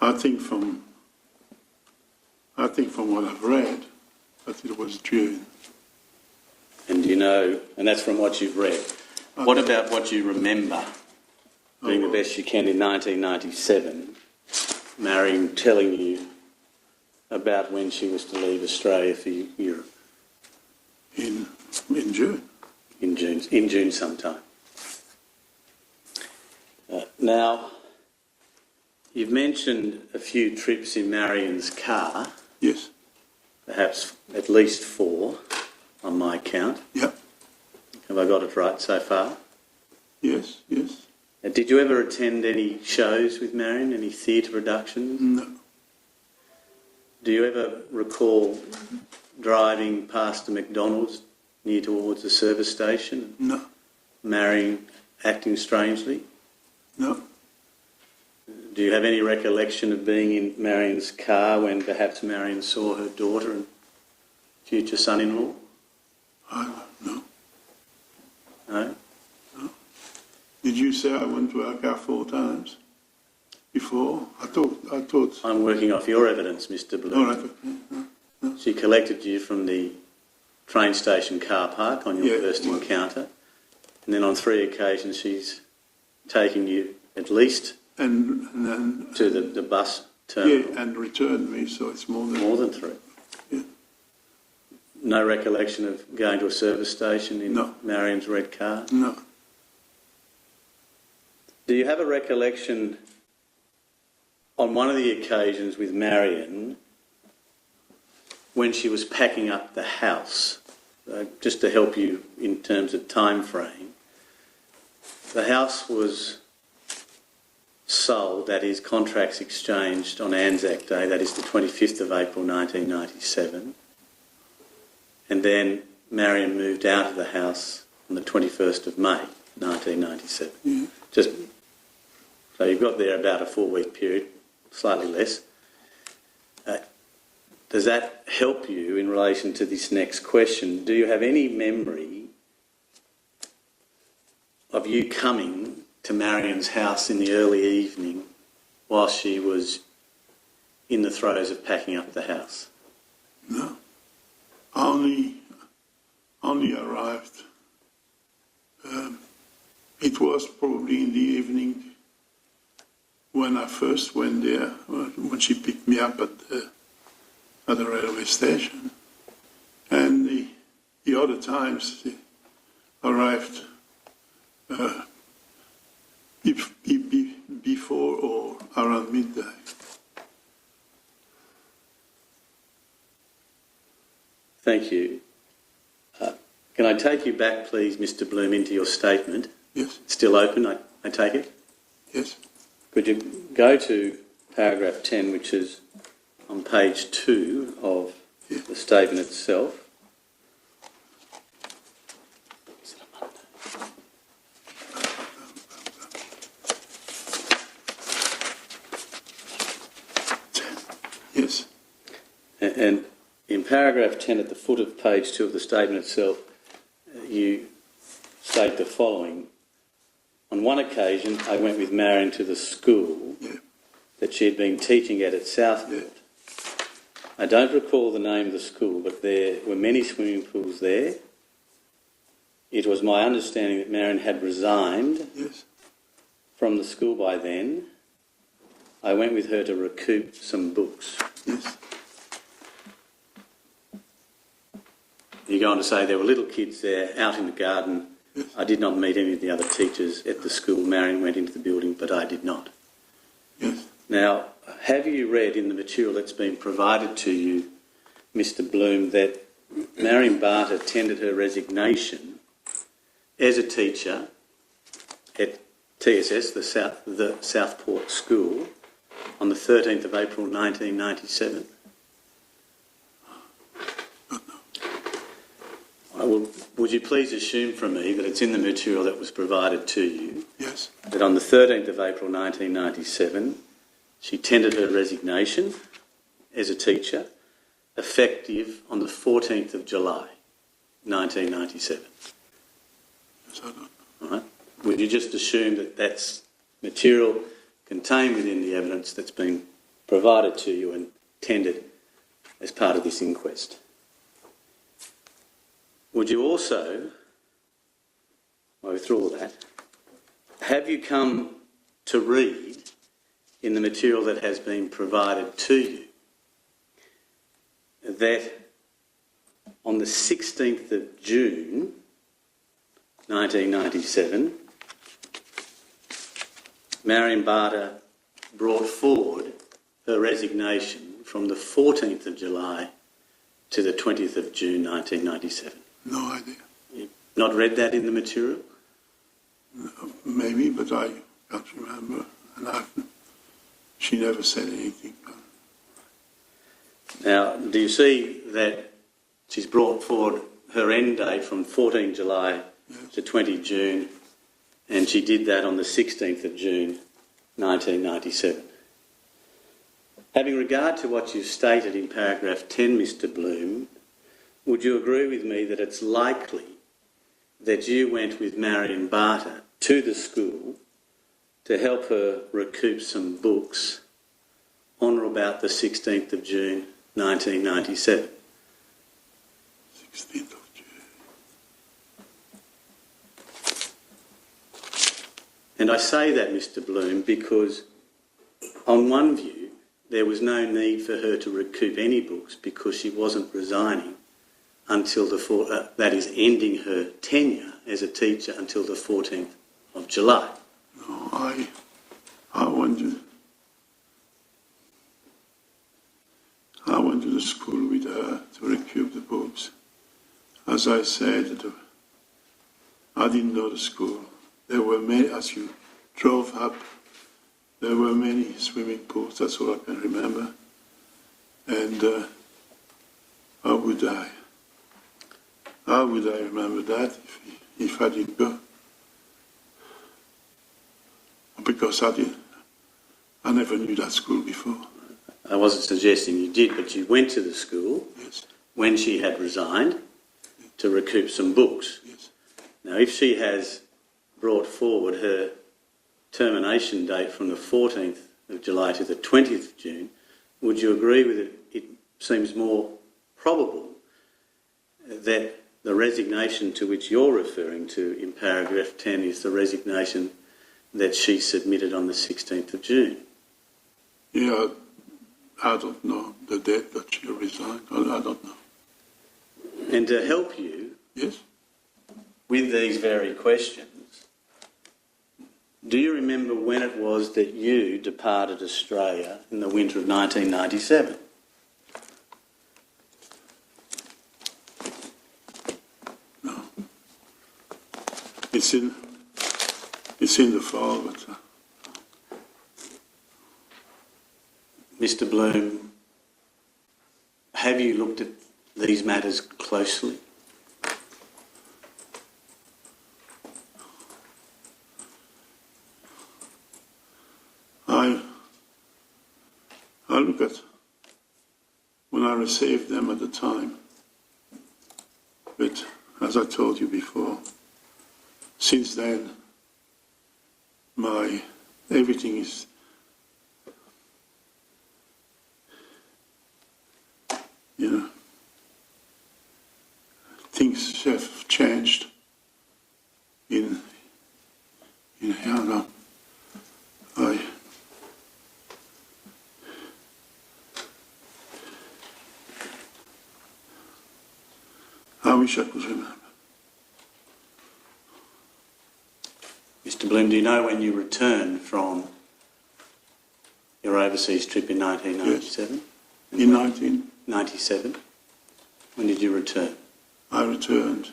I think from what I've read, that it was June. And you know, and that's from what you've read. What about what you remember, doing the best you can, in 1997, Marion telling you about when she was to leave Australia for Europe? In June. In June sometime. Now, you've mentioned a few trips in Marion's car, Yes. perhaps at least 4 on my count. Yeah. Have I got it right so far? Yes. Yes. Did you ever attend any shows with Marion, any theatre productions? No. Do you ever recall driving past a McDonald's near towards the service station, No. Marion acting strangely? No. Do you have any recollection of being in Marion's car when perhaps Marion saw her daughter and future son-in-law? No. No? Did you say I went to her car 4 times before? I thought. I'm working off your evidence, Mr. Blue. All right. No. She collected you from the train station car park on your first well, encounter, and then on 3 occasions she's taken you at least and then to the bus terminal. and returned me, so it's more than. More than 3. Yeah. No recollection of going to a service station in No. Marion's red car? No. Do you have a recollection on one of the occasions with Marion when she was packing up the house, just to help you in terms of time frame? The house was sold, that is, contracts exchanged on Anzac Day, that is the 25th of April 1997. and then Marion moved out of the house on the 21st of May 1997. Yeah. Just so you've got there about a 4-week period, slightly less. Does that help you in relation to this next question? Do you have any memory of you coming to Marion's house in the early evening while she was in the throes of packing up the house? No. Only arrived. It was probably in the evening when I first went there, when she picked me up at the railway station. And the other times she arrived before or around midday. Thank you. Can I take you back, please, Mr. Bloom, into your statement? Yes. It's still open, I take it? Yes. Could you go to paragraph 10, which is on page 2 of the statement itself? Yes. And in paragraph 10 at the foot of page 2 of the statement itself, you state the following. On one occasion, I went with Marion to the school that she had been teaching at Southfield. I don't recall the name of the school, but there were many swimming pools there. It was my understanding that Marion had resigned from the school by then. I went with her to recoup some books. Yes. You go on to say there were little kids there out in the garden. I did not meet any of the other teachers at the school. Marion went into the building, but I did not. Yes. Now, have you read in the material that's been provided to you, Mr. Bloom, that Marion Barter tendered her resignation as a teacher at TSS, the Southport School, on the 13th of April 1997? Would you please assume from me that it's in the material that was provided to you? Yes. That on the 13th of April 1997, she tendered her resignation as a teacher, effective on the 14th of July 1997. Yes, I don't know. All right. Would you just assume that that's material contained within the evidence that's been provided to you and tendered as part of this inquest? Would you also, through all that, have you come to read in the material that has been provided to you that on the 16th of June 1997, Marion Barter brought forward her resignation from the 14th of July to the 20th of June 1997? No idea. You've not read that in the material? No, maybe, but I can't remember. And she never said anything. Now, do you see that she's brought forward her end date from 14 July to 20 June, and she did that on the 16th of June 1997? Having regard to what you've stated in paragraph 10, Mr. Bloom, would you agree with me that it's likely that you went with Marion Barter to the school to help her recoup some books on or about the 16th of June 1997? 16th of June. And I say that, Mr. Bloom, because on one view, there was no need for her to recoup any books because she wasn't resigning until that is ending her tenure as a teacher until the 14th of July. No, I went to the school with her to recoup the books. As I said, I didn't know the school. There were many, as you drove up, there were many swimming pools, that's all I can remember. And I would die. How would I remember that if I didn't go? Because I never knew that school before. I wasn't suggesting you did, but you went to the school Yes, when she had resigned to recoup some books. yes. Now, if she has brought forward her termination date from the 14th of July to the 20th of June, would you agree with it? It seems more probable that the resignation to which you're referring to in paragraph 10 is the resignation that she submitted on the 16th of June. Yeah, I don't know the date that she resigned. I don't know. And to help you Yes? with these very questions, do you remember when it was that you departed Australia in the winter of 1997? No. It's in the fall, but Mr. Bloom, have you looked at these matters closely? I look at when I received them at the time. But as I told you before, since then, everything is things have changed in Hannah. I wish I could remember. Mr. Bloom, do you know when you returned from your overseas trip in 1997? Yes. In 1997? When did you return? I returned.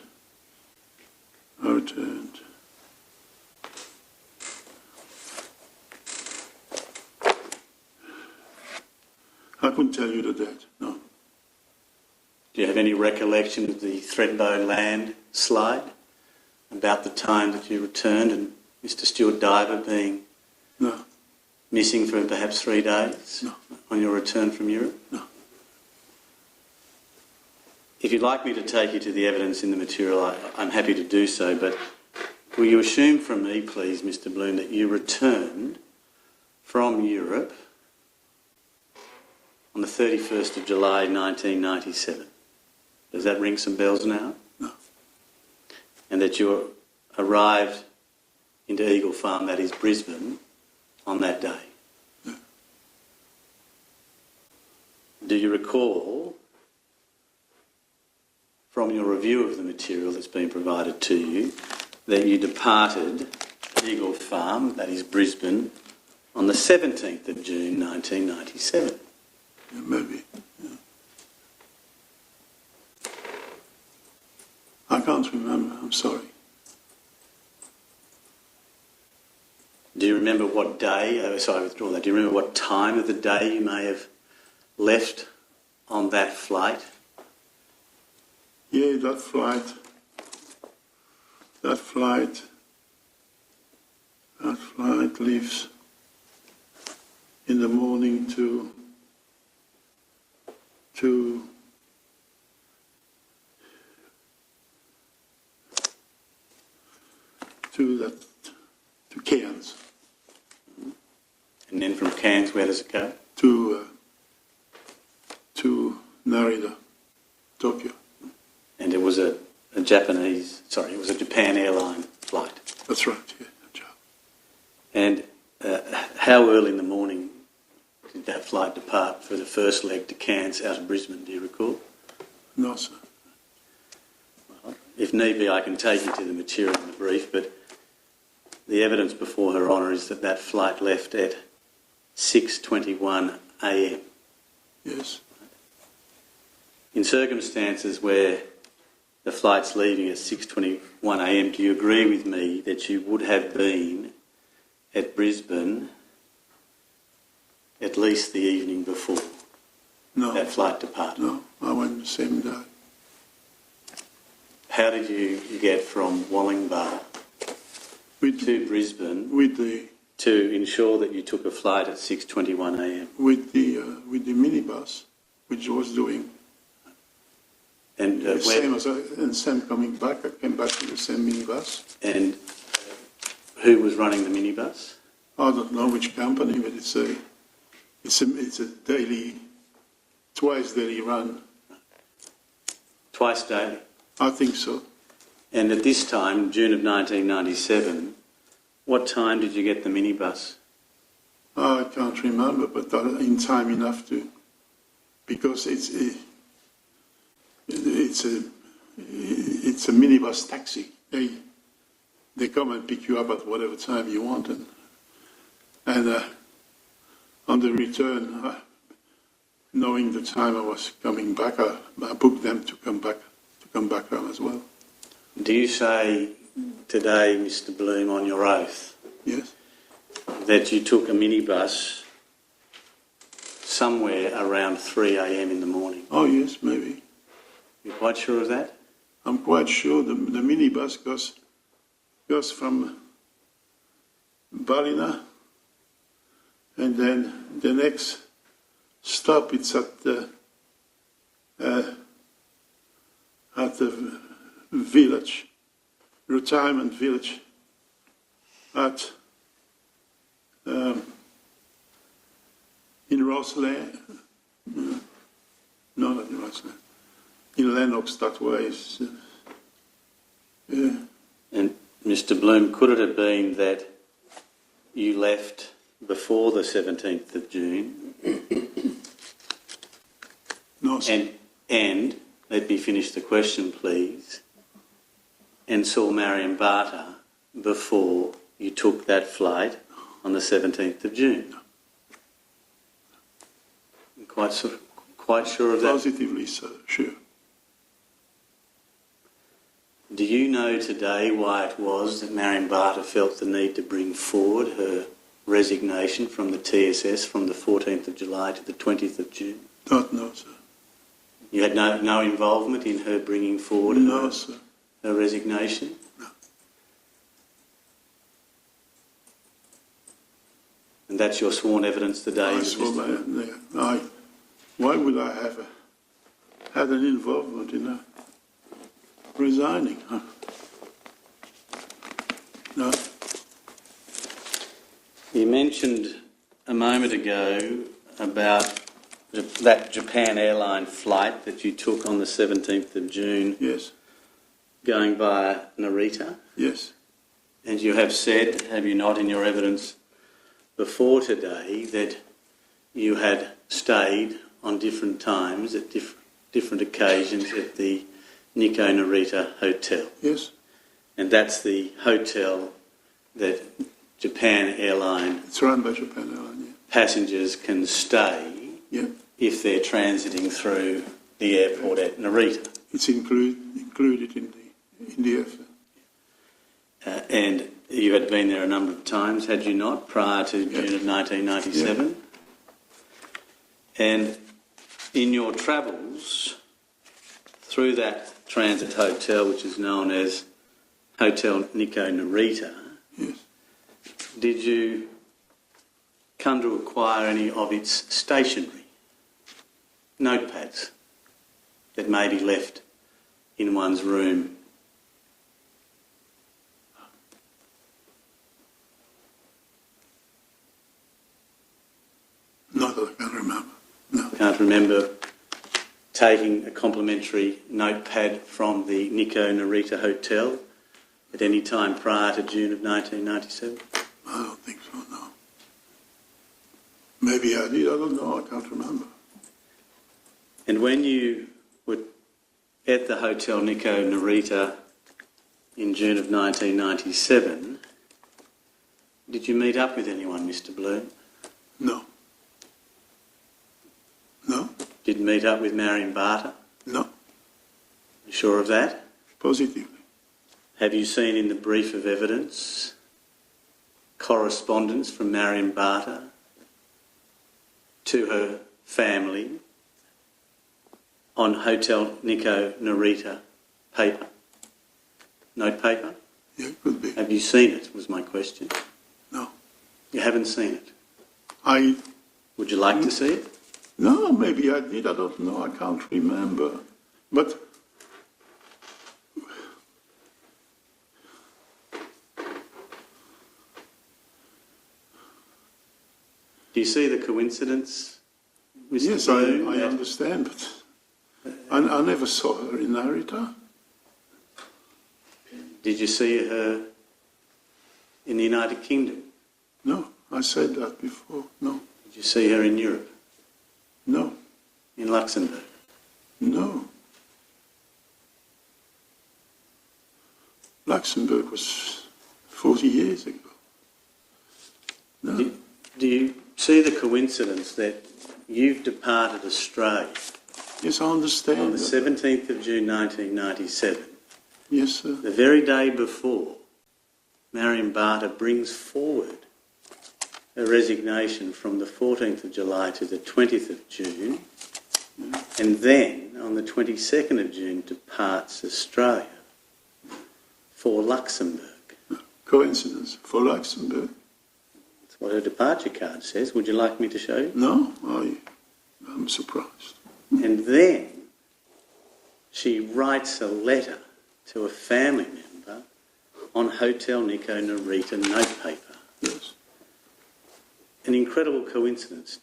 I couldn't tell you the date, no. Do you have any recollection of the Thredbo landslide, about the time that you returned, and Mr. Stuart Diver being No, missing for perhaps 3 days No. on your return from Europe? No. If you'd like me to take you to the evidence in the material, I'm happy to do so, but will you assume from me, please, Mr. Bloom, that you returned from Europe on the 31st of July 1997? Does that ring some bells now? No. And that you arrived into Eagle Farm, that is Brisbane, on that day? No. Do you recall, from your review of the material that's been provided to you, that you departed Eagle Farm, that is Brisbane, on the 17th of June 1997? Yeah, maybe. Yeah. I can't remember, I'm sorry. Do you remember what day, I withdraw that, do you remember what time of the day you may have left on that flight? Yeah, that flight leaves in the morning to Cairns. And then from Cairns, where does it go? To Narita, Tokyo. And it was a Japan airline flight. That's right, yeah. And how early in the morning did that flight depart for the first leg to Cairns out of Brisbane, do you recall? No, sir. Well, if need be, I can take you to the material in the brief, but the evidence before Her Honour is that that flight left at 6:21 a.m. Yes. In circumstances where the flight's leaving at 6:21 a.m, do you agree with me that you would have been at Brisbane at least the evening before that flight departed? No, I went the same day. how did you get from Wollongbar to Brisbane to ensure that you took a flight at 6:21 a.m.? With the minibus, which was doing. And same coming back. I came back with the same minibus. And who was running the minibus? I don't know which company, but it's a daily, twice daily run. Twice daily? I think so. And at this time, June of 1997, what time did you get the minibus? I can't remember, but in time enough to, because it's a minibus taxi. They come and pick you up at whatever time you want, and on the return, knowing the time I was coming back, I booked them to come back home as well. Do you say today, Mr. Bloom, on your oath, Yes. that you took a minibus somewhere around 3 a.m. in the morning? Oh yes, maybe. You're quite sure of that? I'm quite sure the minibus goes from Ballina, and then the next stop it's at the village, retirement village at in Roslyn. No, not in Roslyn. In Lennox, that way. And Mr. Bloom, could it have been that you left before the 17th of June? No, sir. And let me finish the question, please. And saw Marion Barter before you took that flight on the 17th of June? No. Quite sure of that? Positively so, sure. Do you know today why it was that Marion Barter felt the need to bring forward her resignation from the TSS from the 14th of July to the 20th of June? Don't know, sir. You had no involvement in her bringing forward No, sir. her resignation? No. And that's your sworn evidence today? Why would I have had an involvement in her resigning? Huh? No. You mentioned a moment ago about that Japan airline flight that you took on the 17th of June. Yes. Going via Narita. Yes. And you have said, have you not, in your evidence before today, that you had stayed on different times at different occasions at the Nikko Narita Hotel. Yes. And that's the hotel that Japan Airline... It's run by Japan Airline, yeah. ...passengers can stay if they're transiting through the airport at Narita. It's included in the offer. And you had been there a number of times, had you not, prior to June of 1997? Yeah. And in your travels through that transit hotel, which is known as Hotel Nikko Narita, yes, did you come to acquire any of its stationery, notepads that may be left in one's room? Not that I can remember. No. Can't remember taking a complimentary notepad from the Nikko Narita Hotel at any time prior to June of 1997? I don't think so, no. Maybe I did, I don't know, I can't remember. And when you were at the Hotel Nikko Narita in June of 1997, did you meet up with anyone, Mr. Bloom? No. No? Did you meet up with Marion Barter? No. You sure of that? Positively. Have you seen in the brief of evidence correspondence from Marion Barter to her family on Hotel Nikko Narita paper? notepaper? Yeah, it could be. Have you seen it, was my question. No. You haven't seen it. I Would you like to see it? No, maybe I did. I don't know. I can't remember. But Do you see the coincidence, Mr. yes, Bloom, I that- understand. But I never saw her in Narita. Did you see her in the United Kingdom? No, I said that before. No, Did you see her in Europe? no, In Luxembourg? no. Luxembourg was 40 years ago. No. Do you see the coincidence that you've departed Australia Yes, I on understand. the 17th of June 1997, Yes, sir. the very day before Marion Barter brings forward her resignation from the 14th of July to the 20th of June, and then on the 22nd of June departs Australia for Luxembourg. Coincidence for Luxembourg? That's what her departure card says. Would you like me to show you? No, I'm surprised. And then she writes a letter to a family member on Hotel Nico Narita notepaper. Yes. An incredible coincidence.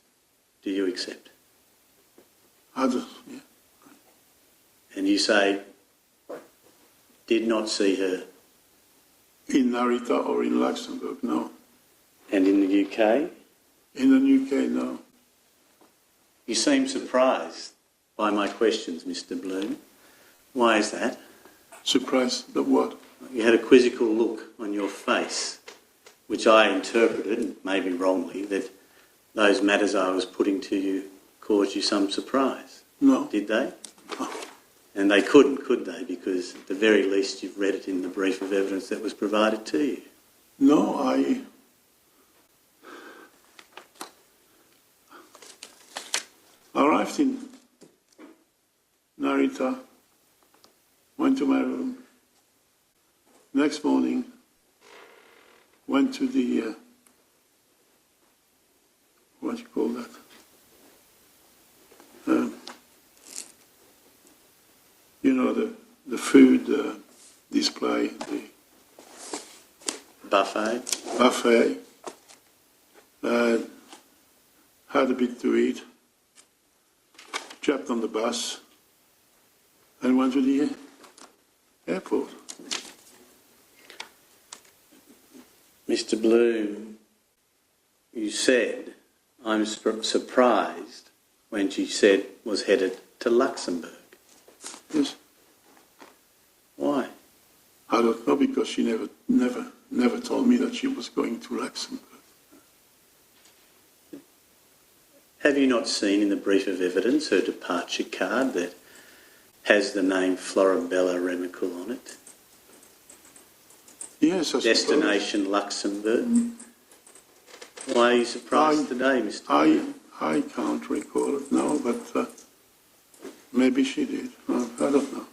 Do you accept? I don't, yeah. And you say, did not see her. In Narita or in Luxembourg, no. And in the UK? In the UK, no. You seem surprised by my questions, Mr. Bloom. Why is that? Surprised that what? You had a quizzical look on your face, which I interpreted, maybe wrongly, that those matters I was putting to you caused you some surprise. No. Did they? No. And they couldn't, could they? Because at the very least you've read it in the brief of evidence that was provided to you. No, I arrived in Narita, went to my room. Next morning, went to the, what do you call that? You know, the food display, the Buffet. buffet. Had a bit to eat. Jumped on the bus and went to the airport. Mr. Bloom, you said, I'm surprised when she said was headed to Luxembourg. Yes. Why? I don't know, because she never told me that she was going to Luxembourg. Have you not seen in the brief of evidence her departure card that has the name Florabella Remakel on it? Yes, I suppose. Destination Luxembourg. Why are you surprised today, Mr. Bloom? I can't recall it now, but maybe she did. I don't know.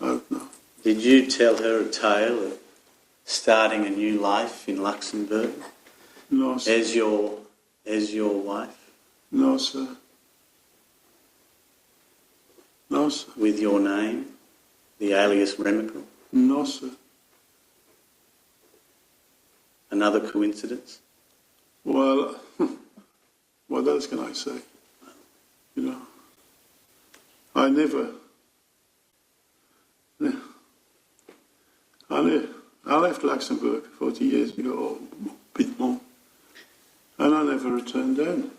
I don't know. Did you tell her a tale of starting a new life in Luxembourg No, sir. as your wife, No, sir. No, sir. with your name, the alias Remakel? No, sir. Another coincidence? Well, what else can I say? You know, I left Luxembourg 40 years ago, or a bit more, and I never returned then.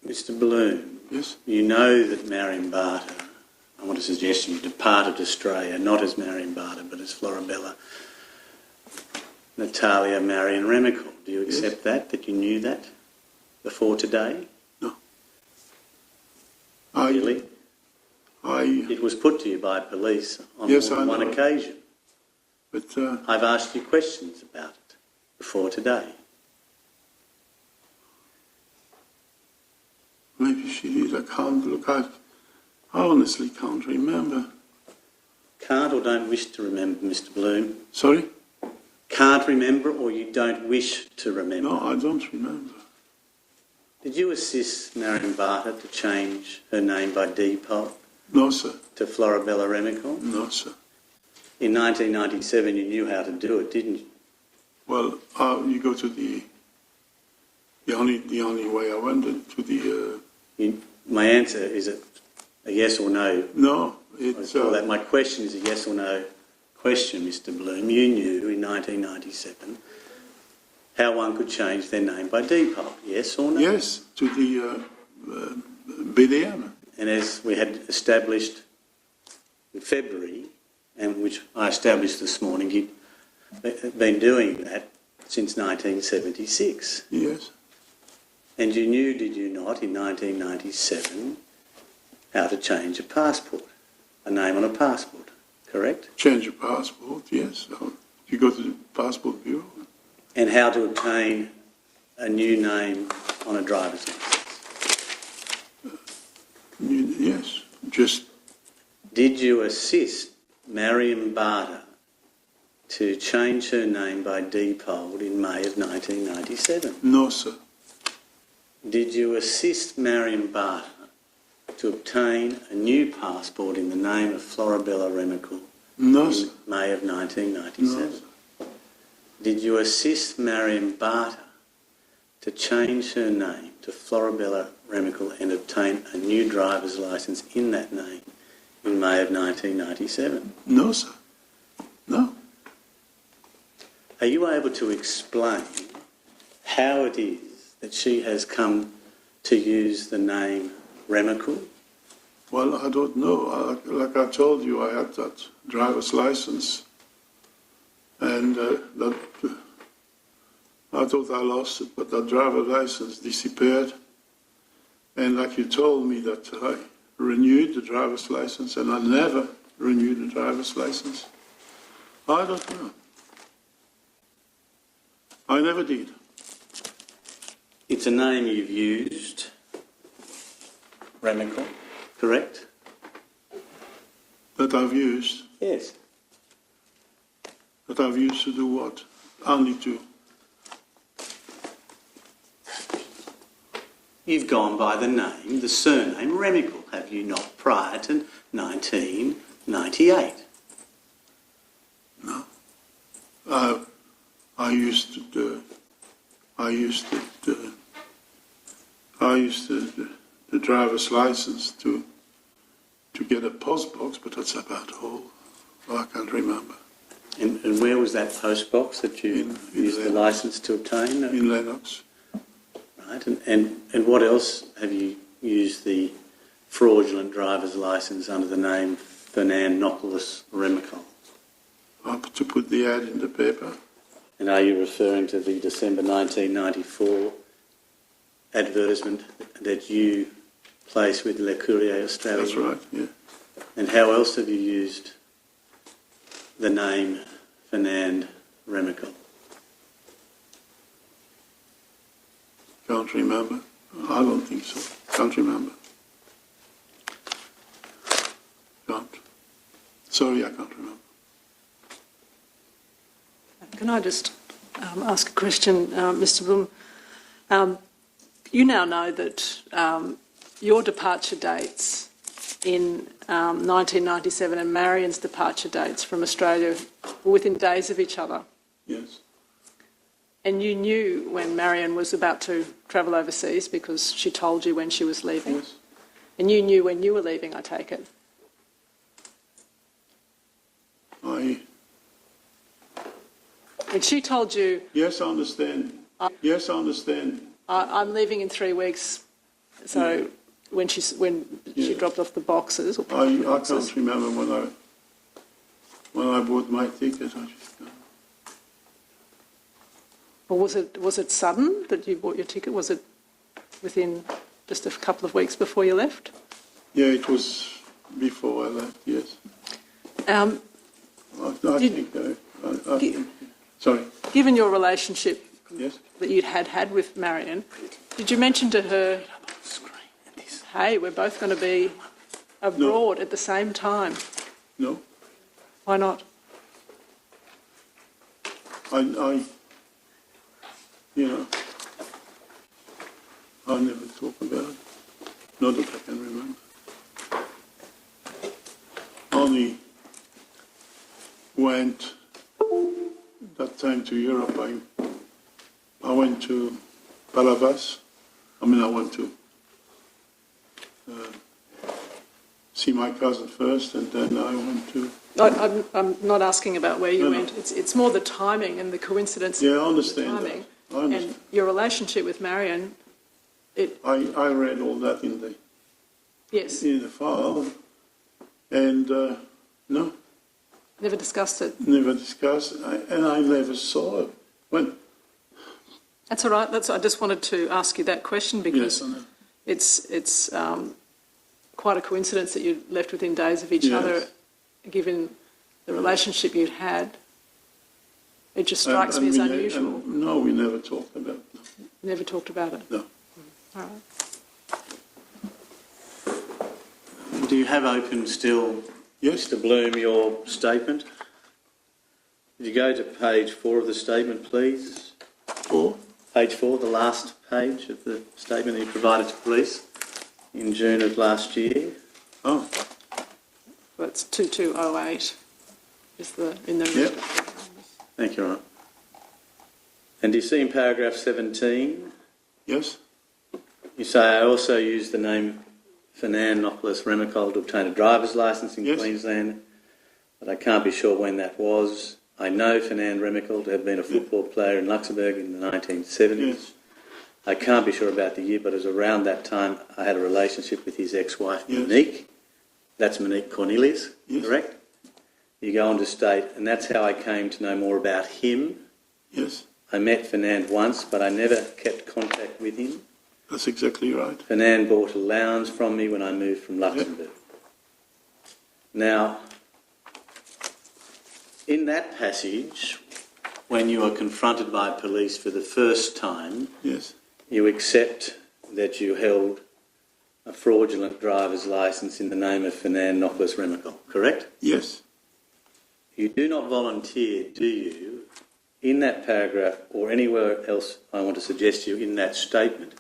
Mr. Bloom, Yes? you know that Marion Barter, I want to suggest you departed Australia not as Marion Barter but as Florabella Natalia Marion Remakel. Do you accept that you knew that before today? No. Really? I It was put to you by police on Yes, more I than one know. occasion. but I've asked you questions about it before today. maybe she did. I can't look. I honestly can't remember. Can't or don't wish to remember, Mr. Bloom? Sorry? Can't remember or you don't wish to remember? No, I don't remember. Did you assist Marion Barter to change her name by default No, sir. to Florabella Remakel? No, sir. In 1997 you knew how to do it, didn't you? Well, you go to the only way I went to the... My answer is a yes or no. No, it's... My question is a yes or no question, Mr. Bloom. You knew in 1997 how one could change their name by default, yes or no? Yes, to the BDM. And as we had established in February, and which I established this morning, you'd been doing that since 1976. Yes. And you knew, did you not, in 1997, how to change a passport, a name on a passport, correct? Change your passport, yes. You go to the passport bureau. And how to obtain a new name on a driver's license. Yes, just... Did you assist Marion Barter to change her name by default in May of 1997? No, sir. Did you assist Marion Barter to obtain a new passport in the name of Florabella Remakel No, in sir. May of 1997? No, sir. Did you assist Marion Barter to change her name to Florabella Remakel and obtain a new driver's licence in that name in May of 1997? No, sir. No. Are you able to explain how it is that she has come to use the name Remakel? Well, I don't know. Like I told you, I had that driver's license, and that I thought I lost it, but that driver's license disappeared. And like you told me that I renewed the driver's license, and I never renewed the driver's license. I don't know. I never did. It's a name you've used, Remakel, correct? That I've used. Yes. That I've used to do what? Only to. You've gone by the name, the surname Remakel, have you not, prior to 1998? No. I used the driver's license to get a post box, but that's about all. I can't remember. And where was that post box that you used the licence to obtain? In Lennox. Right, and what else have you used the fraudulent driver's licence under the name Fernand Nicholas Remakel? To put the ad in the paper. And are you referring to the December 1994 advertisement that you placed with Le Courrier Australia? That's right, yeah. And how else have you used the name Fernand Remakel? Can't remember. I don't think so. Can't remember. Can't. Sorry, I can't remember. Can I just ask a question, Mr. Bloom? You now know that your departure dates in 1997 and Marion's departure dates from Australia were within days of each other. Yes. And you knew when Marion was about to travel overseas because she told you when she was leaving. Yes. And you knew when you were leaving, I take it. When she told you... Yes, I understand. Yes, I understand. I'm leaving in 3 weeks, so when she dropped off the boxes... Or I boxes, can't remember when I bought my ticket. I just can't. Or was it sudden that you bought your ticket? Was it within just a couple of weeks before you left? Yeah, it was before I left, yes. I think... Sorry. Given your relationship Yes. that you'd had with Marion, did you mention to her, hey, we're both going to be abroad at the same time? No. Why not? I never talk about it. Not that I can remember. Only went that time to Europe. I went to Palavas. I went to see my cousin first, and then I went to... I'm not asking about where you went. It's more the timing and the coincidence. Yeah, I understand of the timing. that. I understand. And your relationship with Marion. I read all that in the file, and no. Never discussed it. Never discussed, and I never saw it. When? That's all right. I just wanted to ask you that question because Yes, I know. it's quite a coincidence that you left within days of each other, given the relationship you'd had. It just strikes me as unusual. No, we never talked about it. No. Never talked about it. No. All right. Do you have open still, Yes. Mr. Bloom, your statement? Would you go to page 4 of the statement, please? 4? Page 4, the last page of the statement that you provided to police in June of last year. Oh. Well, it's 2208 is in the... Yep. Thank you, Ron. And do you see in paragraph 17, Yes. you say, I also used the name Fernand Remakel to obtain a driver's licence in Queensland, but I can't be sure when that was. I know Fernand Remakel to have been a football player in Luxembourg in the 1970s. Yes. I can't be sure about the year, but it was around that time I had a relationship with his ex-wife, Yes. Monique. That's Monique Cornelius, Yes. correct? You go on to state, and that's how I came to know more about him. Yes. I met Fernand once, but I never kept contact with him. That's exactly right. Fernand bought a lounge from me when I moved from Luxembourg. Now, in that passage, when you are confronted by police for the first time, Yes. you accept that you held a fraudulent driver's licence in the name of Fernand Remakel, correct? Yes. You do not volunteer, do you, in that paragraph or anywhere else I want to suggest to you in that statement,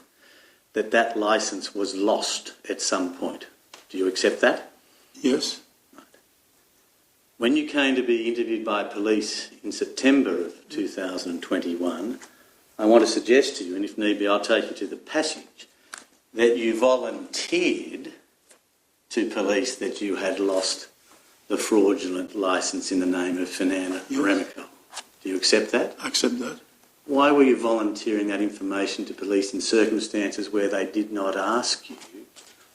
that that licence was lost at some point. Do you accept that? Yes. Right. When you came to be interviewed by police in September of 2021, I want to suggest to you, and if need be I'll take you to the passage, that you volunteered to police that you had lost the fraudulent licence in the name of Fernand Remakel. Do you accept that? I accept that. Why were you volunteering that information to police in circumstances where they did not ask you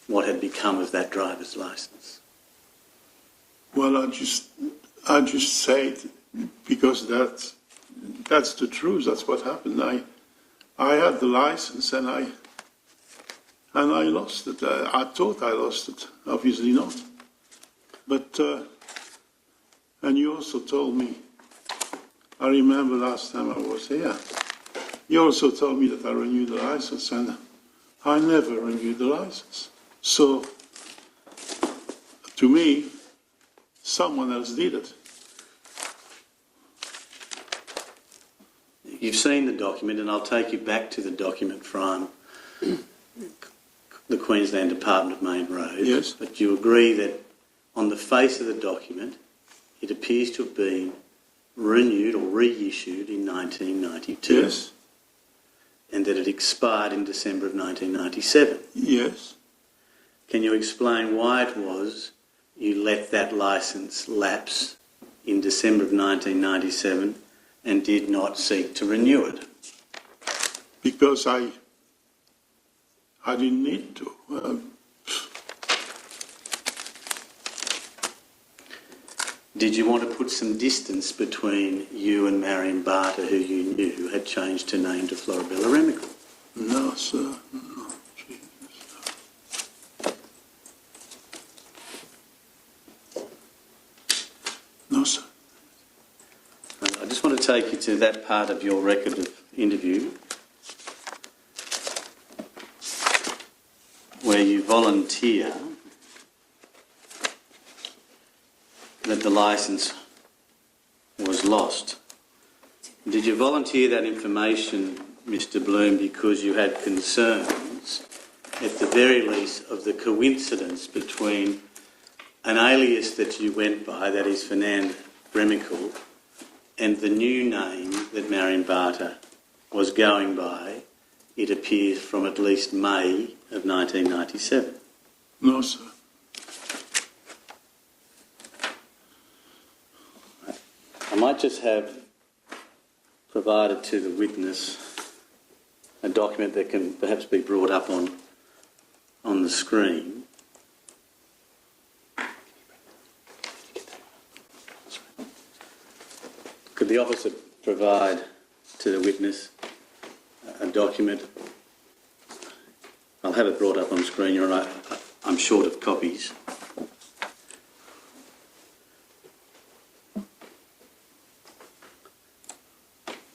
what had become of that driver's licence? Well, I just say it because that's the truth. That's what happened. I had the license and I lost it. I thought I lost it. Obviously not. But and you also told me. I remember last time I was here. You also told me that I renewed the license, and I never renewed the license. So, to me, someone else did it. You've seen the document, and I'll take you back to the document from the Queensland Department of Main Roads. Yes. But you agree that on the face of the document, it appears to have been renewed or reissued in 1992. Yes. And that it expired in December of 1997. Yes. Can you explain why it was you let that licence lapse in December of 1997 and did not seek to renew it? Because I didn't need to. Did you want to put some distance between you and Marion Barter, who you knew had changed her name to Florabella Natalia? No, sir. No. Jesus. No, sir. I just want to take you to that part of your record of interview where you volunteer that the licence was lost. Did you volunteer that information, Mr. Bloom, because you had concerns, at the very least, of the coincidence between an alias that you went by, that is Finalizing Remakel, and the new name that Marion Barter was going by, it appears, from at least May of 1997? No, sir. I might just have provided to the witness a document that can perhaps be brought up on the screen. Could the officer provide to the witness a document? I'll have it brought up on screen. You're right. I'm short of copies.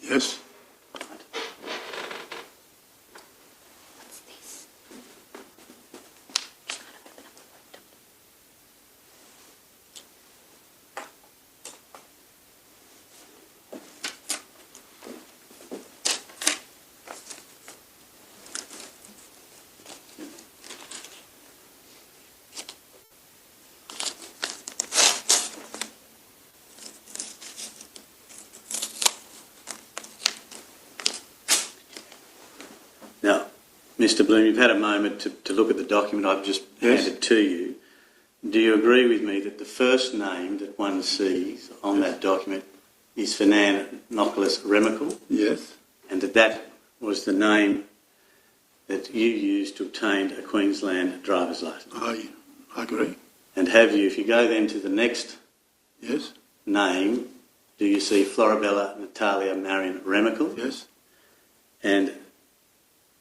Yes. Now, Mr. Bloom, you've had a moment to look at the document I've just handed to you. Do you agree with me that the first name that one sees on that document is Finalizing Remakel? Yes. And that was the name that you used to obtain a Queensland driver's licence? I agree. And have you, if you go then to the next Yes. name, do you see Florabella Natalia Remakel? Yes. And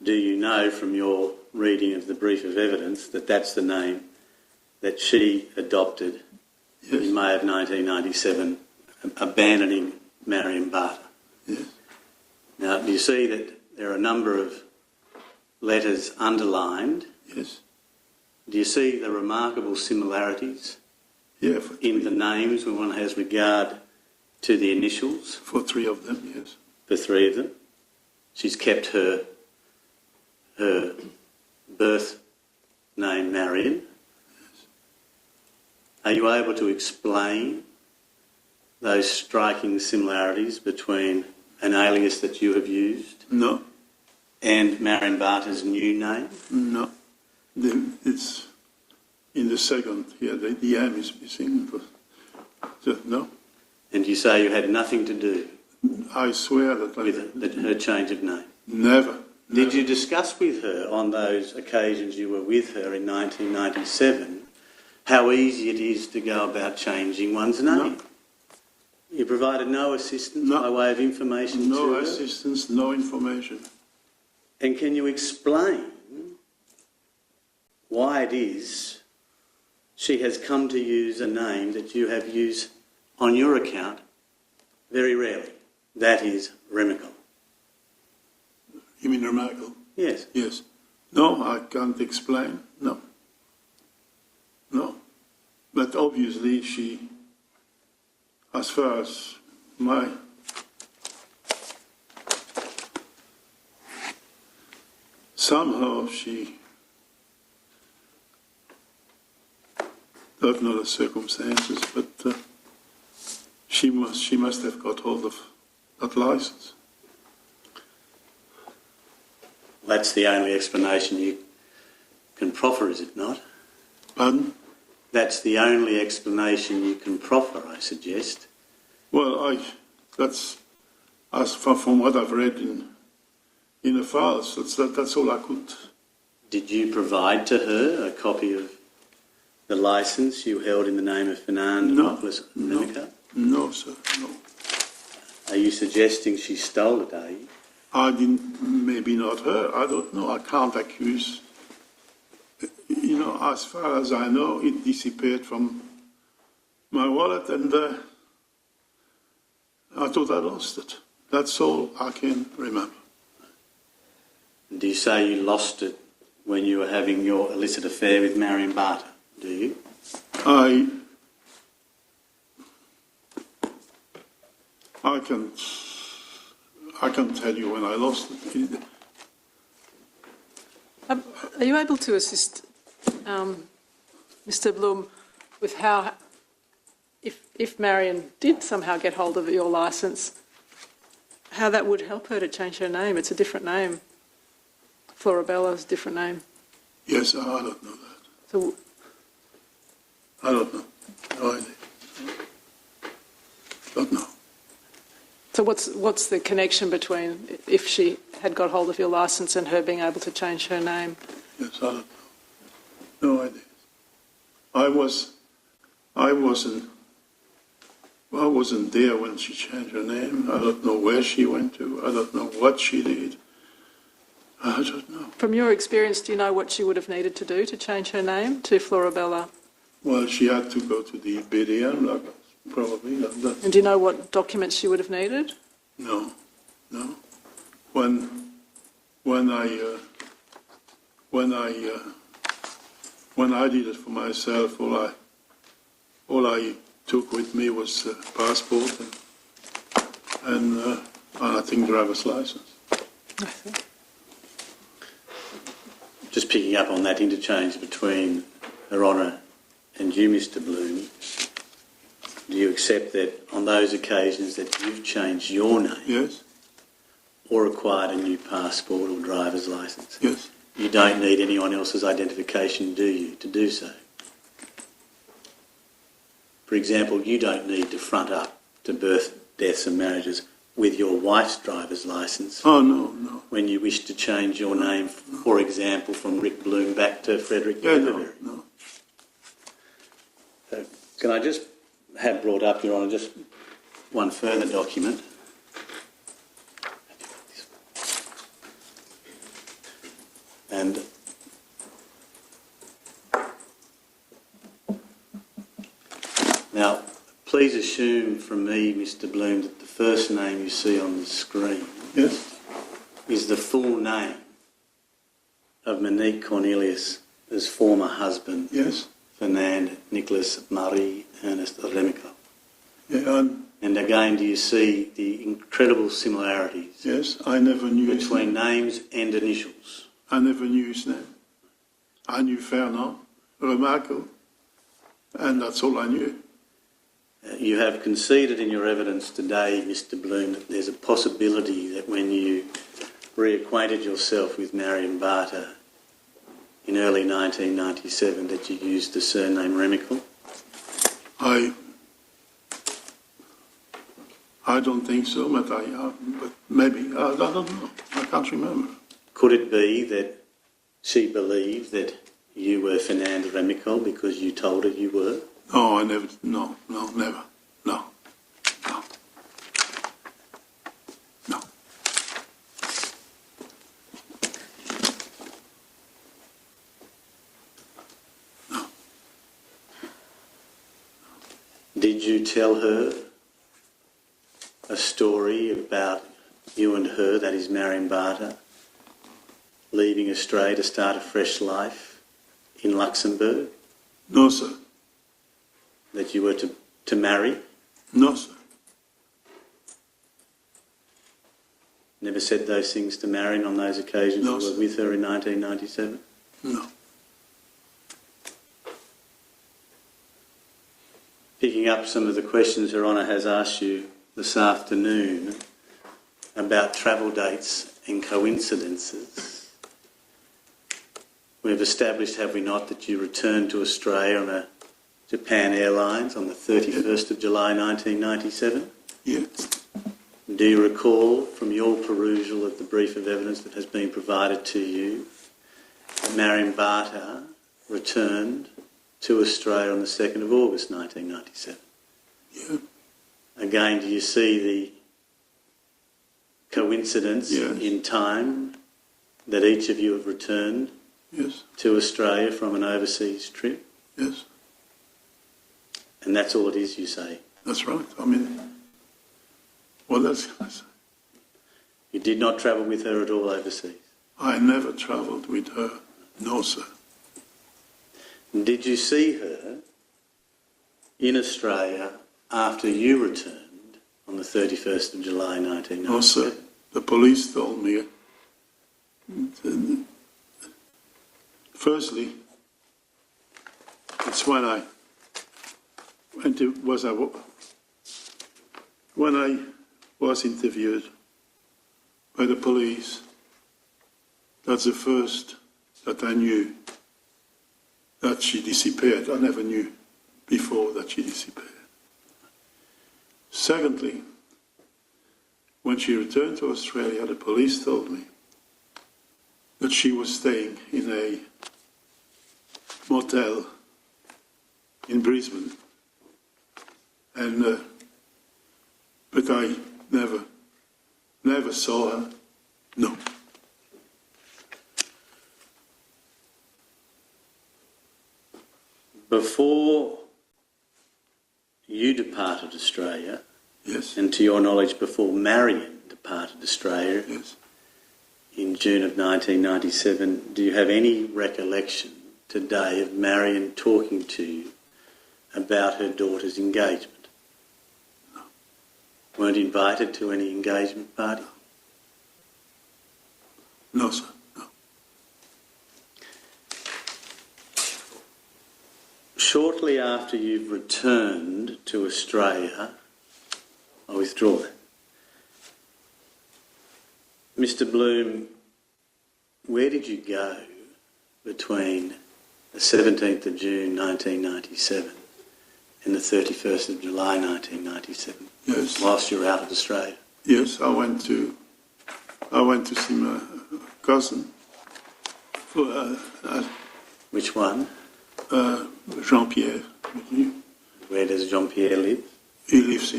do you know from your reading of the brief of evidence that that's the name that she adopted in May of 1997, abandoning Marion Barter? Yes. Now, do you see that there are a number of letters underlined? Yes. Do you see the remarkable similarities Yeah. in the names when one has regard to the initials? For three of them, yes. For three of them. She's kept her birth name Marion. Are you able to explain those striking similarities between an alias that you have used No. and Marion Barter's new name? No. It's in the second here. The M is missing. No. And you say you had nothing to do I swear that I with her change of name? never. Did you discuss with her on those occasions you were with her in 1997 how easy it is to go about changing one's name? No. You provided no assistance No. by way of information to No her? assistance, no information. And can you explain why it is she has come to use a name that you have used on your account very rarely? That is Remakel. You mean Remakel? Yes. Yes. No, I can't explain. No. No. But obviously she, as far as my somehow she, don't know the circumstances, but she must have got hold of that license. That's the only explanation you can proffer, is it not? Pardon? That's the only explanation you can proffer, I suggest. Well, that's as far from what I've read in the files. That's all I could. Did you provide to her a copy of the licence you held in the name of Finalizing Remakel? No, sir. No. Are you suggesting she stole it, are you? I didn't. Maybe not her. I don't know. I can't accuse. You know, as far as I know, it disappeared from my wallet, and I thought I lost it. That's all I can remember. Do you say you lost it when you were having your illicit affair with Marion Barter? Do you? I can tell you when I lost it. Are you able to assist Mr. Bloom with how, if Marion did somehow get hold of your licence, how that would help her to change her name? It's a different name. Florabella's a different name. Yes, I don't know that. So I don't know. No idea. Don't know. So what's the connection between if she had got hold of your licence and her being able to change her name? Yes, I don't know. No idea. I wasn't there when she changed her name. I don't know where she went to. I don't know what she did. I don't know. From your experience, do you know what she would have needed to do to change her name to Florabella? Well, she had to go to the BDM, probably. And do you know what documents she would have needed? No. When I did it for myself, all I took with me was passport and I think driver's license. Just picking up on that interchange between Her Honour and you, Mr. Bloom, do you accept that on those occasions that you've changed your name, Yes. or acquired a new passport or driver's licence, Yes. you don't need anyone else's identification, do you, to do so? For example, you don't need to front up to birth, deaths and marriages with your wife's driver's licence. Oh, no. When you wish to change your name, for example, from Rick Bloom back to Frederick Yeah, Everberry. no. Can I just have brought up, Your Honour, just one further document. And now, please assume from me, Mr. Bloom, that the first name you see on the screen Yes. is the full name of Monique Cornelius' former husband, Yes. Fernand Nicholas Marie Ernest Remakel. Yeah, And again, do you see the incredible similarities yes, I never knew his between name. names and initials? I never knew his name. I knew Fernand Remakel, and that's all I knew. You have conceded in your evidence today, Mr. Bloom, that there's a possibility that when you reacquainted yourself with Marion Barter in early 1997 that you used the surname Remakel. I don't think so, but maybe. I don't know. I can't remember. Could it be that she believed that you were Fernand Remakel because you told her you were? No, I never. No, never. No. Did you tell her a story about you and her, that is Marion Barter, leaving Australia to start a fresh life in Luxembourg? No, sir. That you were to marry? No, sir. Never said those things to Marion on those occasions No, you were sir. with her in 1997? No. Picking up some of the questions Her Honour has asked you this afternoon about travel dates and coincidences. We've established, have we not, that you returned to Australia on a Japan Airlines on the 31st of July 1997? Yes. Do you recall from your perusal of the brief of evidence that has been provided to you that Marion Barter returned to Australia on the 2nd of August 1997? Yeah. Again, do you see the coincidence Yes. in time that each of you have returned Yes. to Australia from an overseas trip? Yes. And that's all it is, you say? That's right. I mean, what else can I say? You did not travel with her at all overseas? I never travelled with her. No, sir. Did you see her in Australia after you returned on the 31st of July 1997? No, sir. The police told me. Firstly, it's when I was interviewed by the police. That's the first that I knew that she disappeared. I never knew before that she disappeared. Secondly, when she returned to Australia, the police told me that she was staying in a motel in Brisbane, and but I never saw her. No. Before you departed Australia, Yes. and to your knowledge before Marion departed Australia, Yes. in June of 1997, do you have any recollection today of Marion talking to you about her daughter's engagement? No. Weren't invited to any engagement party? No, sir. No. Shortly after you've returned to Australia, I withdraw that. Mr. Bloom, where did you go between the 17th of June 1997 and the 31st of July 1997? Yes. Whilst you were out of Australia? Yes, I went to see my cousin. Which one? Jean-Pierre. Where does Jean-Pierre live? He lives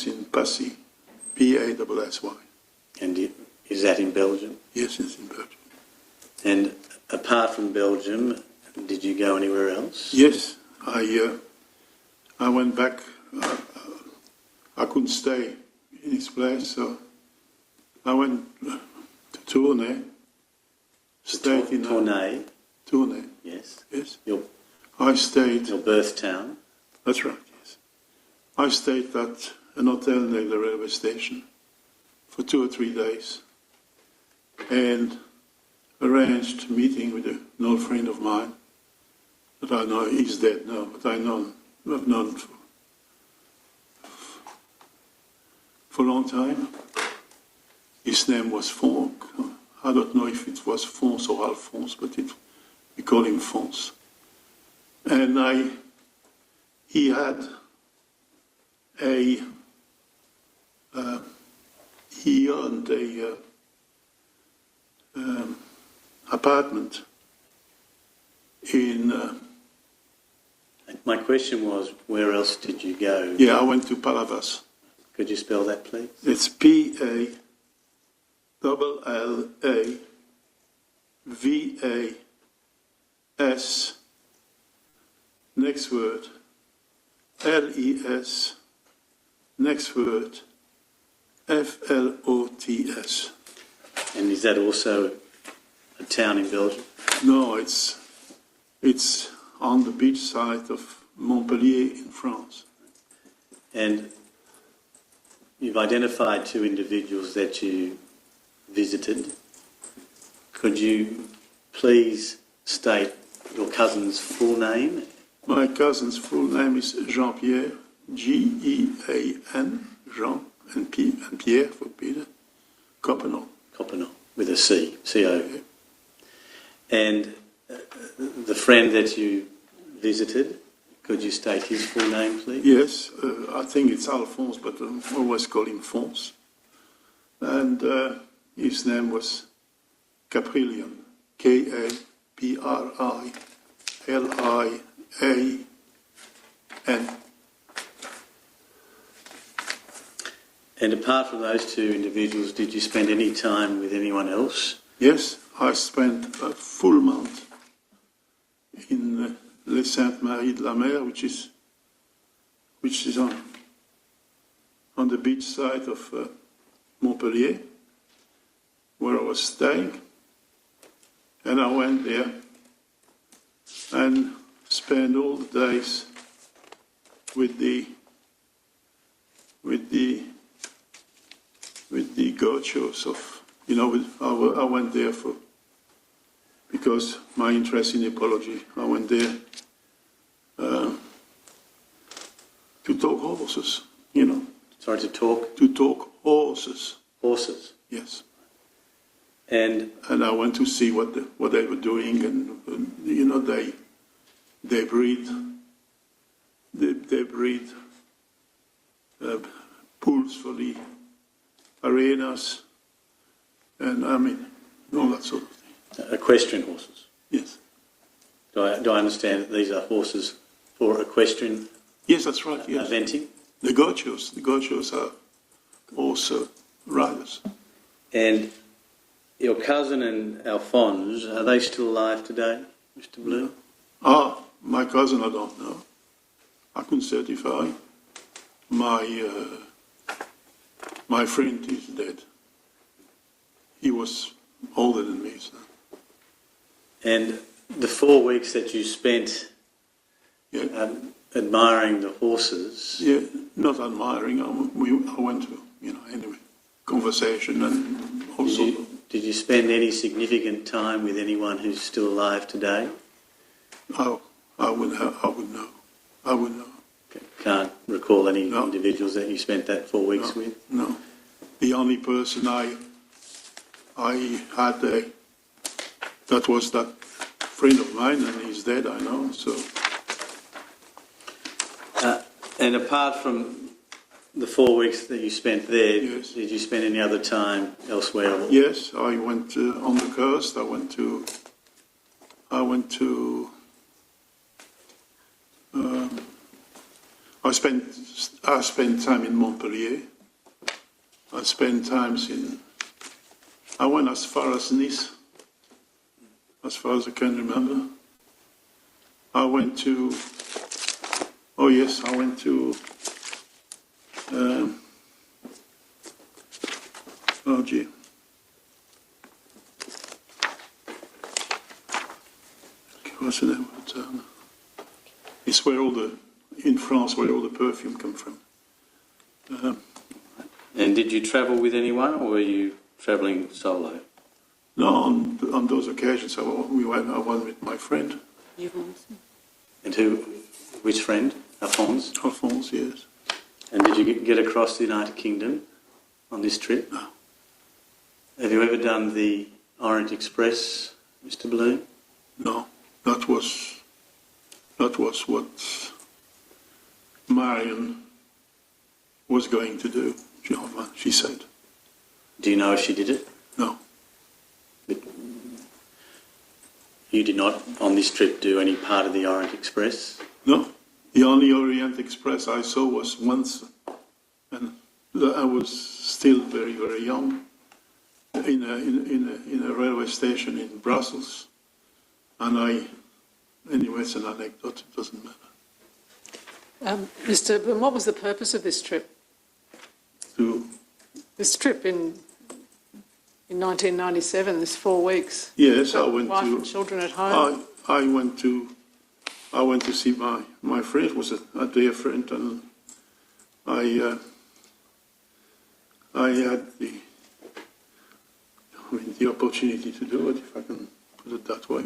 in Passy, P-A-S-S-Y. And is that in Belgium? Yes, it's in Belgium. And apart from Belgium, did you go anywhere else? Yes, I went back. I couldn't stay in his place, so I went to Tournai. Stayed in Tournai? Tournai. Yes. Yes. Your birth town? That's right, yes. I stayed at an hotel near the railway station for 2 or 3 days and arranged a meeting with an old friend of mine that I know, he's dead now, but I've known for a long time. His name was Fons. I don't know if it was Fons or Alphonse, but we call him Fons. And he had he owned a apartment in. My question was, where else did you go? Yeah, I went to Palavas. Could you spell that, please? It's P-A-L-L-A-V-A-S. Next word, L-E-S. Next word, F-L-O-T-S. And is that also a town in Belgium? No, it's on the beach side of Montpellier in France. And you've identified 2 individuals that you visited. Could you please state your cousin's full name? My cousin's full name is Jean-Pierre, G-E-A-N, Jean, and Pierre for Peter, Coppenol. Coppenol, with a C, C-O. And the friend that you visited, could you state his full name, please? Yes, I think it's Alphonse, but I always call him Fons. And his name was Caprillion, K-A-P-R-I-L-I-A-N. And apart from those 2 individuals, did you spend any time with anyone else? Yes, I spent a full month in Les Saintes-Maries de la Mer, which is on the beach side of Montpellier, where I was staying. And I went there and spend all the days with the gauchos of, I went there because my interest in ecology, I went there to talk horses, Sorry, to talk? To talk horses. Horses? Yes. And I went to see what they were doing, and they breed pools for the arenas, and all that sort of thing. equestrian horses? Yes. Do I understand that these are horses for equestrian Yes, that's right. Yes. eventing? The gauchos are also riders. And your cousin and Alphonse, are they still alive today, Mr. Blue? My cousin, I don't know. I can certify. My friend is dead. He was older than me. So. And the 4 weeks that you spent admiring the horses... Yeah, not admiring. I went to, anyway, conversation and also... Did you spend any significant time with anyone who's still alive today? I would know. Okay. Can't recall any individuals that you spent that 4 weeks with? No. The only person I had there, that was that friend of mine, and he's dead, I know, so... And apart from the 4 weeks that you spent there, yes. Did you spend any other time elsewhere? Yes, I went on the coast. I spent time in Montpellier. I spent times I went as far as Nice, as far as I can remember. I went to oh gee. What's the name of the town? It's in France where all the perfume come from. And did you travel with anyone, or were you travelling solo? No, on those occasions I went with my friend. And which friend? Alphonse? Alphonse, yes. And did you get across the United Kingdom on this trip? No. Have you ever done the Orient Express, Mr. Bloom? No, that was what Marion was going to do, she said. Do you know if she did it? No. But you did not, on this trip, do any part of the Orient Express? No. The only Orient Express I saw was once, and I was still very, very young, in a railway station in Brussels. And anyway, it's an anecdote, it doesn't matter. Mr. Bloom, what was the purpose of this trip? This trip in 1997, this 4 weeks. Yes, I went wife to... and children at home. I went to see my friend, was a dear friend, and I had the opportunity to do it, if I can put it that way.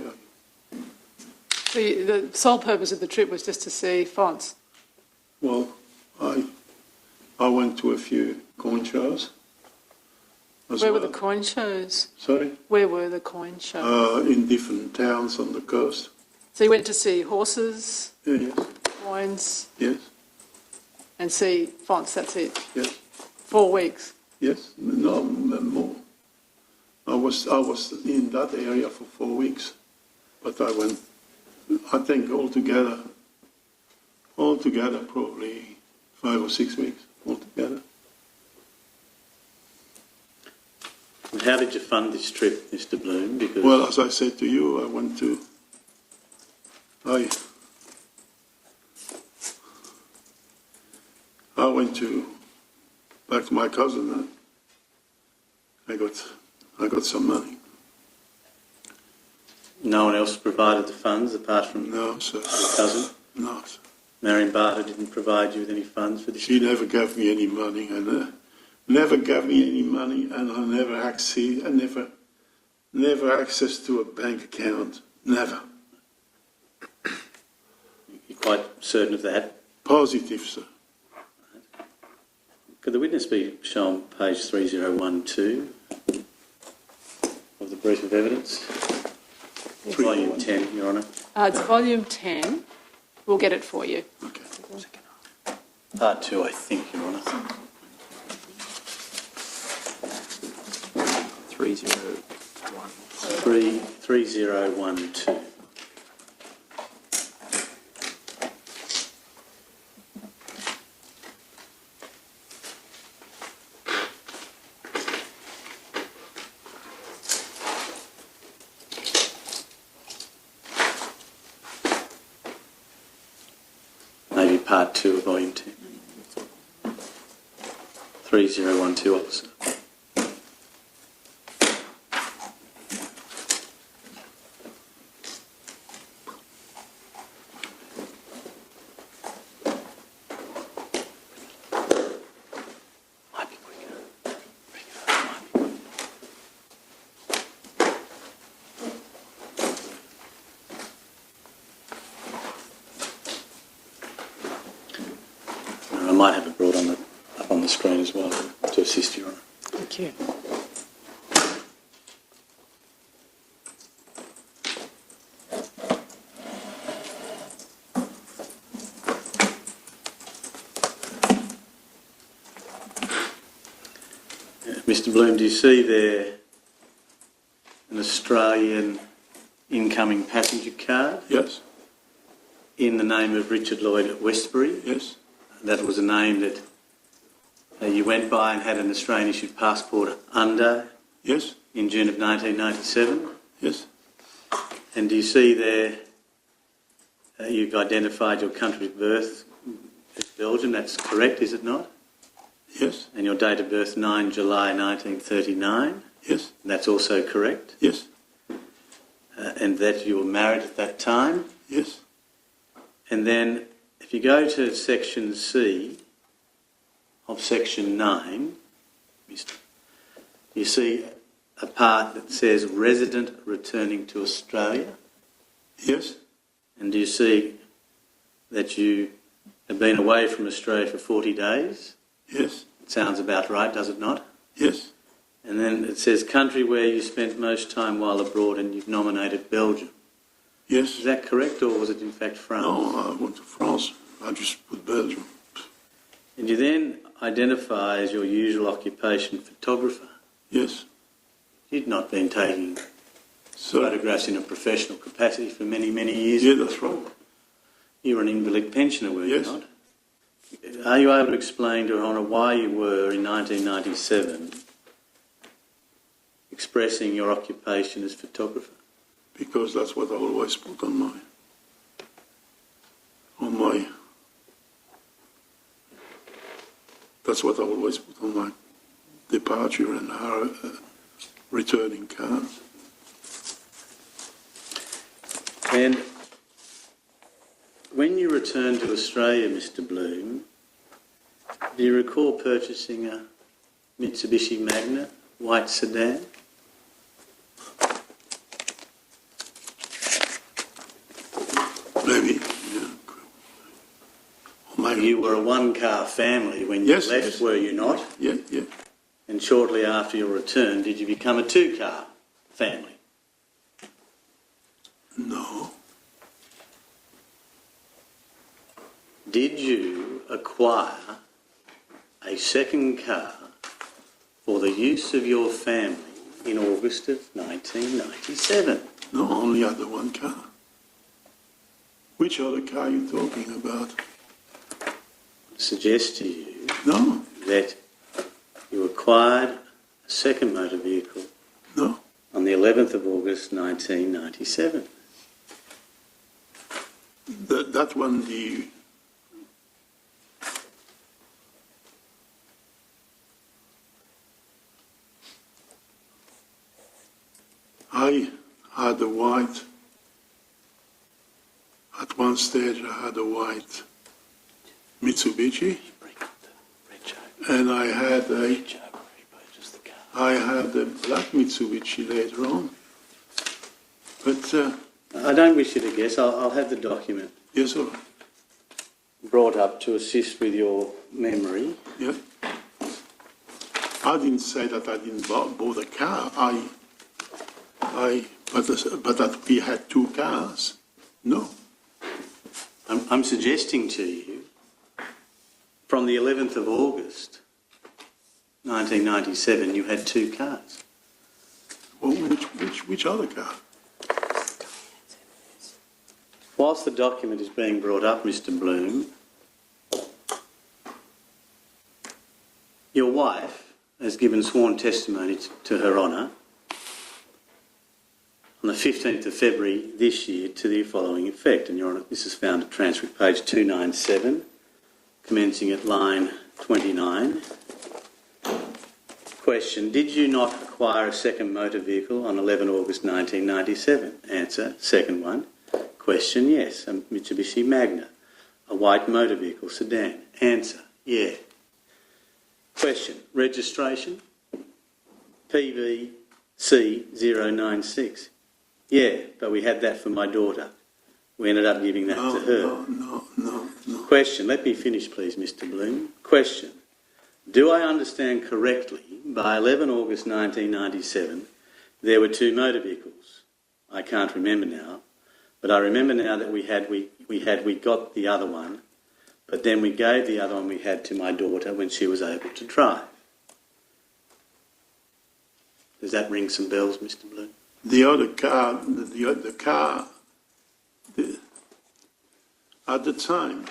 The sole purpose of the trip was just to see fonts. Well, I went to a few coin shows. Where were the coin shows? Sorry? Where were the coin shows? In different towns on the coast. So you went to see horses, Yes. coins, Yes. and see fonts, that's it? Yes. 4 weeks? Yes. No, more. I was in that area for 4 weeks, but I went, I think altogether probably 5 or 6 weeks altogether. And how did you fund this trip, Mr. Bloom? Because well, as I said to you, I went back to my cousin, and I got some money. No one else provided the funds apart from No, sir. your cousin? No, sir. Marion Barter didn't provide you with any funds for this? She never gave me any money, and never gave me any money, and I never access to a bank account. Never. You're quite certain of that? Positive, sir. Could the witness be shown page 3012 of the brief of evidence? Volume 10, Your Honour. It's volume 10. We'll get it for you. Okay. Part 2, I think, Your Honour. 3012. Maybe part 2 of volume 10. 3012, officer. Might be quicker. Bring it up, might be quicker. I might have it brought up on the screen as well to assist you, Your Honour. Thank you. Mr. Bloom, do you see there an Australian incoming passenger card Yes. in the name of Richard Lloyd Westbury? Yes. That was a name that you went by and had an Australian issued passport under Yes. in June of 1997. Yes. And do you see there you've identified your country of birth as Belgium? That's correct, is it not? Yes. And your date of birth 9 July 1939? Yes. That's also correct. Yes. And that you were married at that time. Yes. And then if you go to section C of section 9, you see a part that says resident returning to Australia. Yes. And do you see that you have been away from Australia for 40 days? Yes. It sounds about right, does it not? Yes. And then it says country where you spent most time while abroad, and you've nominated Belgium. Yes. Is that correct, or was it in fact France? No, I went to France. I just put Belgium. And you then identify as your usual occupation photographer. Yes. You'd not been taking So, photographs in a professional capacity for many, many years. yeah, that's right. You were an invalid pensioner, were Yes. you not? Are you able to explain to Her Honour why you were, in 1997, expressing your occupation as photographer? Because that's what I always put on my that's what I always put on my departure and our returning cards. And when you returned to Australia, Mr. Bloom, do you recall purchasing a Mitsubishi Magna white sedan? Maybe, yeah. Or maybe. You were a one-car family when you Yes, left, yes. were you not? Yeah, yeah. And shortly after your return, did you become a two-car family? No. Did you acquire a second car for the use of your family in August of 1997? No, only had the one car. Which other car are you talking about? I suggest to you No, that you acquired a second motor vehicle no. on the 11th of August 1997. That one, I had a white At one stage, I had a white Mitsubishi, and I had a black Mitsubishi later on. But I don't wish you to guess. I'll have the document yes, sir. brought up to assist with your memory. Yeah. I didn't say that I didn't bought a car. But that we had two cars. No. I'm suggesting to you, from the 11th of August 1997, you had two cars. Well, which other car? Whilst the document is being brought up, Mr. Bloom, your wife has given sworn testimony to Her Honour on the 15th of February this year to the following effect. And Your Honour, this is found at transcript page 297, commencing at line 29. Question: did you not acquire a second motor vehicle on 11 August 1997? Answer: second one. Question: yes, a Mitsubishi Magna, a white motor vehicle sedan. Answer: yeah. Question: registration? PVC096. Yeah, but we had that for my daughter. We ended up giving that to her. No. Question: let me finish, please, Mr. Bloom. Question: do I understand correctly, by 11 August 1997, there were two motor vehicles? I can't remember now, but I remember now that we got the other one, but then we gave the other one we had to my daughter when she was able to drive. Does that ring some bells, Mr. Bloom? The other car, at the time,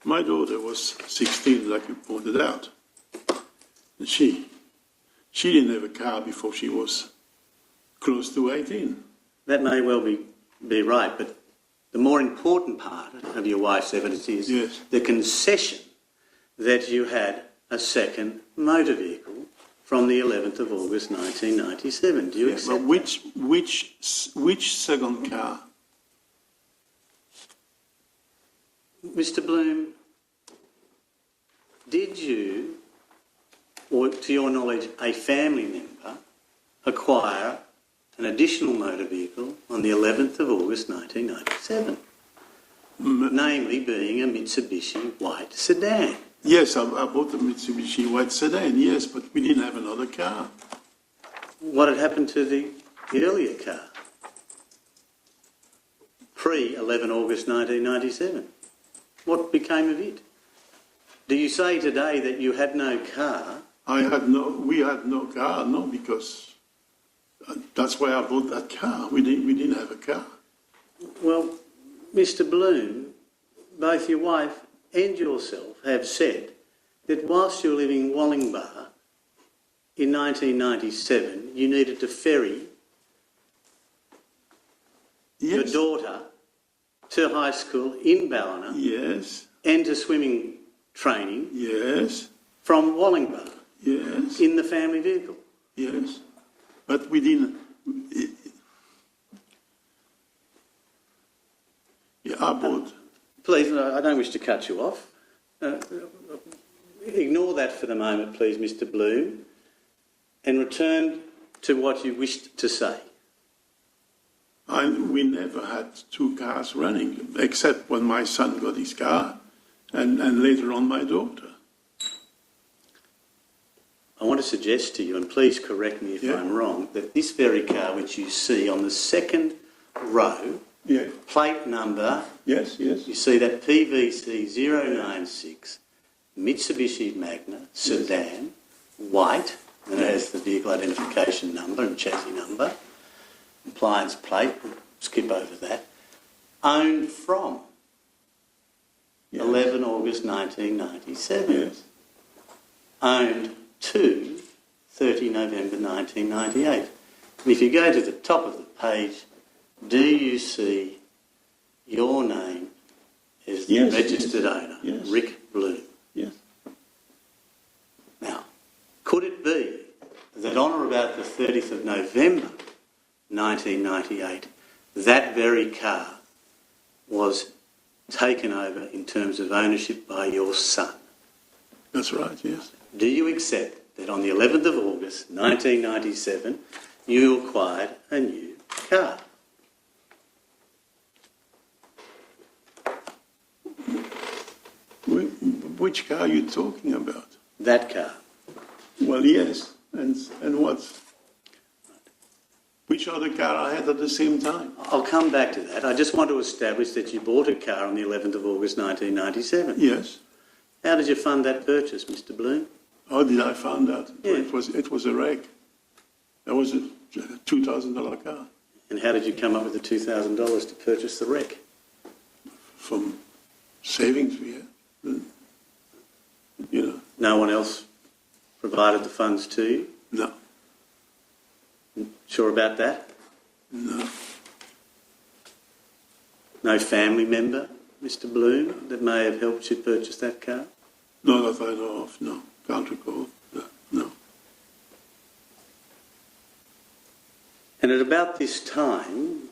my daughter was 16, like you pointed out. And she didn't have a car before she was close to 18. That may well be right, but the more important part of your wife's evidence is yes. the concession that you had a second motor vehicle from the 11th of August 1997. Do you accept but which second car? Mr. Bloom, did you, or to your knowledge, a family member, acquire an additional motor vehicle on the 11th of August 1997? Namely being a Mitsubishi white sedan. Yes, I bought a Mitsubishi white sedan, yes, but we didn't have another car. What had happened to the earlier car? Pre-11 August 1997. What became of it? Do you say today that you had no car? We had no car, no, because that's why I bought that car. We didn't have a car. Well, Mr. Bloom, both your wife and yourself have said that whilst you were living in Wollongbar in 1997, you needed to ferry your daughter to high school in Ballina. Yes. And to swimming training. Yes. From Wollongbar. Yes. In the family vehicle. Yes. But we didn't. Yeah, I bought. Please, I don't wish to cut you off. Ignore that for the moment, please, Mr. Bloom, and return to what you wished to say. We never had two cars running, except when my son got his car, and later on my daughter. I want to suggest to you, and please correct me if I'm wrong, that this very car which you see on the second row, plate number, you see that PVC096 Mitsubishi Magna sedan, white, and it has the vehicle identification number and chassis number, compliance plate, we'll skip over that, owned from 11 August 1997, owned to 30 November 1998. And if you go to the top of the page, do you see your name as the registered owner, Rick Bloom? Yes. Now, could it be that on or about the 30th of November 1998, that very car was taken over in terms of ownership by your son. That's right, yes. Do you accept that on the 11th of August 1997 you acquired a new car? Which car are you talking about? That car. Well, yes. And what? Which other car I had at the same time? I'll come back to that. I just want to establish that you bought a car on the 11th of August 1997. Yes. How did you fund that purchase, Mr. Bloom? How did I find out? Yeah. It was a wreck. That was a $2,000 car And how did you come up with the $2,000 to purchase the wreck? from savings we had. You know, No one else provided the funds to you? no, Sure about that? no. No family member, Mr. Bloom, that may have helped you purchase that car? Not that I know of, no. Can't recall. No. And at about this time,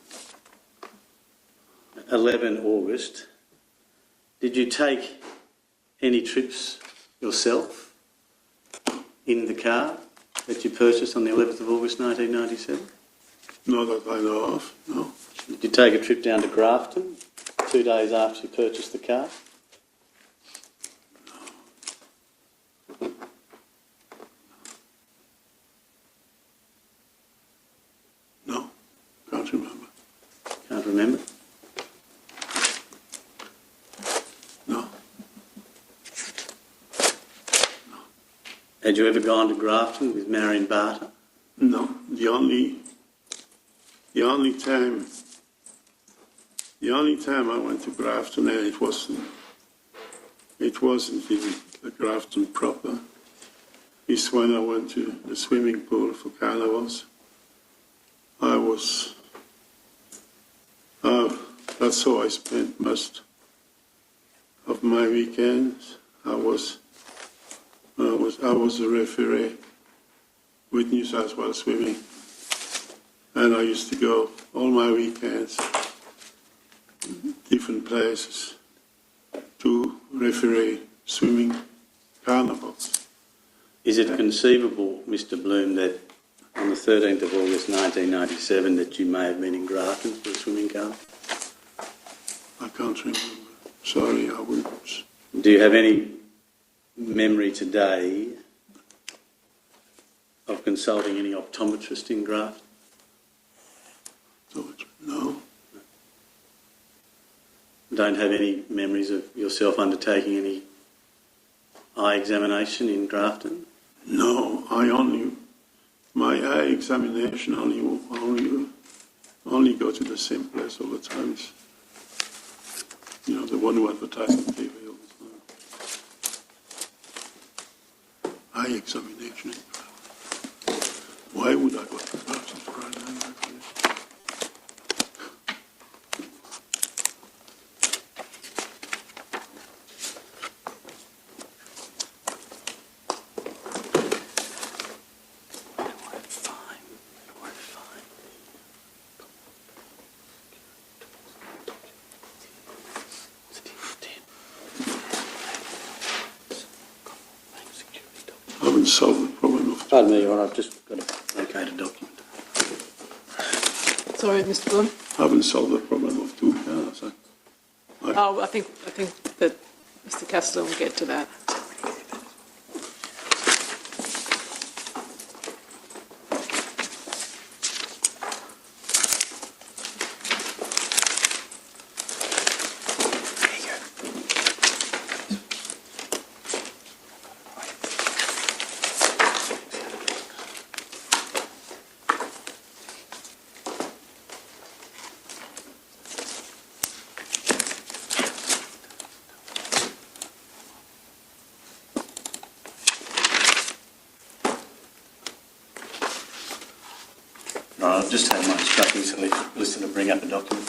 11 August, did you take any trips yourself in the car that you purchased on the 11th of August 1997? Not that I know of, no. Did you take a trip down to Grafton 2 days after you purchased the car? No, can't remember. Can't remember. No, Had you ever gone to Grafton with Marion Barter? no. The only time I went to Grafton, and it wasn't in the Grafton proper, is when I went to the swimming pool for carnivals. That's how I spent most of my weekends. I was a referee with New South Wales Swimming, and I used to go all my weekends, different places, to referee swimming carnivals. Is it conceivable, Mr. Bloom, that on the 13th of August 1997 that you may have been in Grafton for a swimming carnival? I can't remember. Sorry, I wouldn't. Do you have any memory today of consulting any optometrist in Grafton? No, Don't have any memories of yourself undertaking any eye examination in Grafton? no. My eye examination only go to the same place all the time. You know, the one who advertised on TV all the time. Eye examination. Why would I go to Grafton for an eye examination? I haven't solved the problem of... Pardon me, Your Honour, I've just got to locate a document. Sorry, Mr. Bloom. I haven't solved the problem of two cars. I think that Mr. Castle will get to that. I've just had my instructions listen to bring up a document.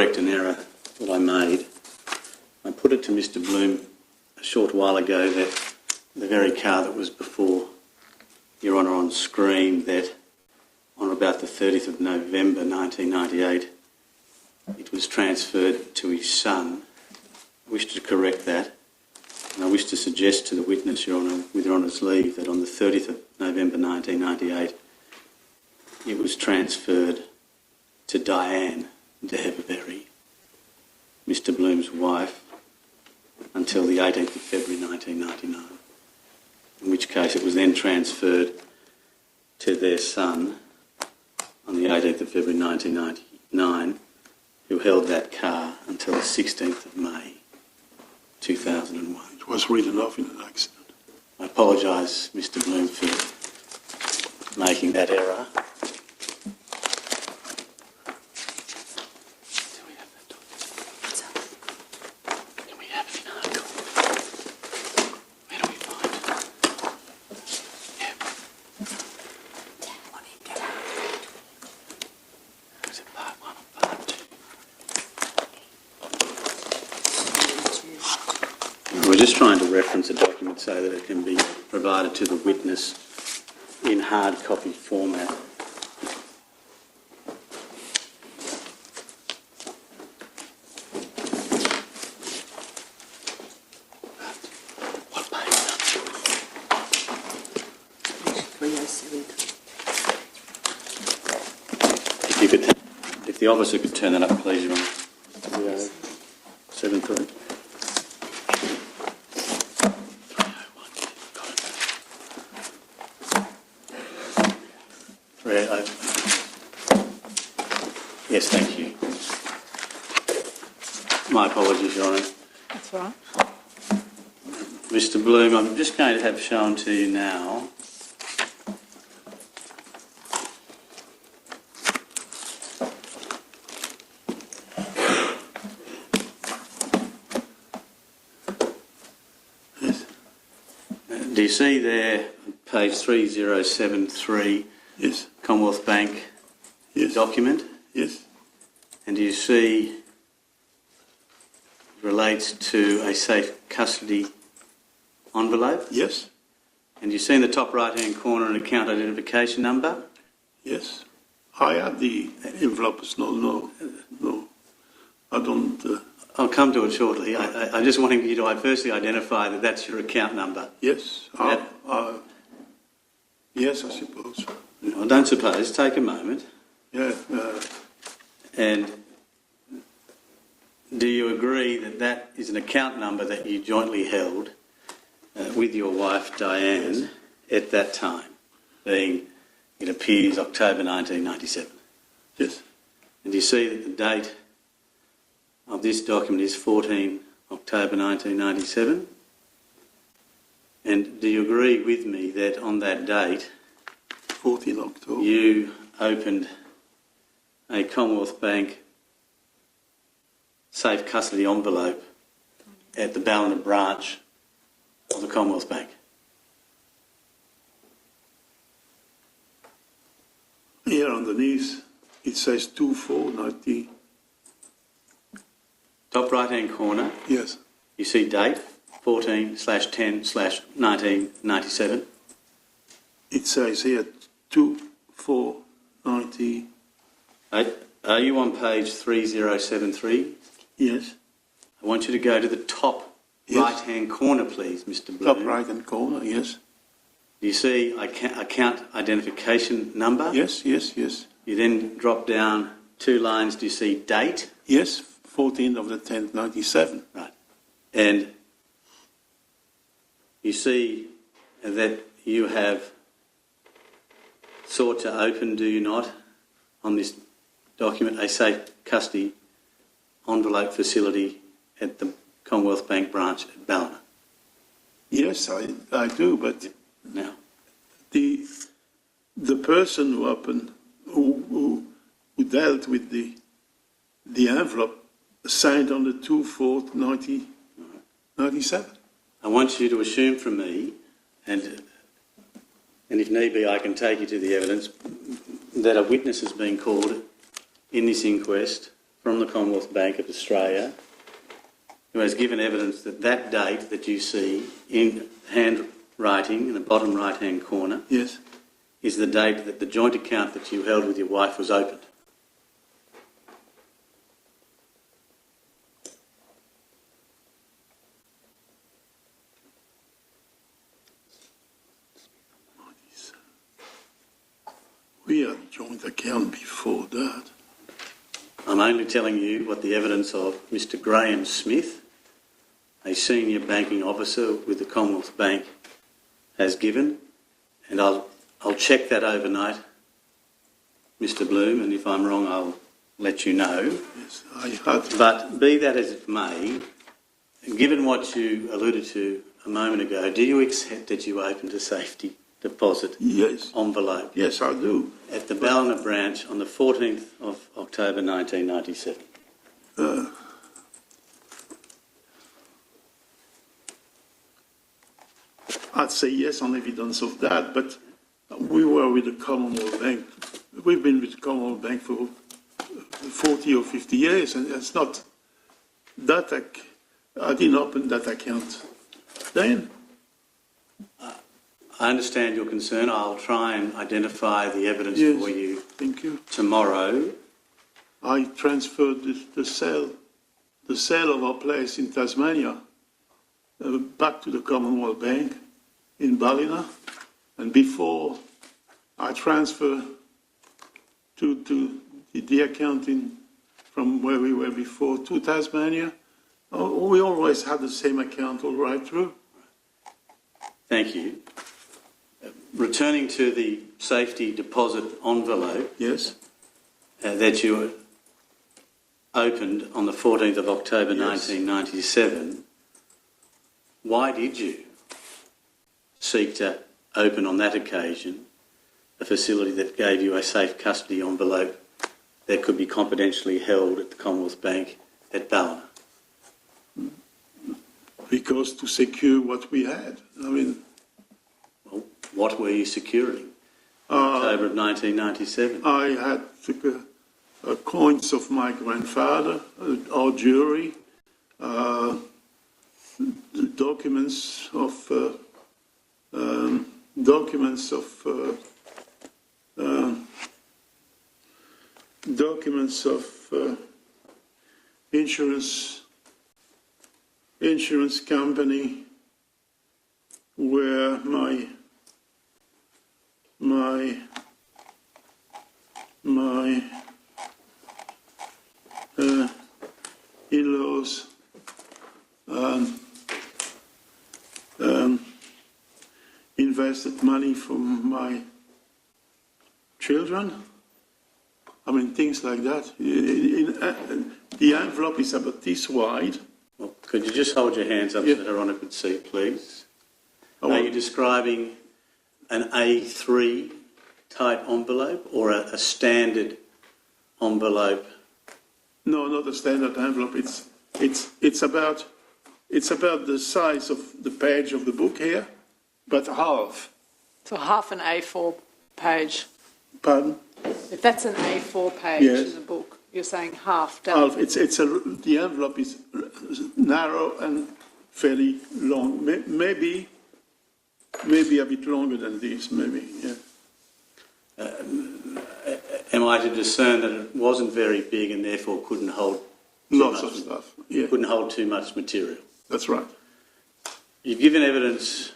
correct an error that I made. I put it to Mr Bloom a short while ago that the very car that was before Your Honour on screen, that on about the 30th of November 1998, it was transferred to his son. I wish to correct that, and I wish to suggest to the witness, Your Honour, with Your Honour's leave, that on the 30th of November 1998, it was transferred to Diane de Heberberry, Mr Bloom's wife, until the 18th of February 1999, in which case it was then transferred to their son on the 18th of February 1999, who held that car until the 16th of May 2001. It was written off in an accident. I apologise, Mr Bloom, for making that error. Can we have it in hard copy? Where do we find it? Yeah. Is it part 1 or part 2? We're just trying to reference a document so that it can be provided to the witness in hard copy format. What page number? If the officer could turn that up, please, Your Honour. 307.3. Yes, thank you. My apologies, Your Honour. That's right. Mr Bloom, I'm just going to have shown to you now do you see there, page 3073, Yes. Commonwealth Bank Yes. document? Yes. And do you see it relates to a safe custody envelope? Yes. And you see in the top right-hand corner an account identification number? Yes. I have the envelopes. No. I don't. I'll come to it shortly. I'm just wanting you to firstly identify that that's your account number. Yes. Yes, I suppose. I don't suppose. Take a moment. Yeah. And do you agree that that is an account number that you jointly held with your wife Diane at that time, being, it appears, October 1997? Yes. And you see that the date of this document is 14 October 1997? And do you agree with me that on that date 14 October. you opened a Commonwealth Bank safe custody envelope at the Ballina branch of the Commonwealth Bank? Here underneath it says 2490. Top right-hand corner, Yes. you see date 14/10/1997. It says here 2490. Are you on page 3073? Yes. I want you to go to the top right-hand corner, please, Mr. Bloom. Top right hand corner. Yes. Do you see account identification number? Yes. You then drop down 2 lines. Do you see date? Yes. 14th of the 10th, 97. Right. And you see that you have sought to open, do you not, on this document, a safe custody envelope facility at the Commonwealth Bank branch at Ballina? Yes, I do, but Now, the person who opened, who dealt with the envelope signed on the 2/4/1997. I want you to assume from me, and if need be I can take you to the evidence, that a witness has been called in this inquest from the Commonwealth Bank of Australia who has given evidence that that date that you see in handwriting in the bottom right-hand corner Yes. is the date that the joint account that you held with your wife was opened. We had a joint account before that. I'm only telling you what the evidence of Mr. Graham Smith, a senior banking officer with the Commonwealth Bank, has given, and I'll check that overnight, Mr. Bloom, and if I'm wrong, I'll let you know. Yes, I had. But be that as it may, given what you alluded to a moment ago, do you accept that you opened a safety deposit Yes. envelope Yes, I do. at the Ballina branch on the 14th of October 1997? I'd say yes on evidence of that, but we were with the Commonwealth Bank. We've been with the Commonwealth Bank for 40 or 50 years, and it's not that I didn't open that account then. I understand your concern. I'll try and identify the evidence Yes. for you Thank you. tomorrow. I transferred the sale of our place in Tasmania back to the Commonwealth Bank in Ballina, and before I transfer to the account from where we were before to Tasmania, we always had the same account all right through. Thank you. Returning to the safety deposit envelope Yes. that you opened on the 14th of October Yes. 1997, why did you seek to open on that occasion a facility that gave you a safe custody envelope that could be confidentially held at the Commonwealth Bank at Ballina? Because to secure what we had. I mean, Well, what were you securing in October of 1997? I had coins of my grandfather, our jewelry, documents of insurance company where my in-laws invested money from my children. I mean, things like that. The envelope is about this wide. Well, could you just hold your hands up Yeah. so that Her Honour could see, please? Oh, Are you describing an A3 type envelope or a standard envelope? No, not a standard envelope. It's about the size of the page of the book here, but half. So half an A4 page. Pardon? If that's an A4 page Yes. in the book, you're saying half done. Half. The envelope is narrow and fairly long. Maybe a bit longer than this. Maybe. Yeah. Am I to discern that it wasn't very big and therefore couldn't hold Lots of stuff. Yeah. couldn't hold too much material? That's right. You've given evidence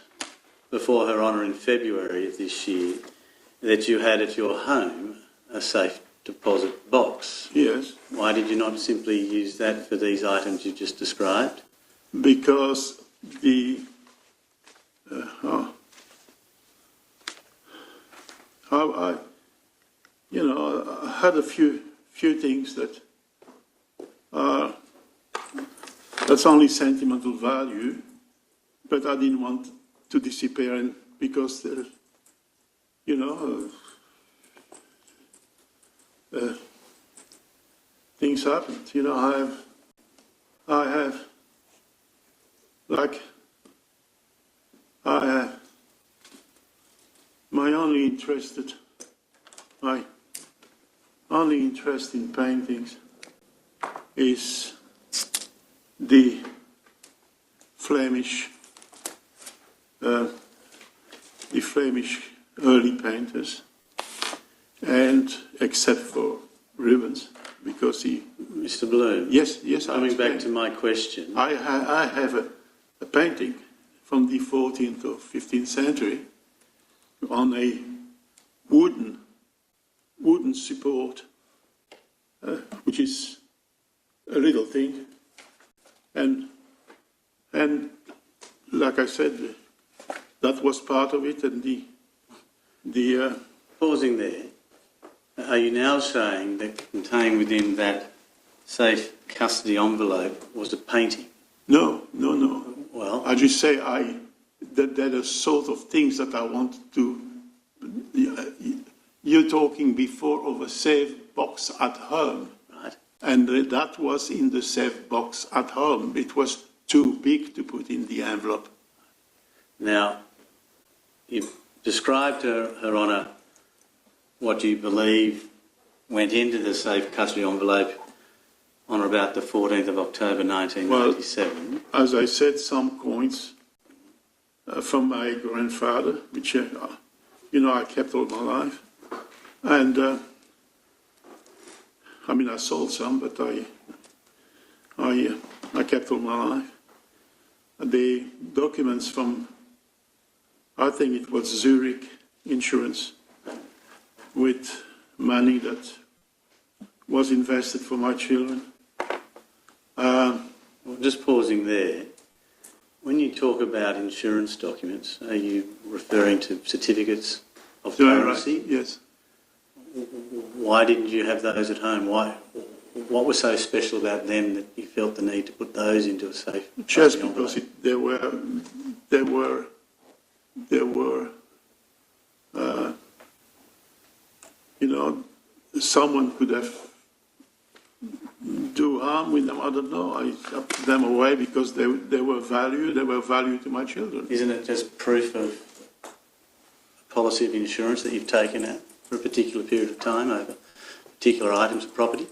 before Her Honour in February of this year that you had at your home a safe deposit box. Yes. Why did you not simply use that for these items you just described? Because I had a few things that that's only sentimental value, but I didn't want to disappear because things happened. I have my only interest in paintings is the Flemish early painters, and except for Rubens, because he... Mr. Bloom? Yes, Coming back to my question. I have a painting from the 14th or 15th century on a wooden support, which is a little thing, and like I said, that was part of it, and the Pausing there, are you now saying that contained within that safe custody envelope was a painting? No. Well, I just say that there are sort of things that I want to. You're talking before of a safe box at home, right. and that was in the safe box at home. It was too big to put in the envelope. Now, you've described to Her Honour what you believe went into the safe custody envelope on or about the 14th of October 1997. Well, as I said, some coins from my grandfather, which I kept all my life, and I sold some, but I kept all my life. The documents from, I think it was Zurich Insurance, with money that was invested for my children. Well, just pausing there, when you talk about insurance documents, are you referring to certificates of currency? Right. Yes. Why didn't you have those at home? What was so special about them that you felt the need to put those into a safe? Just because there were someone could have do harm with them. I don't know. I put them away because they were value. They were value to my children. Isn't it just proof of a policy of insurance that you've taken out for a particular period of time over particular items of property?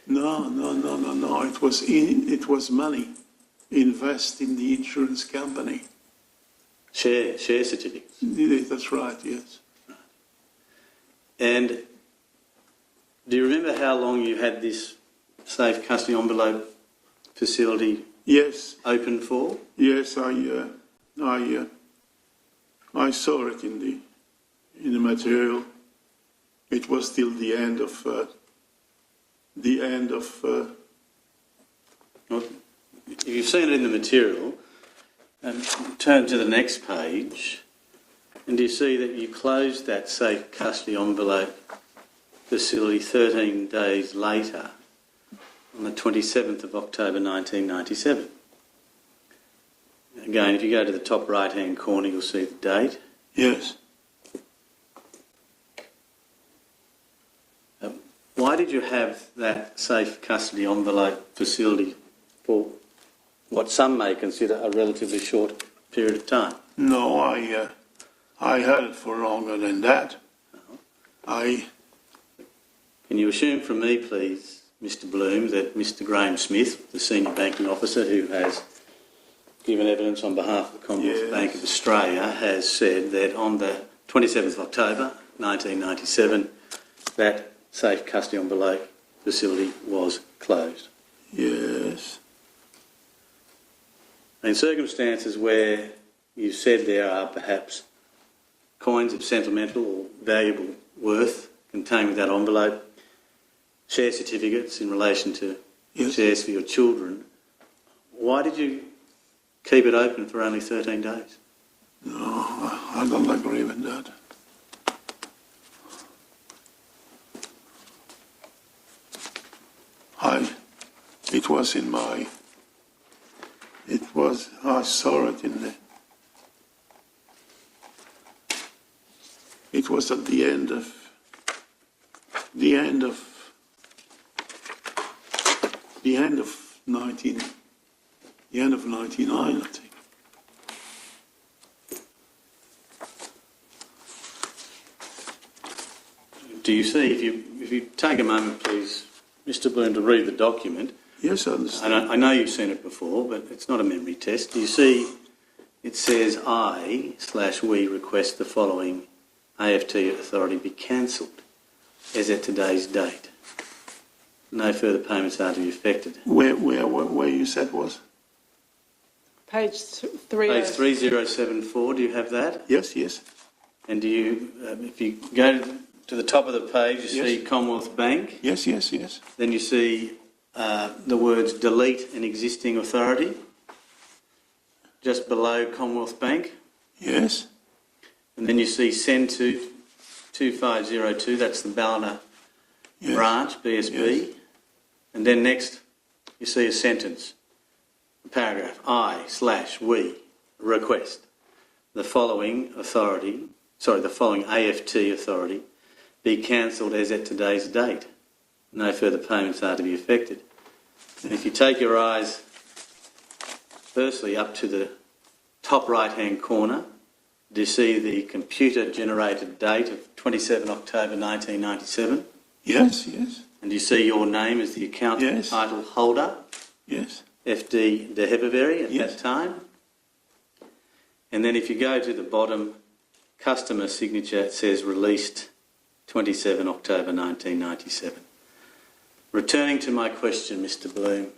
No. It was money. Invest in the insurance company. Share certificates. That's right. Yes. And do you remember how long you had this safe custody envelope facility open for? Yes, I saw it in the material. It was till the end of Well, if you've seen it in the material, turn to the next page, and do you see that you closed that safe custody envelope facility 13 days later, on the 27th of October 1997. Again, if you go to the top right-hand corner, you'll see the date. Yes. Why did you have that safe custody envelope facility for what some may consider a relatively short period of time? No, I had it for longer than that. Can you assume from me, please, Mr. Bloom, that Mr. Graham Smith, the senior banking officer who has given evidence on behalf of the Commonwealth Bank of Australia, has said that on the 27th of October 1997, that safe custody envelope facility was closed? Yes. In circumstances where you said there are perhaps coins of sentimental or valuable worth contained with that envelope, share certificates in relation to shares for your children, why did you keep it open for only 13 days? No, I don't agree with that. I saw it in it was at the end of 99, I think. Do you see, if you take a moment, please, Mr Bloom to read the document. Yes, I understand. And I know you've seen it before, but it's not a memory test. You see, it says I/we request the following AFT authority be cancelled as at today's date. No further payments are to be affected. Where you said was? Page 3. Page 3074, do you have that? Yes, yes. And do you, if you go to the top of the page, you see Commonwealth Bank. Yes, yes, yes. Then you see the words delete an existing authority, just below Commonwealth Bank. Yes. And then you see send to 2502, that's the Ballina branch, BSB. Yes. And then next you see a sentence, a paragraph, I/we request the following AFT authority be cancelled as at today's date. No further payments are to be affected. And if you take your eyes firstly up to the top right-hand corner, do you see the computer-generated date of 27 October 1997? Yes, yes. And do you see your name as the account title holder? Yes. FD de Heberberry at Yes. that time. And then if you go to the bottom, customer signature, it says released 27 October 1997. Returning to my question, Mr Bloom,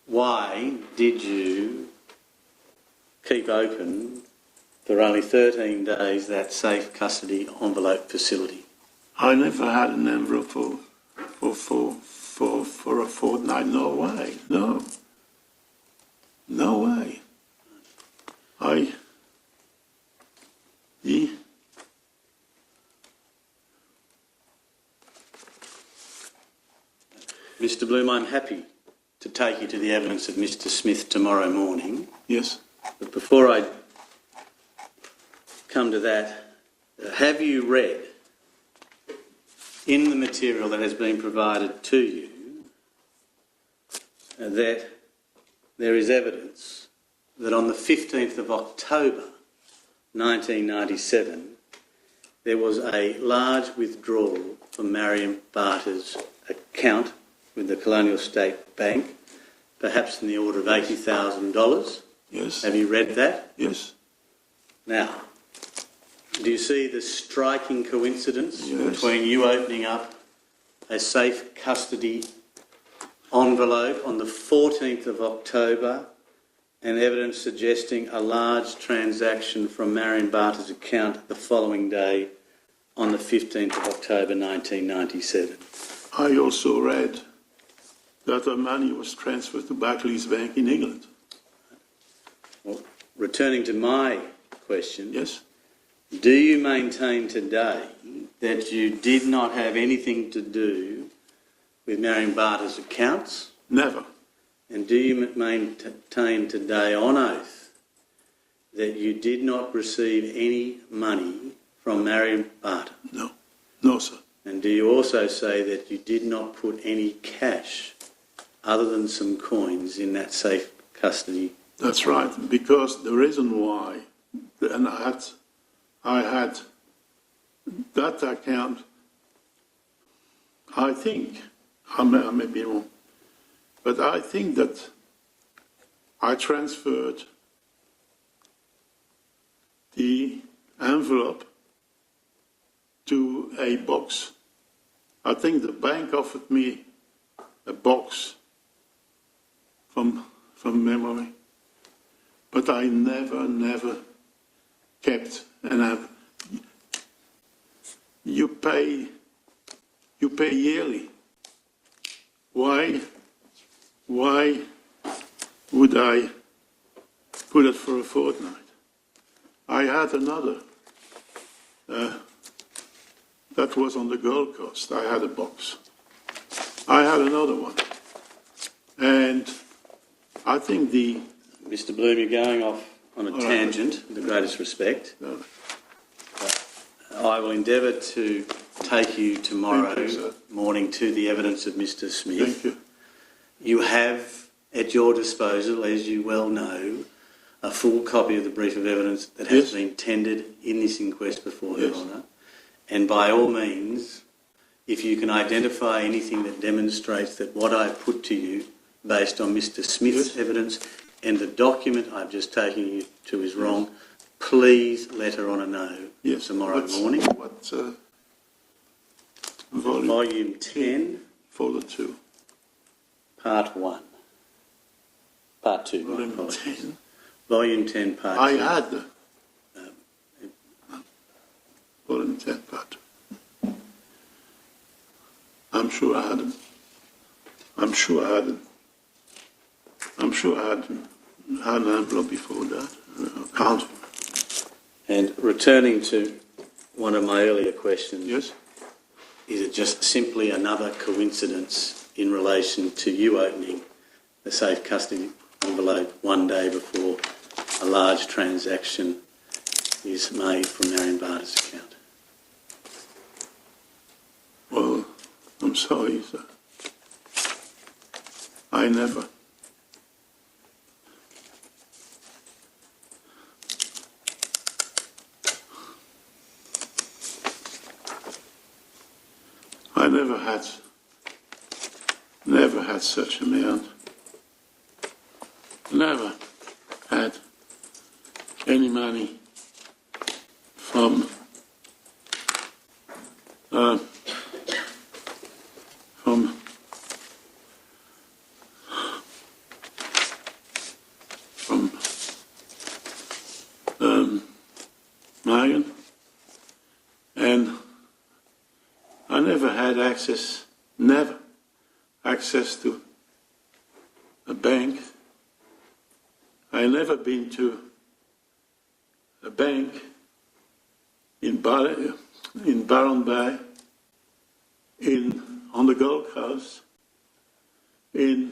why did you keep open for only 13 days that safe custody envelope facility? I never had an envelope for a fortnight. No way. No. No way. Mr Bloom, I'm happy to take you to the evidence of Mr Smith tomorrow morning. Yes. But before I come to that, have you read in the material that has been provided to you that there is evidence that on the 15th of October 1997 there was a large withdrawal from Marion Barter's account with the Colonial State Bank, perhaps in the order of $80,000? Yes. Have you read that? Yes. Now, do you see the striking coincidence Yes. between you opening up a safe custody envelope on the 14th of October and evidence suggesting a large transaction from Marion Barter's account the following day on the 15th of October 1997? I also read that the money was transferred to Barclays Bank in England. Well, returning to my question, Yes. do you maintain today that you did not have anything to do with Marion Barter's accounts? Never. And do you maintain today on oath that you did not receive any money from Marion Barter? No. No, sir. And do you also say that you did not put any cash other than some coins in that safe custody? That's right. Because the reason why, and I had that account, I think, I may be wrong, but I think that I transferred the envelope to a box. I think the bank offered me a box from memory, but I never kept an envelope. You pay yearly. Why would I put it for a fortnight? I had another. That was on the Gold Coast. I had a box. I had another one. And I think Mr Bloom, you're going off on a tangent, with the greatest respect. I will endeavour to take you tomorrow morning to the evidence of Mr Smith. Thank you. You have at your disposal, as you well know, a full copy of the brief of evidence that has been tendered in this inquest before Your Honour. And by all means, if you can identify anything that demonstrates that what I've put to you, based on Mr. Smith's evidence and the document I've just taken you to is wrong, please let her Honour know tomorrow morning. What Volume 10. Folder 2. Part 1. Part 2. Volume 10. Volume 10, Part 2. I had Volume 10, Part 2. I'm sure I had it. I'm sure I had it. I'm sure I had an envelope before that. Count. And returning to one of my earlier questions, Yes? is it just simply another coincidence in relation to you opening the safe custody envelope one day before a large transaction is made from Marion Barter's account? Well, I'm sorry, sir. I never. I never had such amount. Never had any money from Marion, and I never had access to a bank. I never been to a bank in Barron Bay, on the Gold Coast, there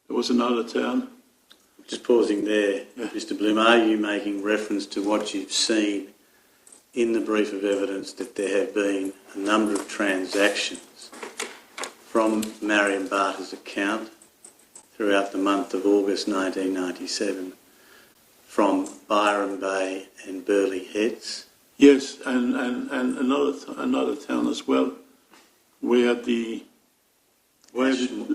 was another town. Just pausing there, Mr. Bloom, are you making reference to what you've seen in the brief of evidence that there have been a number of transactions from Marion Barter's account throughout the month of August 1997 from Byron Bay and Burleigh Heads? Yes, and another town as well, where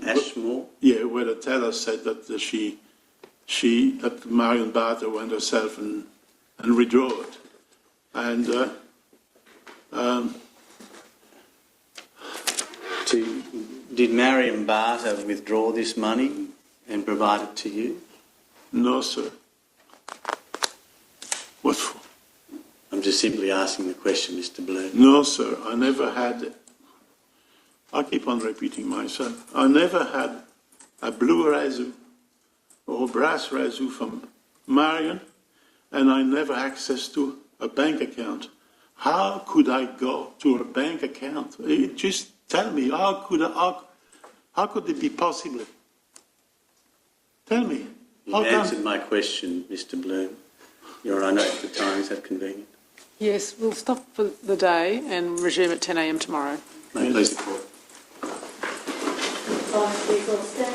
Ashmore? Yeah, where the teller said that that Marion Barter went herself and withdrew it. And did Marion Barter withdraw this money and provide it to you? No, sir. What for? I'm just simply asking the question, Mr. Bloom. No, sir. I never had. I keep on repeating myself. I never had a blue residue or brass residue from Marion, and I never access to a bank account. How could I go to a bank account? Just tell me, how could it be possible? Tell me. You've answered my question, Mr. Bloom. Your Honour, if the time is that convenient. Yes, we'll stop for the day and resume at 10 a.m. tomorrow. May it please the Court. Please all stand.